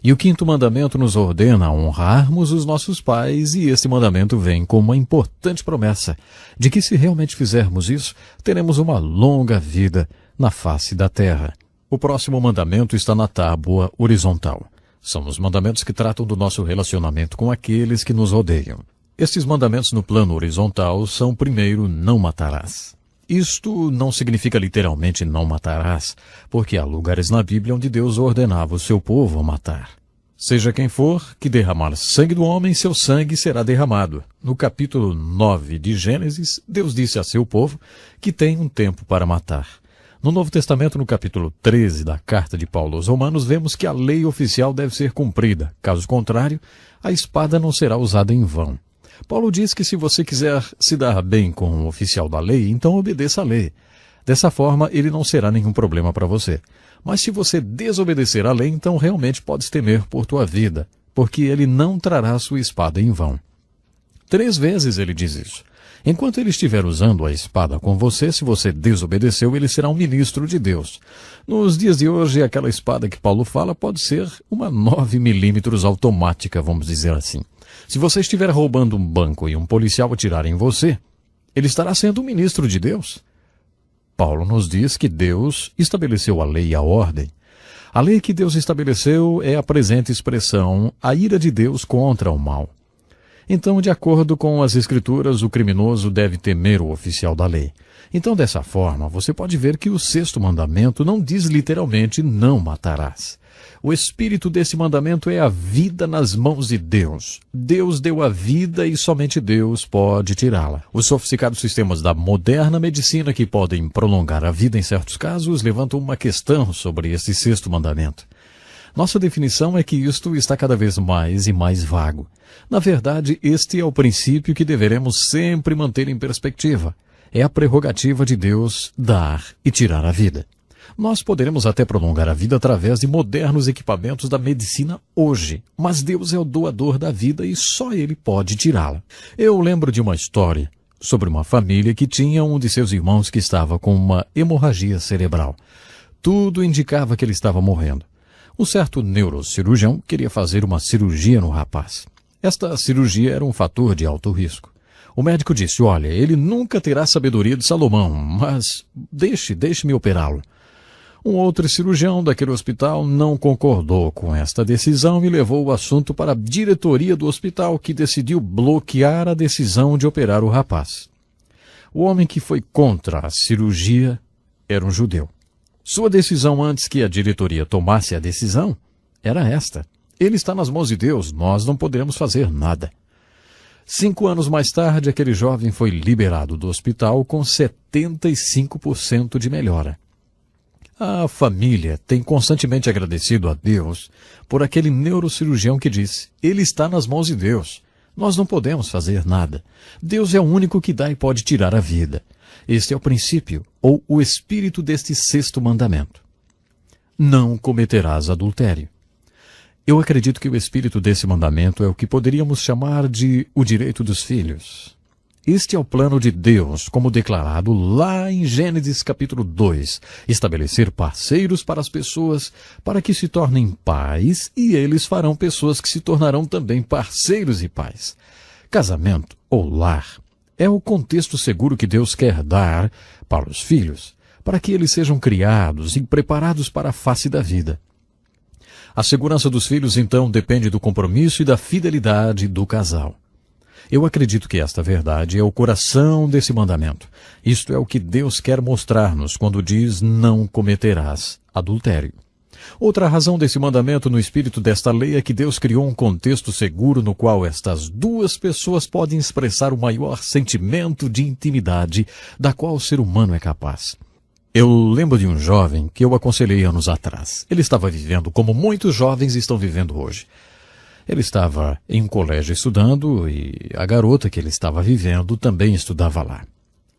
E o quinto mandamento nos ordena a honrarmos os nossos pais, e esse mandamento vem com uma importante promessa de que, se realmente fizermos isso, teremos uma longa vida na face da terra. O próximo mandamento está na tábua horizontal. São os mandamentos que tratam do nosso relacionamento com aqueles que nos rodeiam. Estes mandamentos no plano horizontal são, primeiro, não matarás. Isto não significa literalmente não matarás, porque há lugares na Bíblia onde Deus ordenava o seu povo a matar. Seja quem for que derramar sangue do homem, seu sangue será derramado. No capítulo 9 de Gênesis, Deus disse a seu povo que tem um tempo para matar. No Novo Testamento, no capítulo 13 da carta de Paulo aos Romanos, vemos que a lei oficial deve ser cumprida. Caso contrário, a espada não será usada em vão. Paulo diz que se você quiser se dar bem com o oficial da lei, então obedeça a lei. Dessa forma, ele não será nenhum problema para você. Mas se você desobedecer a lei, então realmente podes temer por tua vida, porque ele não trará sua espada em vão. 3 vezes ele diz isso. Enquanto ele estiver usando a espada com você, se você desobedeceu, ele será um ministro de Deus. Nos dias de hoje, aquela espada que Paulo fala pode ser uma 9mm automática, vamos dizer assim. Se você estiver roubando um banco e um policial atirar em você, ele estará sendo um ministro de Deus. Paulo nos diz que Deus estabeleceu a lei e a ordem. A lei que Deus estabeleceu é a presente expressão, a ira de Deus contra o mal. Então, de acordo com as Escrituras, o criminoso deve temer o oficial da lei. Então, dessa forma, você pode ver que o 6º mandamento não diz literalmente não matarás. O espírito desse mandamento é a vida nas mãos de Deus. Deus deu a vida e somente Deus pode tirá-la. Os sofisticados sistemas da moderna medicina, que podem prolongar a vida em certos casos, levantam uma questão sobre esse 6º mandamento. Nossa definição é que isto está cada vez mais e mais vago. Na verdade, este é o princípio que deveremos sempre manter em perspectiva. É a prerrogativa de Deus dar e tirar a vida. Nós poderemos até prolongar a vida através de modernos equipamentos da medicina hoje, mas Deus é o doador da vida e só Ele pode tirá-la. Eu lembro de uma história sobre uma família que tinha um de seus irmãos que estava com uma hemorragia cerebral. Tudo indicava que ele estava morrendo. Um certo neurocirurgião queria fazer uma cirurgia no rapaz. Esta cirurgia era um fator de alto risco. O médico disse, olha, ele nunca terá sabedoria de Salomão, mas deixe-me operá-lo. Um outro cirurgião daquele hospital não concordou com esta decisão e levou o assunto para a diretoria do hospital, que decidiu bloquear a decisão de operar o rapaz. O homem que foi contra a cirurgia era um judeu. Sua decisão antes que a diretoria tomasse a decisão era esta. Ele está nas mãos de Deus, nós não poderemos fazer nada. 5 anos mais tarde, aquele jovem foi liberado do hospital com 75% de melhora. A família tem constantemente agradecido a Deus por aquele neurocirurgião que disse, ele está nas mãos de Deus, nós não podemos fazer nada. Deus é o único que dá e pode tirar a vida. Este é o princípio, ou o espírito deste 6º mandamento. Não cometerás adultério. Eu acredito que o espírito desse mandamento é o que poderíamos chamar de o direito dos filhos. Este é o plano de Deus, como declarado lá em Gênesis capítulo 2. Estabelecer parceiros para as pessoas, para que se tornem pais, e eles farão pessoas que se tornarão também parceiros e pais. Casamento, ou lar, é o contexto seguro que Deus quer dar para os filhos, para que eles sejam criados e preparados para a face da vida. A segurança dos filhos, então, depende do compromisso e da fidelidade do casal. Eu acredito que esta verdade é o coração desse mandamento. Isto é o que Deus quer mostrar-nos quando diz: não cometerás adultério. Outra razão desse mandamento no espírito desta lei é que Deus criou um contexto seguro no qual estas duas pessoas podem expressar o maior sentimento de intimidade da qual o ser humano é capaz. Eu lembro de um jovem que eu aconselhei anos atrás. Ele estava vivendo como muitos jovens estão vivendo hoje. Ele estava em um colégio estudando e a garota que ele estava vivendo também estudava lá.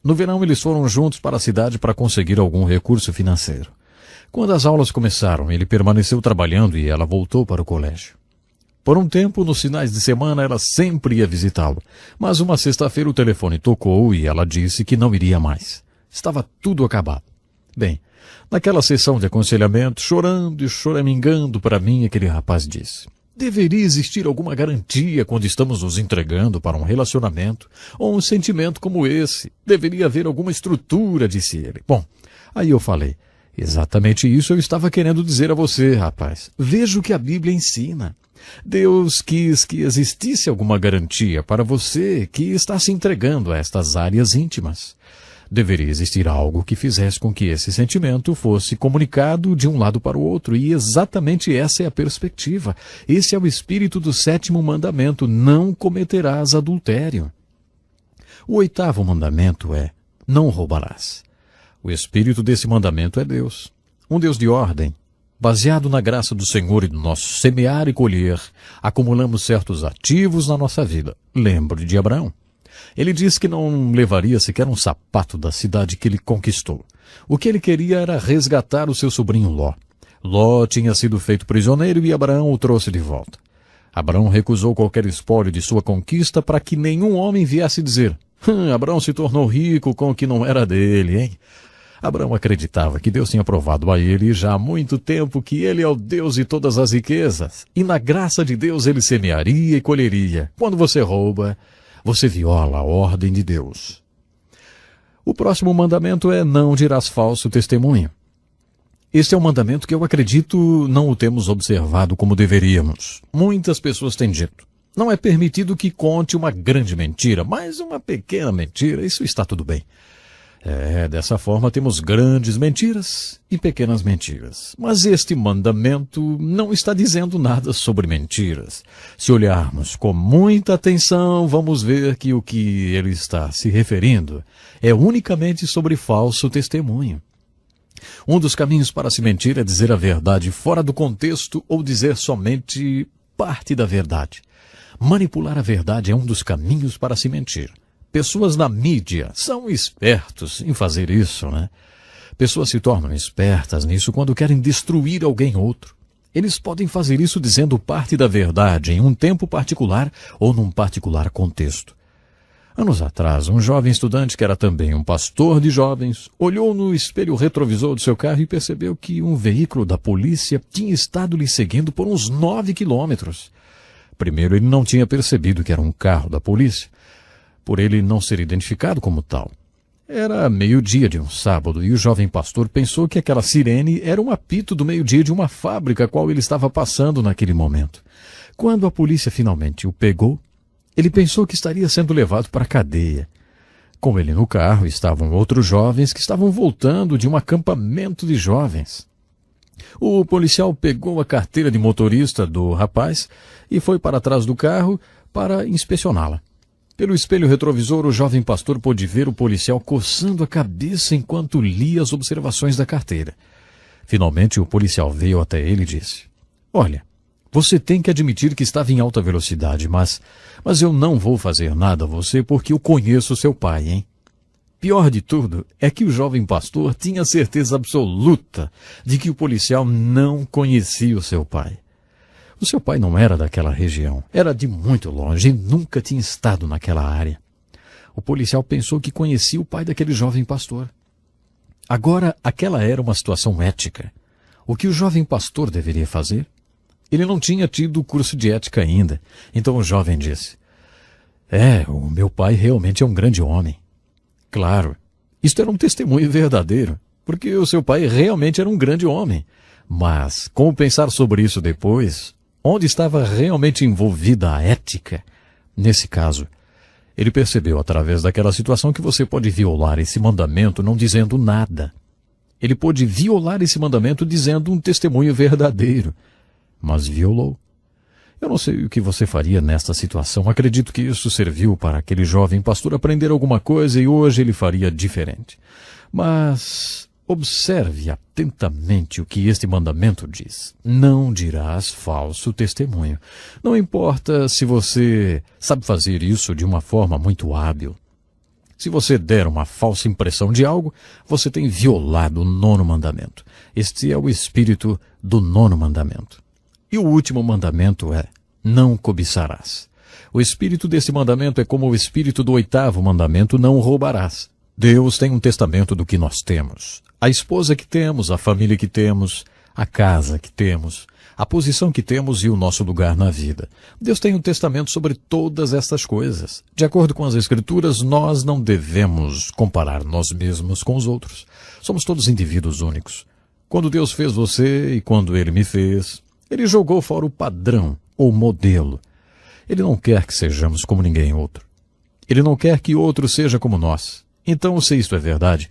No verão eles foram juntos para a cidade para conseguir algum recurso financeiro. Quando as aulas começaram, ele permaneceu trabalhando e ela voltou para o colégio. Por um tempo, nos finais de semana, ela sempre ia visitá-lo, mas uma sexta-feira o telefone tocou e ela disse que não iria mais. Estava tudo acabado. Bem, naquela sessão de aconselhamento, chorando e choramingando para mim, aquele rapaz disse: deveria existir alguma garantia quando estamos nos entregando para um relacionamento ou um sentimento como esse. Deveria haver alguma estrutura, disse ele. Bom, aí eu falei: exatamente isso eu estava querendo dizer a você, rapaz. Veja o que a Bíblia ensina. Deus quis que existisse alguma garantia para você que está se entregando a estas áreas íntimas. Deveria existir algo que fizesse com que esse sentimento fosse comunicado de um lado para o outro, e exatamente essa é a perspectiva. Esse é o espírito do 7º mandamento: não cometerás adultério. O 8º mandamento é: não roubarás. O espírito desse mandamento é Deus, um Deus de ordem. Baseado na graça do Senhor e no nosso semear e colher, acumulamos certos ativos na nossa vida. Lembre de Abraão. Ele disse que não levaria sequer um sapato da cidade que ele conquistou. O que ele queria era resgatar o seu sobrinho Ló. Ló tinha sido feito prisioneiro e Abraão o trouxe de volta. Abraão recusou qualquer espólio de sua conquista para que nenhum homem viesse dizer: Abraão se tornou rico com o que não era dele, hein? Abraão acreditava que Deus tinha provado a ele já há muito tempo que ele é o Deus de todas as riquezas, e na graça de Deus ele semearia e colheria. Quando você rouba, você viola a ordem de Deus. O próximo mandamento é: não dirás falso testemunho. Este é um mandamento que eu acredito não o temos observado como deveríamos. Muitas pessoas têm dito: não é permitido que conte uma grande mentira, mas uma pequena mentira, isso está tudo bem. Dessa forma temos grandes mentiras e pequenas mentiras. Mas este mandamento não está dizendo nada sobre mentiras. Se olharmos com muita atenção, vamos ver que o que ele está se referindo é unicamente sobre falso testemunho. Um dos caminhos para se mentir é dizer a verdade fora do contexto ou dizer somente parte da verdade. Manipular a verdade é um dos caminhos para se mentir. Pessoas na mídia são espertos em fazer isso, né? Pessoas se tornam espertas nisso quando querem destruir alguém outro. Eles podem fazer isso dizendo parte da verdade em um tempo particular ou num particular contexto. Anos atrás, um jovem estudante que era também um pastor de jovens olhou no espelho retrovisor do seu carro e percebeu que um veículo da polícia tinha estado lhe seguindo por uns 9 quilômetros. Primeiro, ele não tinha percebido que era um carro da polícia, por ele não ser identificado como tal. Era meio-dia de um sábado e o jovem pastor pensou que aquela sirene era um apito do meio-dia de uma fábrica a qual ele estava passando naquele momento. Quando a polícia finalmente o pegou, ele pensou que estaria sendo levado para a cadeia. Com ele no carro estavam outros jovens que estavam voltando de um acampamento de jovens. O policial pegou a carteira de motorista do rapaz e foi para trás do carro para inspecioná-la. Pelo espelho retrovisor, o jovem pastor pôde ver o policial coçando a cabeça enquanto lia as observações da carteira. Finalmente, o policial veio até ele e disse: Olha, você tem que admitir que estava em alta velocidade, mas eu não vou fazer nada a você porque eu conheço seu pai, hein? Pior de tudo é que o jovem pastor tinha certeza absoluta de que o policial não conhecia o seu pai. O seu pai não era daquela região, era de muito longe e nunca tinha estado naquela área. O policial pensou que conhecia o pai daquele jovem pastor. Agora, aquela era uma situação ética. O que o jovem pastor deveria fazer? Ele não tinha tido o curso de ética ainda. Então o jovem disse: o meu pai realmente é um grande homem. Claro, isto era um testemunho verdadeiro, porque o seu pai realmente era um grande homem. Mas, como pensar sobre isso depois? Onde estava realmente envolvida a ética? Nesse caso, ele percebeu através daquela situação que você pode violar esse mandamento não dizendo nada. Ele pôde violar esse mandamento dizendo um testemunho verdadeiro, mas violou. Eu não sei o que você faria nesta situação. Acredito que isso serviu para aquele jovem pastor aprender alguma coisa e hoje ele faria diferente. Mas observe atentamente o que este mandamento diz. Não dirás falso testemunho. Não importa se você sabe fazer isso de uma forma muito hábil. Se você der uma falsa impressão de algo, você tem violado o 9º mandamento. Este é o espírito do 9º mandamento. E o último mandamento é: não cobiçarás. O espírito desse mandamento é como o espírito do 8º mandamento: não roubarás. Deus tem um testamento do que nós temos. A esposa que temos, a família que temos, a casa que temos, a posição que temos e o nosso lugar na vida. Deus tem um testamento sobre todas estas coisas. De acordo com as Escrituras, nós não devemos comparar nós mesmos com os outros. Somos todos indivíduos únicos. Quando Deus fez você e quando Ele me fez, Ele jogou fora o padrão ou modelo. Ele não quer que sejamos como ninguém outro. Ele não quer que outro seja como nós. Então, se isto é verdade,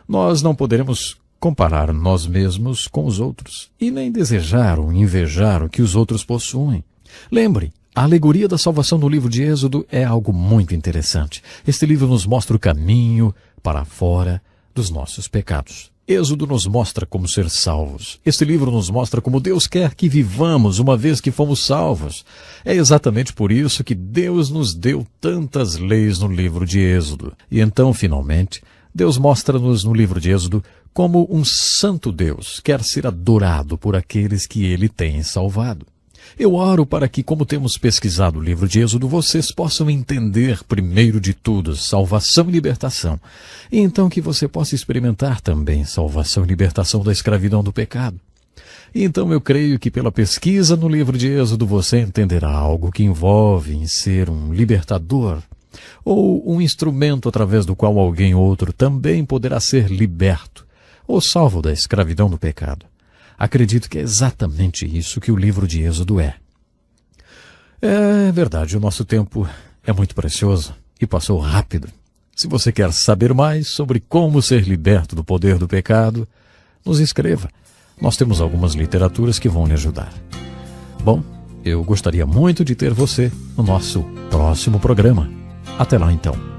nós não poderemos comparar nós mesmos com os outros e nem desejar ou invejar o que os outros possuem. Lembre, a alegoria da salvação no livro de Êxodo é algo muito interessante. Este livro nos mostra o caminho para fora dos nossos pecados. Êxodo nos mostra como ser salvos. Este livro nos mostra como Deus quer que vivamos uma vez que fomos salvos. É exatamente por isso que Deus nos deu tantas leis no livro de Êxodo. E então, finalmente, Deus mostra-nos no livro de Êxodo como um santo Deus quer ser adorado por aqueles que Ele tem salvado. Eu oro para que, como temos pesquisado o livro de Êxodo, vocês possam entender, primeiro de tudo, salvação e libertação. E então que você possa experimentar também salvação e libertação da escravidão do pecado. E então eu creio que pela pesquisa no livro de Êxodo você entenderá algo que envolve em ser um libertador, ou um instrumento através do qual alguém outro também poderá ser liberto, ou salvo da escravidão do pecado. Acredito que é exatamente isso que o livro de Êxodo é. É verdade, o nosso tempo é muito precioso e passou rápido. Se você quer saber mais sobre como ser liberto do poder do pecado, nos escreva. Nós temos algumas literaturas que vão lhe ajudar. Bom, eu gostaria muito de ter você no nosso próximo programa. Até lá então.